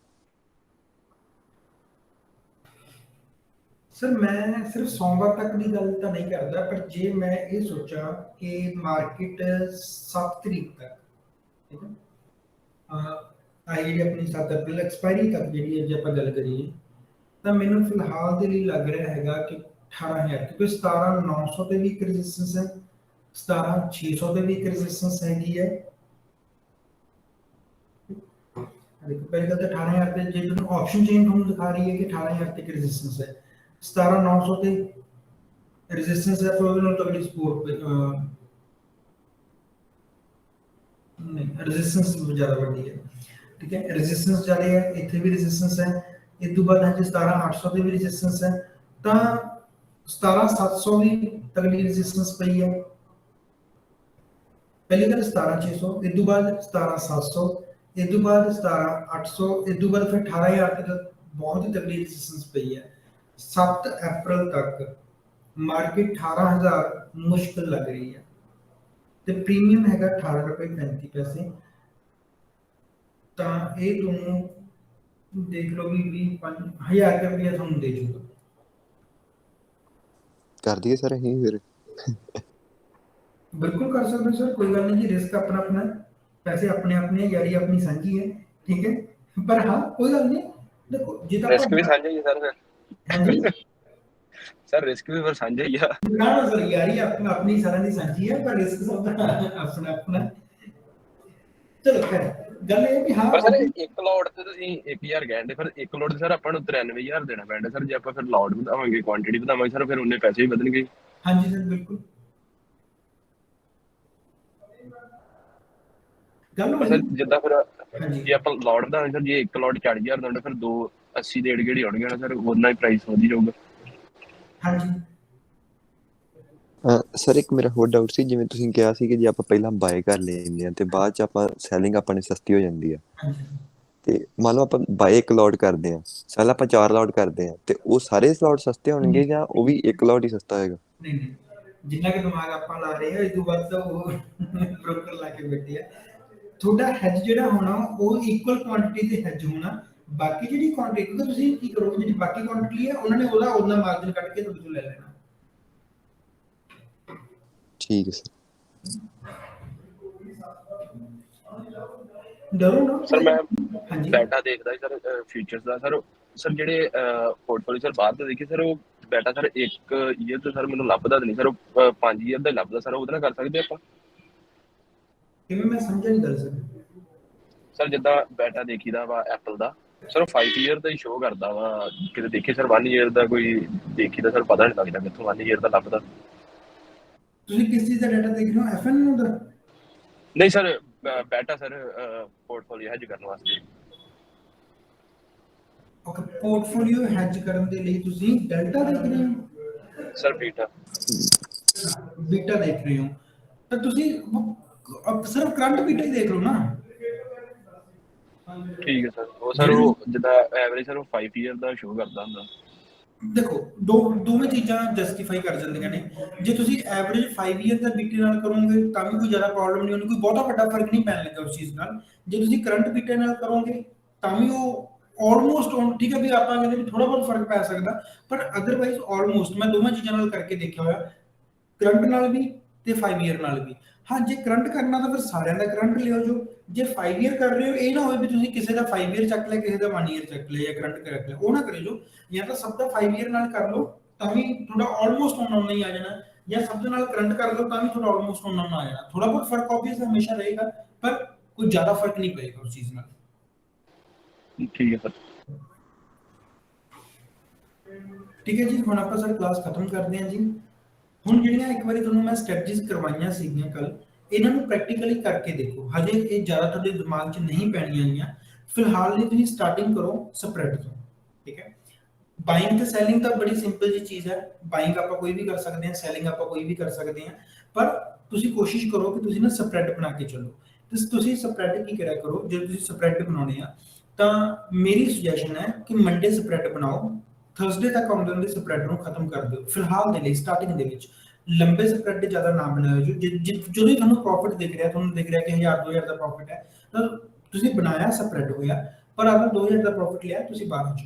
ਸਰ ਮੈਂ ਸਿਰਫ ਸੋਮਵਾਰ ਤੱਕ ਦੀ ਗੱਲ ਤਾਂ ਨਹੀਂ ਕਰਦਾ, ਪਰ ਜੇ ਮੈਂ ਇਹ ਸੋਚਾਂ ਕਿ ਮਾਰਕੀਟ 7 ਤਰੀਕ ਤੱਕ, ਠੀਕ ਹੈ, ਆਈ ਜਿਹੜੀ ਆਪਣੀ 7 ਅਪ੍ਰੈਲ ਐਕਸਪਾਇਰੀ ਤੱਕ ਜਿਹੜੀ ਜੇ ਆਪਾਂ ਗੱਲ ਕਰੀਏ, ਤਾਂ ਮੈਨੂੰ ਫਿਲਹਾਲ ਦੇ ਲਈ ਲੱਗ ਰਿਹਾ ਹੈਗਾ ਕਿ 18,000, ਕਿਉਂਕਿ 17,900 ਤੇ ਵੀ ਇੱਕ ਰੈਜ਼ਿਸਟੈਂਸ ਹੈ, 17,600 ਤੇ ਵੀ ਇੱਕ ਰੈਜ਼ਿਸਟੈਂਸ ਹੈਗੀ ਹੈ। ਦੇਖੋ ਪਹਿਲੀ ਗੱਲ ਤਾਂ 18,000 ਤੇ ਜੇ ਤੁਹਾਨੂੰ ਆਪਸ਼ਨ ਚੇਨ ਤੁਹਾਨੂੰ ਦਿਖਾ ਰਹੀ ਹੈ ਕਿ 18,000 ਤੇ ਇੱਕ ਰੈਜ਼ਿਸਟੈਂਸ ਹੈ, 17,900 ਤੇ ਰੈਜ਼ਿਸਟੈਂਸ ਹੈ, ਫਿਰ ਉਹਦੇ ਨਾਲ ਤਗੜੀ ਸਪੋਰਟ ਨਹੀਂ, ਰੈਜ਼ਿਸਟੈਂਸ ਜ਼ਿਆਦਾ ਵੱਡੀ ਹੈ। ਠੀਕ ਹੈ, ਰੈਜ਼ਿਸਟੈਂਸ ਜ਼ਿਆਦਾ ਹੈ, ਇੱਥੇ ਵੀ ਰੈਜ਼ਿਸਟੈਂਸ ਹੈ, ਇਸ ਤੋਂ ਬਾਅਦ ਹੈ 17,800 ਤੇ ਵੀ ਰੈਜ਼ਿਸਟੈਂਸ ਹੈ, ਤਾਂ 17,700 ਵੀ ਤਗੜੀ ਰੈਜ਼ਿਸਟੈਂਸ ਪਈ ਹੈ। ਪਹਿਲੀ ਗੱਲ 17,600, ਇਸ ਤੋਂ ਬਾਅਦ 17,700, ਇਸ ਤੋਂ ਬਾਅਦ 17,800, ਇਸ ਤੋਂ ਬਾਅਦ ਫਿਰ 18,000 ਤੱਕ ਬਹੁਤ ਹੀ ਤਗੜੀ ਰੈਜ਼ਿਸਟੈਂਸ ਪਈ ਹੈ। 7 ਅਪ੍ਰੈਲ ਤੱਕ ਮਾਰਕੀਟ 18,000 ਮੁਸ਼ਕਿਲ ਲੱਗ ਰਹੀ ਹੈ, ਤੇ ਪ੍ਰੀਮੀਅਮ ਹੈਗਾ 18 ਰੁਪਏ 35 ਪੈਸੇ। ਤਾਂ ਇਹ ਤੁਹਾਨੂੰ ਦੇਖ ਲਓ ਵੀ 20,000 ਰੁਪਇਆ ਤੁਹਾਨੂੰ ਦੇ ਜੂਗਾ। ਕਰ ਦਈਏ ਸਰ ਅਸੀਂ ਫਿਰ? ਬਿਲਕੁਲ ਕਰ ਸਕਦੇ ਹੋ ਸਰ, ਕੋਈ ਗੱਲ ਨਹੀਂ ਜੀ, ਰਿਸਕ ਆਪਣਾ ਆਪਣਾ, ਪੈਸੇ ਆਪਣੇ ਆਪਣੇ, ਯਾਰੀ ਆਪਣੀ ਸਾਂਝੀ ਹੈ। ਠੀਕ ਹੈ, ਪਰ ਹਾਂ ਕੋਈ ਗੱਲ ਨਹੀਂ, ਦੇਖੋ ਜਿੱਦਾਂ ਰਿਸਕ ਵੀ ਸਾਂਝਾ ਹੀ ਹੈ ਸਰ ਫਿਰ। ਹਾਂਜੀ ਸਰ ਰਿਸਕ ਵੀ ਫਿਰ ਸਾਂਝਾ ਹੀ ਆ। ਨਾ ਸਰ, ਯਾਰੀ ਆਪਣੀ ਸਾਰਿਆਂ ਦੀ ਸਾਂਝੀ ਹੈ, ਪਰ ਰਿਸਕ ਸਭ ਦਾ ਆਪਣਾ ਆਪਣਾ। ਚਲੋ ਖੈਰ ਗੱਲ ਇਹ ਵੀ ਹਾਂ ਪਰ ਸਰ ਇੱਕ ਲੋਟ ਤੇ ਤੁਸੀਂ 1,000 ਕਹਿੰਦੇ, ਫਿਰ ਇੱਕ ਲੋਟ ਤੇ ਸਰ ਆਪਾਂ ਨੂੰ 93,000 ਦੇਣਾ ਪੈਂਦਾ ਸਰ, ਜੇ ਆਪਾਂ ਫਿਰ ਲੋਟ ਵਧਾਵਾਂਗੇ, ਕੁਆਂਟੀਟੀ ਵਧਾਵਾਂਗੇ ਸਰ, ਫਿਰ ਉਹਨੇ ਪੈਸੇ ਵੀ ਵਧਣਗੇ। ਹਾਂਜੀ ਸਰ ਬਿਲਕੁਲ ਗੱਲ ਪਰ ਹੋਈ। ਸਰ ਜਿੱਦਾਂ ਫਿਰ ਹਾਂਜੀ ਜੇ ਆਪਾਂ ਲੋਟ ਵਧਾਵਾਂਗੇ ਸਰ, ਜੇ ਇੱਕ ਲੋਟ 40,000 ਦਾ ਹੁੰਦਾ, ਫਿਰ 280 ਦੇ ਏੜ ਗੇੜ ਹੋਣਗੇ ਨਾ ਸਰ, ਉਹਨਾਂ ਹੀ ਪ੍ਰਾਈਸ ਵਧੀ ਜਾਊਗਾ। ਹਾਂਜੀ ਸਰ ਇੱਕ ਮੇਰਾ ਹੋਰ ਡਾਊਟ ਸੀ, ਜਿਵੇਂ ਤੁਸੀਂ ਕਿਹਾ ਸੀ ਕਿ ਜੇ ਆਪਾਂ ਪਹਿਲਾਂ ਬਾਏ ਕਰ ਲੈਂਦੇ ਆ ਤੇ ਬਾਅਦ ਚ ਆਪਾਂ ਸੈਲਿੰਗ ਆਪਾਂ ਨੇ ਸਸਤੀ ਹੋ ਜਾਂਦੀ ਆ, ਹਾਂਜੀ। ਤੇ ਮੰਨ ਲਓ ਆਪਾਂ ਬਾਏ ਇੱਕ ਲੋਟ ਕਰਦੇ ਆ, ਸੈਲ ਆਪਾਂ 4 ਲੋਟ ਕਰਦੇ ਆ, ਤੇ ਉਹ ਸਾਰੇ ਸਲੋਟ ਸਸਤੇ ਹੋਣਗੇ ਜਾਂ ਉਹ ਵੀ ਇੱਕ ਲੋਟ ਹੀ ਸਸਤਾ ਹੋਏਗਾ? ਨਹੀਂ ਨਹੀਂ, ਜਿੰਨਾ ਕਿ ਦਿਮਾਗ ਆਪਾਂ ਲਾ ਰਹੇ ਹਾਂ ਇਹ ਤੋਂ ਵੱਧ ਤਾਂ ਉਹ ਬ੍ਰੋਕਰ ਲਾ ਕੇ ਬੈਠੇ ਆ। ਤੁਹਾਡਾ ਹੈਜ ਜਿਹੜਾ ਹੋਣਾ ਉਹ ਇਕੁਅਲ ਕੁਆਂਟੀਟੀ ਤੇ ਹੈਜ ਹੋਣਾ। ਬਾਕੀ ਜਿਹੜੀ ਕੁਆਂਟੀਟੀ ਤੁਸੀਂ ਕੀ ਕਰੋਗੇ, ਜਿਹੜੀ ਬਾਕੀ ਕੁਆਂਟੀਟੀ ਹੈ ਉਹਨਾਂ ਨੇ ਉਹਦਾ ਉਹਨਾਂ ਮਾਰਜਨ ਕੱਢ ਕੇ ਤੁਹਾਡੇ ਤੋਂ ਲੈ ਲੈਣਾ। ਠੀਕ ਹੈ ਸਰ। ਡਰੋ ਨਾ ਸਰ ਮੈਂ ਹਾਂਜੀ ਬੈਟਾ ਦੇਖਦਾ ਸੀ ਸਰ ਫੀਚਰਸ ਦਾ ਸਰ ਜਿਹੜੇ ਪੋਰਟਫੋਲੀਓ ਸਰ ਬਾਹਰ ਤੋਂ ਦੇਖੀ ਸਰ, ਉਹ ਬੈਟਾ ਸਰ 1 ਈਅਰ ਤੇ ਸਰ ਮੈਨੂੰ ਲੱਭਦਾ ਨਹੀਂ ਸਰ, ਉਹ 5 ਈਅਰ ਦਾ ਹੀ ਲੱਭਦਾ ਸਰ, ਉਹਦੇ ਨਾਲ ਕਰ ਸਕਦੇ ਆਪਾਂ? ਕਿਵੇਂ ਮੈਂ ਸਮਝਿਆ ਨਹੀਂ ਗੱਲ ਸਰ। ਸਰ ਜਿੱਦਾਂ ਬੈਟਾ ਦੇਖੀਦਾ ਵਾ ਐਪਲ ਦਾ ਸਰ, ਉਹ 5 ਈਅਰ ਦਾ ਹੀ ਸ਼ੋਅ ਕਰਦਾ ਵਾ, ਕਿਤੇ ਦੇਖੇ ਸਰ 1 ਈਅਰ ਦਾ ਕੋਈ ਦੇਖੀਦਾ ਸਰ, ਪਤਾ ਨਹੀਂ ਲੱਗਦਾ ਕਿੱਥੋਂ 1 ਈਅਰ ਦਾ ਲੱਭਦਾ। ਤੁਸੀਂ ਕਿਸ ਚੀਜ਼ ਦਾ ਡਾਟਾ ਦੇਖ ਰਹੇ ਹੋ, ਐਫਐਨ ਦਾ? ਨਹੀਂ ਸਰ, ਬੈਟਾ ਸਰ ਪੋਰਟਫੋਲੀਓ ਹੈਜ ਕਰਨ ਵਾਸਤੇ। ਓਕੇ, ਪੋਰਟਫੋਲੀਓ ਹੈਜ ਕਰਨ ਦੇ ਲਈ ਤੁਸੀਂ ਡੈਲਟਾ ਦੇਖ ਰਹੇ ਹੋ? ਸਰ ਬੀਟਾ ਬੀਟਾ ਦੇਖ ਰਹੇ ਹੋ ਤਾਂ ਤੁਸੀਂ ਸਿਰਫ ਕਰੰਟ ਬੀਟਾ ਹੀ ਦੇਖ ਲਓ ਨਾ। ਠੀਕ ਹੈ ਸਰ, ਉਹ ਸਰ ਉਹ ਜਿੱਦਾਂ ਐਵਰੇਜ ਸਰ ਉਹ 5 ਈਅਰ ਦਾ ਸ਼ੋਅ ਕਰਦਾ ਹੁੰਦਾ। ਦੇਖੋ ਦੋਵੇਂ ਚੀਜ਼ਾਂ ਜਸਟੀਫਾਈ ਕਰ ਜਾਂਦੀਆਂ ਨੇ। ਜੇ ਤੁਸੀਂ ਐਵਰੇਜ 5 ਈਅਰ ਦਾ ਬੀਟੇ ਨਾਲ ਕਰੋਗੇ ਤਾਂ ਵੀ ਕੋਈ ਜ਼ਿਆਦਾ ਪ੍ਰੋਬਲਮ ਨਹੀਂ ਹੋਣੀ, ਕੋਈ ਬਹੁਤਾ ਵੱਡਾ ਫਰਕ ਨਹੀਂ ਪੈਣ ਲੱਗਾ ਉਸ ਚੀਜ਼ ਨਾਲ। ਜੇ ਤੁਸੀਂ ਕਰੰਟ ਬੀਟੇ ਨਾਲ ਕਰੋਗੇ ਤਾਂ ਵੀ ਉਹ ਆਲਮੋਸਟ ਠੀਕ ਹੈ ਵੀ ਆਪਾਂ ਕਹਿੰਦੇ ਵੀ ਥੋੜਾ ਬਹੁਤ ਫਰਕ ਪੈ ਸਕਦਾ, ਪਰ ਅਦਰਵਾਈਜ਼ ਆਲਮੋਸਟ ਮੈਂ ਦੋਵਾਂ ਚੀਜ਼ਾਂ ਨਾਲ ਕਰਕੇ ਦੇਖਿਆ ਹੋਇਆ, ਕਰੰਟ ਨਾਲ ਵੀ ਤੇ 5 ਈਅਰ ਨਾਲ ਵੀ। ਹਾਂ, ਜੇ ਕਰੰਟ ਕਰਨਾ ਤਾਂ ਫਿਰ ਸਾਰਿਆਂ ਦਾ ਕਰੰਟ ਲਿਓ। ਜੋ ਜੇ 5 ਈਅਰ ਕਰ ਰਹੇ ਹੋ ਇਹ ਨਾ ਹੋਵੇ ਵੀ ਤੁਸੀਂ ਕਿਸੇ ਦਾ 5 ਈਅਰ ਚੱਕ ਲਿਆ, ਕਿਸੇ ਦਾ 1 ਈਅਰ ਚੱਕ ਲਿਆ ਜਾਂ ਕਰੰਟ ਕਰ ਲਿਆ, ਉਹ ਨਾ ਕਰਿਓ। ਜੋ ਜਾਂ ਤਾਂ ਸਭ ਦਾ 5 ਈਅਰ ਨਾਲ ਕਰ ਲਓ ਤਾਂ ਵੀ ਤੁਹਾਡਾ ਆਲਮੋਸਟ ਉਹਨਾਂ ਹੀ ਆ ਜਾਣਾ, ਜਾਂ ਸਭ ਦੇ ਨਾਲ ਕਰੰਟ ਕਰ ਲਓ ਤਾਂ ਵੀ ਤੁਹਾਡਾ ਆਲਮੋਸਟ ਉਹਨਾਂ ਆ ਜਾਣਾ। ਥੋੜਾ ਬਹੁਤ ਫਰਕ ਆਬਵੀਅਸ ਹਮੇਸ਼ਾ ਰਹੇਗਾ, ਪਰ ਕੋਈ ਜ਼ਿਆਦਾ ਫਰਕ ਨਹੀਂ ਪਏਗਾ ਉਸ ਚੀਜ਼ ਨਾਲ। ਠੀਕ ਹੈ ਸਰ। ਠੀਕ ਹੈ ਜੀ, ਹੁਣ ਆਪਾਂ ਸਰ ਕਲਾਸ ਖਤਮ ਕਰਦੇ ਹਾਂ ਜੀ। ਹੁਣ ਜਿਹੜੀਆਂ ਇੱਕ ਵਾਰੀ ਤੁਹਾਨੂੰ ਮੈਂ ਸਟ੍ਰੈਟਜੀਜ਼ ਕਰਵਾਈਆਂ ਸੀਗੀਆਂ ਕੱਲ, ਇਹਨਾਂ ਨੂੰ ਪ੍ਰੈਕਟੀਕਲੀ ਕਰਕੇ ਦੇਖੋ। ਹਜੇ ਇਹ ਜ਼ਿਆਦਾ ਤੁਹਾਡੇ ਦਿਮਾਗ 'ਚ ਨਹੀਂ ਪੈਣੀਆਂ ਗਈਆਂ ਫਿਲਹਾਲ ਲਈ। ਤੁਸੀਂ ਸਟਾਰਟਿੰਗ ਕਰੋ ਸਪਰੈਡ ਤੋਂ, ਠੀਕ ਹੈ। ਬਾਇੰਗ ਤੇ ਸੈਲਿੰਗ ਤਾਂ ਬੜੀ ਸਿੰਪਲ ਜੀ ਚੀਜ਼ ਹੈ। ਬਾਇੰਗ ਆਪਾਂ ਕੋਈ ਵੀ ਕਰ ਸਕਦੇ ਹਾਂ, ਸੈਲਿੰਗ ਆਪਾਂ ਕੋਈ ਵੀ ਕਰ ਸਕਦੇ ਹਾਂ, ਪਰ ਤੁਸੀਂ ਕੋਸ਼ਿਸ਼ ਕਰੋ ਕਿ ਤੁਸੀਂ ਨਾ ਸਪਰੈਡ ਬਣਾ ਕੇ ਚੱਲੋ। ਤੇ ਤੁਸੀਂ ਸਪਰੈਡ ਕੀ ਕਰਿਆ ਕਰੋ, ਜੇ ਤੁਸੀਂ ਸਪਰੈਡ ਬਣਾਉਣੇ ਆ ਤਾਂ ਮੇਰੀ ਸੁਜੈਸ਼ਨ ਹੈ ਕਿ ਮੰਡੇ ਸਪਰੈਡ ਬਣਾਓ, ਥਰਸਡੇ ਤੱਕ ਆਉਂਦੇ ਹੁੰਦੇ ਸਪਰੈਡ ਨੂੰ ਖਤਮ ਕਰ ਦਿਓ ਫਿਲਹਾਲ ਦੇ ਲਈ। ਸਟਾਰਟਿੰਗ ਦੇ ਵਿੱਚ ਲੰਬੇ ਸਪਰੈਡ ਜ਼ਿਆਦਾ ਨਾ ਬਣਾਇਓ। ਜਦੋਂ ਤੁਹਾਨੂੰ ਪ੍ਰੋਫਿਟ ਦਿਖ ਰਿਹਾ, ਤੁਹਾਨੂੰ ਦਿਖ ਰਿਹਾ ਕਿ 1000-2000 ਦਾ ਪ੍ਰੋਫਿਟ ਹੈ, ਤਾਂ ਤੁਸੀਂ ਬਣਾਇਆ ਸਪਰੈਡ ਹੋਇਆ, ਪਰ ਅਗਰ 2000 ਦਾ ਪ੍ਰੋਫਿਟ ਲਿਆ ਤੁਸੀਂ ਬਾਹਰ ਚੋ।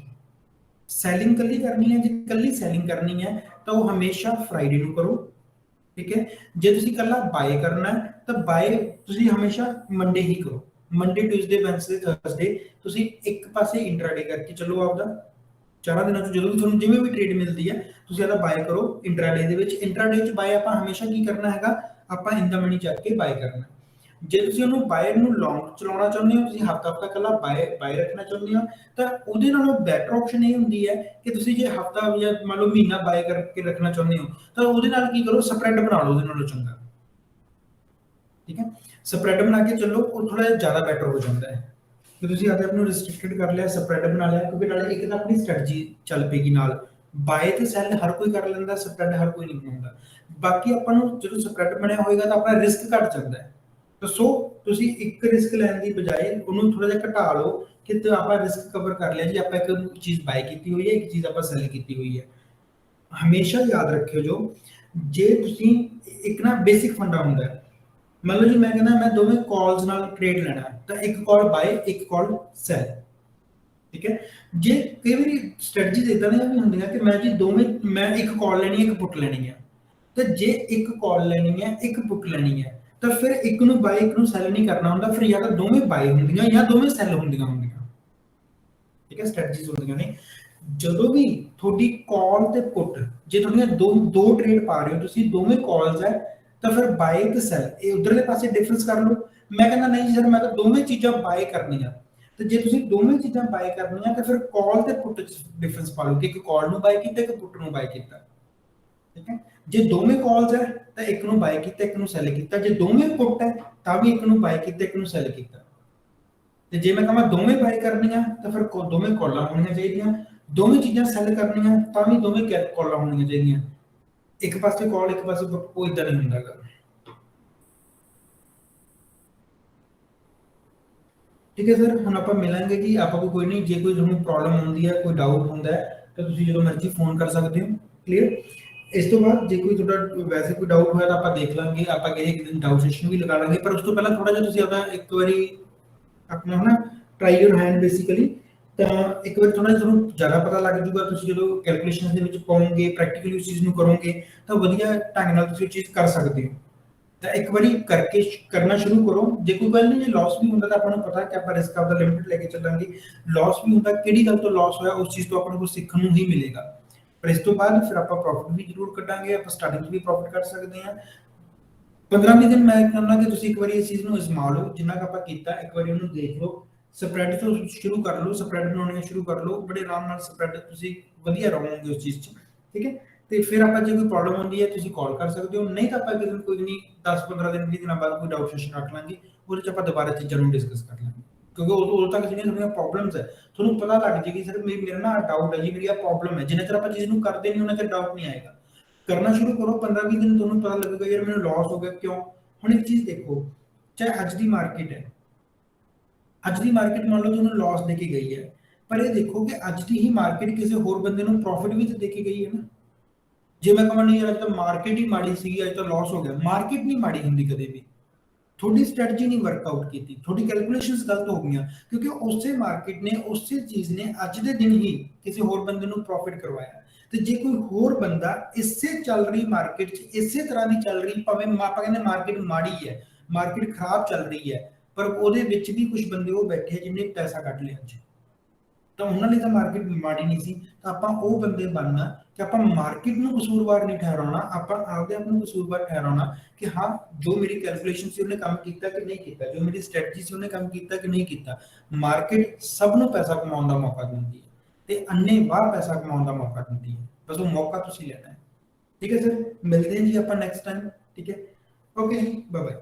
ਸੈਲਿੰਗ ਕੱਲੀ ਕਰਨੀ ਹੈ, ਜੇ ਕੱਲੀ ਸੈਲਿੰਗ ਕਰਨੀ ਹੈ ਤਾਂ ਉਹ ਹਮੇਸ਼ਾ ਫਰਾਈਡੇ ਨੂੰ ਕਰੋ, ਠੀਕ ਹੈ। ਜੇ ਤੁਸੀਂ ਕੱਲਾ ਬਾਏ ਕਰਨਾ ਹੈ ਤਾਂ ਬਾਏ ਤੁਸੀਂ ਹਮੇਸ਼ਾ ਮੰਡੇ ਹੀ ਕਰੋ। ਮੰਡੇ, ਟਿਊਜ਼ਡੇ, ਵੈਨਸਡੇ, ਥਰਸਡੇ ਤੁਸੀਂ ਇੱਕ ਪਾਸੇ ਇੰਟਰਾਡੇ ਕਰਕੇ ਚੱਲੋ ਆਪਦਾ। 4 ਦਿਨਾਂ ਚ ਜਦੋਂ ਵੀ ਤੁਹਾਨੂੰ ਜਿਵੇਂ ਵੀ ਟ੍ਰੇਡ ਮਿਲਦੀ ਹੈ ਤੁਸੀਂ ਇਹਦਾ ਬਾਏ ਕਰੋ ਇੰਟਰਾਡੇ ਦੇ ਵਿੱਚ। ਇੰਟਰਾਡੇ ਚ ਬਾਏ ਆਪਾਂ ਹਮੇਸ਼ਾ ਕੀ ਕਰਨਾ ਹੈਗਾ, ਆਪਾਂ ਇਨ ਦਾ ਮਨੀ ਚੱਕ ਕੇ ਬਾਏ ਕਰਨਾ। ਜੇ ਤੁਸੀਂ ਉਹਨੂੰ ਬਾਏ ਨੂੰ ਲੌਂਗ ਚਲਾਉਣਾ ਚਾਹੁੰਦੇ ਹੋ, ਤੁਸੀਂ ਹਫਤਾ ਕੱਲਾ ਬਾਏ ਰੱਖਣਾ ਚਾਹੁੰਦੇ ਹੋ, ਤਾਂ ਉਹਦੇ ਨਾਲੋਂ ਬੈਟਰ ਆਪਸ਼ਨ ਇਹ ਹੁੰਦੀ ਹੈ ਕਿ ਤੁਸੀਂ ਜੇ ਹਫਤਾ ਜਾਂ ਮੰਨ ਲਓ ਮਹੀਨਾ ਬਾਏ ਕਰਕੇ ਰੱਖਣਾ ਚਾਹੁੰਦੇ ਹੋ ਤਾਂ ਉਹਦੇ ਨਾਲ ਕੀ ਕਰੋ, ਸਪਰੈਡ ਬਣਾ ਲਓ ਉਹਦੇ ਨਾਲੋਂ ਚੰਗਾ, ਠੀਕ ਹੈ। ਸਪਰੈਡ ਬਣਾ ਕੇ ਚੱਲੋ, ਉਹ ਥੋੜਾ ਜਿਆਦਾ ਬੈਟਰ ਹੋ ਜਾਂਦਾ ਹੈ ਕਿ ਤੁਸੀਂ ਆਪ ਨੂੰ ਰਿਸਟ੍ਰਿਕਟਡ ਕਰ ਲਿਆ, ਸਪਰੈਡ ਬਣਾ ਲਿਆ, ਕਿਉਂਕਿ ਨਾਲੇ ਇੱਕ ਤਾਂ ਆਪਣੀ ਸਟ੍ਰੈਟਜੀ ਚੱਲ ਪਏਗੀ ਨਾਲ। ਬਾਏ ਤੇ ਸੈਲ ਹਰ ਕੋਈ ਕਰ ਲੈਂਦਾ, ਸਪਰੈਡ ਹਰ ਕੋਈ ਨਹੀਂ ਬਣਾਉਂਦਾ। ਬਾਕੀ ਆਪਾਂ ਨੂੰ ਜਦੋਂ ਸਪਰੈਡ ਬਣਿਆ ਹੋਏਗਾ ਤਾਂ ਆਪਣਾ ਰਿਸਕ ਘਟ ਜਾਂਦਾ ਹੈ। ਤਾਂ ਸੋ ਤੁਸੀਂ ਇੱਕ ਰਿਸਕ ਲੈਣ ਦੀ ਬਜਾਏ ਉਹਨੂੰ ਥੋੜਾ ਜਿਹਾ ਘਟਾ ਲਓ ਕਿ ਆਪਾਂ ਰਿਸਕ ਕਵਰ ਕਰ ਲਿਆ ਜੀ। ਆਪਾਂ ਇੱਕ ਚੀਜ਼ ਬਾਏ ਕੀਤੀ ਹੋਈ ਹੈ, ਇੱਕ ਚੀਜ਼ ਆਪਾਂ ਸੈਲ ਕੀਤੀ ਹੋਈ ਹੈ। ਹਮੇਸ਼ਾ ਯਾਦ ਰੱਖਿਓ, ਜੋ ਜੇ ਤੁਸੀਂ ਇੱਕ ਨਾ ਬੇਸਿਕ ਫੰਡਾ ਹੁੰਦਾ ਹੈ, ਮੰਨ ਲਓ ਜੀ ਮੈਂ ਕਹਿੰਦਾ ਮੈਂ ਦੋਵੇਂ ਕਾਲਸ ਨਾਲ ਟ੍ਰੇਡ ਲੈਣਾ ਤਾਂ ਇੱਕ ਕਾਲ ਬਾਏ, ਇੱਕ ਕਾਲ ਸੈਲ, ਠੀਕ ਹੈ। ਜੇ ਕਈ ਵਾਰੀ ਸਟ੍ਰੈਟਜੀਜ਼ ਇਦਾਂ ਦੀਆਂ ਵੀ ਹੁੰਦੀਆਂ ਕਿ ਮੈਂ ਜੀ ਦੋਵੇਂ, ਮੈਂ ਇੱਕ ਕਾਲ ਲੈਣੀ ਹੈ, ਇੱਕ ਪੁੱਟ ਲੈਣੀ ਹੈ, ਤਾਂ ਜੇ ਇੱਕ ਕਾਲ ਲੈਣੀ ਹੈ, ਇੱਕ ਪੁੱਟ ਲੈਣੀ ਹੈ, ਤਾਂ ਫਿਰ ਇੱਕ ਨੂੰ ਬਾਏ, ਇੱਕ ਨੂੰ ਸੈਲ ਨਹੀਂ ਕਰਨਾ ਹੁੰਦਾ। ਫਿਰ ਜਾਂ ਤਾਂ ਦੋਵੇਂ ਬਾਏ ਹੁੰਦੀਆਂ ਜਾਂ ਦੋਵੇਂ ਸੈਲ ਹੁੰਦੀਆਂ, ਠੀਕ ਹੈ। ਸਟ੍ਰੈਟਜੀਜ਼ ਹੁੰਦੀਆਂ ਨੇ। ਜਦੋਂ ਵੀ ਤੁਹਾਡੀ ਕਾਲ ਤੇ ਪੁੱਟ, ਜੇ ਤੁਹਾਡੀਆਂ ਦੋ ਟ੍ਰੇਡ ਪਾ ਰਹੇ ਹੋ ਤੁਸੀਂ, ਦੋਵੇਂ ਕਾਲਸ ਹੈ, ਤਾਂ ਫਿਰ ਬਾਏ ਤੇ ਸੈਲ ਇਹ ਉਧਰਲੇ ਪਾਸੇ ਡਿਫਰੈਂਸ ਕਰ ਲਓ। ਮੈਂ ਕਹਿੰਦਾ ਨਹੀਂ ਜੀ ਸਰ ਮੈਂ ਤਾਂ ਦੋਵੇਂ ਚੀਜ਼ਾਂ ਬਾਏ ਕਰਨੀਆਂ, ਤੇ ਜੇ ਤੁਸੀਂ ਦੋਵੇਂ ਚੀਜ਼ਾਂ ਬਾਏ ਕਰਨੀਆਂ ਤਾਂ ਫਿਰ ਕਾਲ ਤੇ ਪੁੱਟ ਚ ਡਿਫਰੈਂਸ ਪਾ ਲਓ ਕਿ ਇੱਕ ਕਾਲ ਨੂੰ ਬਾਏ ਕੀਤਾ, ਇੱਕ ਪੁੱਟ ਨੂੰ ਬਾਏ ਕੀਤਾ, ਠੀਕ ਹੈ। ਜੇ ਦੋਵੇਂ ਕਾਲਸ ਹੈ ਤਾਂ ਇੱਕ ਨੂੰ ਬਾਏ ਕੀਤਾ, ਇੱਕ ਨੂੰ ਸੈਲ ਕੀਤਾ। ਜੇ ਦੋਵੇਂ ਪੁੱਟ ਹੈ ਤਾਂ ਵੀ ਇੱਕ ਨੂੰ ਬਾਏ ਕੀਤਾ, ਇੱਕ ਨੂੰ ਸੈਲ ਕੀਤਾ। ਤੇ ਜੇ ਮੈਂ ਕਹਾਂ ਦੋਵੇਂ ਬਾਏ ਕਰਨੀਆਂ ਤਾਂ ਫਿਰ ਦੋਵੇਂ ਕਾਲਾਂ ਹੋਣੀਆਂ ਚਾਹੀਦੀਆਂ। ਦੋਵੇਂ ਚੀਜ਼ਾਂ ਸੈਲ ਕਰਨੀਆਂ ਤਾਂ ਵੀ ਦੋਵੇਂ ਕਾਲਾਂ ਹੋਣੀਆਂ ਚਾਹੀਦੀਆਂ। ਇੱਕ ਪਾਸੇ ਕਾਲ ਇੱਕ ਪਾਸੇ put, ਉਹ ਇਦਾਂ ਨਹੀਂ ਹੁੰਦਾ ਗਾ। ਠੀਕ ਹੈ ਸਰ, ਹੁਣ ਆਪਾਂ ਮਿਲਾਂਗੇ ਜੀ। ਆਪਾਂ ਕੋਈ ਨਹੀਂ, ਜੇ ਕੋਈ ਤੁਹਾਨੂੰ ਪ੍ਰੋਬਲਮ ਹੁੰਦੀ ਹੈ, ਕੋਈ ਡਾਊਟ ਹੁੰਦਾ ਹੈ ਤਾਂ ਤੁਸੀਂ ਜਦੋਂ ਮਰਜ਼ੀ ਫੋਨ ਕਰ ਸਕਦੇ ਹੋ। ਕਲੀਅਰ। ਇਸ ਤੋਂ ਬਾਅਦ ਜੇ ਕੋਈ ਤੁਹਾਡਾ ਵੈਸੇ ਕੋਈ ਡਾਊਟ ਹੋਇਆ ਤਾਂ ਆਪਾਂ ਦੇਖ ਲਾਂਗੇ, ਆਪਾਂ ਕਿਸੇ ਇੱਕ ਦਿਨ ਡਾਊਟ ਸੈਸ਼ਨ ਵੀ ਲਗਾ ਲਾਂਗੇ। ਪਰ ਉਸ ਤੋਂ ਪਹਿਲਾਂ ਥੋੜਾ ਜਿਹਾ ਤੁਸੀਂ ਆਪਣਾ ਇੱਕ ਵਾਰੀ ਆਪਣਾ ਹੈ ਨਾ ਟਰਾਈ ਯੂਰ ਹੈਂਡ ਬੇਸਿਕਲੀ, ਤਾਂ ਇੱਕ ਵਾਰ ਥੋੜਾ ਤੁਹਾਨੂੰ ਜ਼ਿਆਦਾ ਪਤਾ ਲੱਗ ਜੂਗਾ। ਤੁਸੀਂ ਜਦੋਂ ਕੈਲਕੂਲੇਸ਼ਨ ਦੇ ਵਿੱਚ ਪਾਉਂਗੇ, ਪ੍ਰੈਕਟੀਕਲੀ ਉਸ ਚੀਜ਼ ਨੂੰ ਕਰੋਗੇ ਤਾਂ ਵਧੀਆ ਢੰਗ ਨਾਲ ਤੁਸੀਂ ਉਹ ਚੀਜ਼ ਕਰ ਸਕਦੇ ਹੋ। ਤਾਂ ਇੱਕ ਵਾਰੀ ਕਰਕੇ ਕਰਨਾ ਸ਼ੁਰੂ ਕਰੋ। ਜੇ ਕੋਈ ਗੱਲ ਨਹੀਂ, ਜੇ ਲਾਸ ਵੀ ਹੁੰਦਾ ਤਾਂ ਆਪਾਂ ਨੂੰ ਪਤਾ ਕਿ ਆਪਾਂ ਰਿਸਕ ਆਪਦਾ ਲਿਮਿਟ ਲੈ ਕੇ ਚੱਲਾਂਗੇ। ਲਾਸ ਵੀ ਹੁੰਦਾ, ਕਿਹੜੀ ਗੱਲ ਤੋਂ ਲਾਸ ਹੋਇਆ ਉਸ ਚੀਜ਼ ਤੋਂ ਆਪਾਂ ਨੂੰ ਕੁਝ ਸਿੱਖਣ ਨੂੰ ਹੀ ਮਿਲੇਗਾ। ਪਰ ਇਸ ਤੋਂ ਬਾਅਦ ਫਿਰ ਆਪਾਂ ਪ੍ਰੋਫਿਟ ਵੀ ਜ਼ਰੂਰ ਕੱਢਾਂਗੇ। ਆਪਾਂ ਸਟਾਰਟਿੰਗ 'ਚ ਵੀ ਪ੍ਰੋਫਿਟ ਕੱਢ ਸਕਦੇ ਹਾਂ। 15-20 ਦਿਨ ਮੈਂ ਕਹਿੰਦਾ ਕਿ ਤੁਸੀਂ ਇੱਕ ਵਾਰੀ ਇਸ ਚੀਜ਼ ਨੂੰ ਅਜ਼ਮਾ ਲਓ। ਜਿੰਨਾ ਕੁ ਆਪਾਂ ਕੀਤਾ ਇੱਕ ਵਾਰੀ ਉਹਨੂੰ ਦੇਖ ਲਓ, ਸਪਰੈਡ ਤੋਂ ਸ਼ੁਰੂ ਕਰ ਲਓ, ਸਪਰੈਡ ਬਣਾਉਣੀਆਂ ਸ਼ੁਰੂ ਕਰ ਲਓ। ਬੜੇ ਆਰਾਮ ਨਾਲ ਸਪਰੈਡ ਤੁਸੀਂ ਵਧੀਆ ਰਹੋਗੇ ਉਸ ਚੀਜ਼ 'ਚ। ਠੀਕ ਹੈ। ਤੇ ਫਿਰ ਆਪਾਂ ਜੇ ਕੋਈ ਪ੍ਰੋਬਲਮ ਹੁੰਦੀ ਹੈ ਤੁਸੀਂ ਕਾਲ ਕਰ ਸਕਦੇ ਹੋ, ਨਹੀਂ ਤਾਂ ਆਪਾਂ ਕਿਸੇ ਨੂੰ ਕੋਈ ਨਹੀਂ 10-15 ਦਿਨ 20 ਦਿਨਾਂ ਬਾਅਦ ਕੋਈ ਡਾਊਟ ਸੈਸ਼ਨ ਰੱਖ ਲਾਂਗੇ, ਉਹਦੇ 'ਚ ਆਪਾਂ ਦੁਬਾਰਾ ਚੀਜ਼ਾਂ ਨੂੰ ਡਿਸਕਸ ਕਰ ਲਾਂਗੇ। ਕਿਉਂਕਿ ਉਦੋਂ ਤੱਕ ਜਿਹੜੀਆਂ ਤੁਹਾਡੀਆਂ ਪ੍ਰੋਬਲਮਸ ਹੈ ਤੁਹਾਨੂੰ ਪਤਾ ਲੱਗ ਜਾਏਗੀ, ਸਰ ਮੇਰਾ ਨਾ ਡਾਊਟ ਹੈ ਜੀ, ਮੇਰੀ ਆ ਪ੍ਰੋਬਲਮ ਹੈ। ਜਿੰਨੇ ਚਿਰ ਆਪਾਂ ਚੀਜ਼ ਨੂੰ ਕਰਦੇ ਨਹੀਂ ਉਹਨਾਂ ਚਿਰ ਡਾਊਟ ਨਹੀਂ ਆਏਗਾ। ਕਰਨਾ ਸ਼ੁਰੂ ਕਰੋ, 15-20 ਦਿਨ ਤੁਹਾਨੂੰ ਪਤਾ ਲੱਗੇਗਾ ਯਾਰ ਮੈਨੂੰ ਲਾਸ ਹੋ ਗਿਆ ਕਿਉਂ। ਹੁਣ ਇੱਕ ਚੀਜ਼ ਦੇਖੋ, ਚਾਹੇ ਅੱਜ ਦੀ ਮਾਰਕੀਟ ਹੈ, ਅੱਜ ਦੀ ਮਾਰਕੀਟ ਮੰਨ ਲਓ ਤੁਹਾਨੂੰ ਲਾਸ ਦੇ ਕੇ ਗਈ ਹੈ, ਪਰ ਇਹ ਦੇਖੋ ਕਿ ਅੱਜ ਦੀ ਹੀ ਮਾਰਕੀਟ ਕਿਸੇ ਹੋਰ ਬੰਦੇ ਨੂੰ ਪ੍ਰੋਫਿਟ ਵੀ ਤਾਂ ਦੇ ਕੇ ਗਈ ਹੈ ਨਾ। ਜੇ ਮੈਂ ਕਹਾਂ ਨਹੀਂ ਯਾਰ ਅੱਜ ਤਾਂ ਮਾਰਕੀਟ ਹੀ ਮਾੜੀ ਸੀਗੀ, ਅੱਜ ਤਾਂ ਲਾਸ ਹੋ ਗਿਆ, ਮਾਰਕੀਟ ਨਹੀਂ ਮਾੜੀ ਹੁੰਦੀ ਕਦੇ ਵੀ। ਤੁਹਾਡੀ ਸਟ੍ਰੈਟਜੀ ਨਹੀਂ ਵਰਕਆਊਟ ਕੀਤੀ, ਤੁਹਾਡੀ ਕੈਲਕੂਲੇਸ਼ਨਸ ਗਲਤ ਹੋ ਗਈਆਂ, ਕਿਉਂਕਿ ਉਸੇ ਮਾਰਕੀਟ ਨੇ ਉਸੇ ਚੀਜ਼ ਨੇ ਅੱਜ ਦੇ ਦਿਨ ਹੀ ਕਿਸੇ ਹੋਰ ਬੰਦੇ ਨੂੰ ਪ੍ਰੋਫਿਟ ਕਰਵਾਇਆ। ਤੇ ਜੇ ਕੋਈ ਹੋਰ ਬੰਦਾ ਇਸੇ ਚੱਲ ਰਹੀ ਮਾਰਕੀਟ 'ਚ ਇਸੇ ਤਰ੍ਹਾਂ ਦੀ ਚੱਲ ਰਹੀ, ਭਾਵੇਂ ਆਪਾਂ ਕਹਿੰਦੇ ਮਾਰਕੀਟ ਮਾੜੀ ਹੈ, ਮਾਰਕੀਟ ਖਰਾਬ ਚੱਲ ਰਹੀ ਹੈ, ਪਰ ਉਹਦੇ ਵਿੱਚ ਵੀ ਕੁਝ ਬੰਦੇ ਉਹ ਬੈਠੇ ਜਿਹਨੇ ਪੈਸਾ ਕੱਢ ਲਿਆ ਅੱਜ, ਤਾਂ ਉਹਨਾਂ ਲਈ ਤਾਂ ਮਾਰਕੀਟ ਮਾੜੀ ਨਹੀਂ ਸੀ। ਤਾਂ ਆਪਾਂ ਉਹ ਬੰਦੇ ਬਣਨਾ ਕਿ ਆਪਾਂ ਮਾਰਕੀਟ ਨੂੰ ਕਸੂਰਵਾਰ ਨਹੀਂ ਠਹਿਰਾਉਣਾ, ਆਪਾਂ ਆਪਦੇ ਆਪ ਨੂੰ ਕਸੂਰਵਾਰ ਠਹਿਰਾਉਣਾ ਕਿ ਹਾਂ ਜੋ ਮੇਰੀ ਕੈਲਕੂਲੇਸ਼ਨ ਸੀ ਉਹਨੇ ਕੰਮ ਕੀਤਾ ਕਿ ਨਹੀਂ ਕੀਤਾ, ਜੋ ਮੇਰੀ ਸਟ੍ਰੈਟਜੀ ਸੀ ਉਹਨੇ ਕੰਮ ਕੀਤਾ ਕਿ ਨਹੀਂ ਕੀਤਾ। ਮਾਰਕੀਟ ਸਭ ਨੂੰ ਪੈਸਾ ਕਮਾਉਣ ਦਾ ਮੌਕਾ ਦਿੰਦੀ ਹੈ ਤੇ ਅੰਨ੍ਹੇਵਾਹ ਪੈਸਾ ਕਮਾਉਣ ਦਾ ਮੌਕਾ ਦਿੰਦੀ ਹੈ, ਬਸ ਉਹ ਮੌਕਾ ਤੁਸੀਂ ਲੈਣਾ ਹੈ। ਠੀਕ ਹੈ ਸਰ, ਮਿਲਦੇ ਹਾਂ ਜੀ ਆਪਾਂ ਨੈਕਸਟ ਟਾਈਮ। ਠੀਕ ਹੈ, ਓਕੇ ਜੀ, ਬਾਏ ਬਾਏ।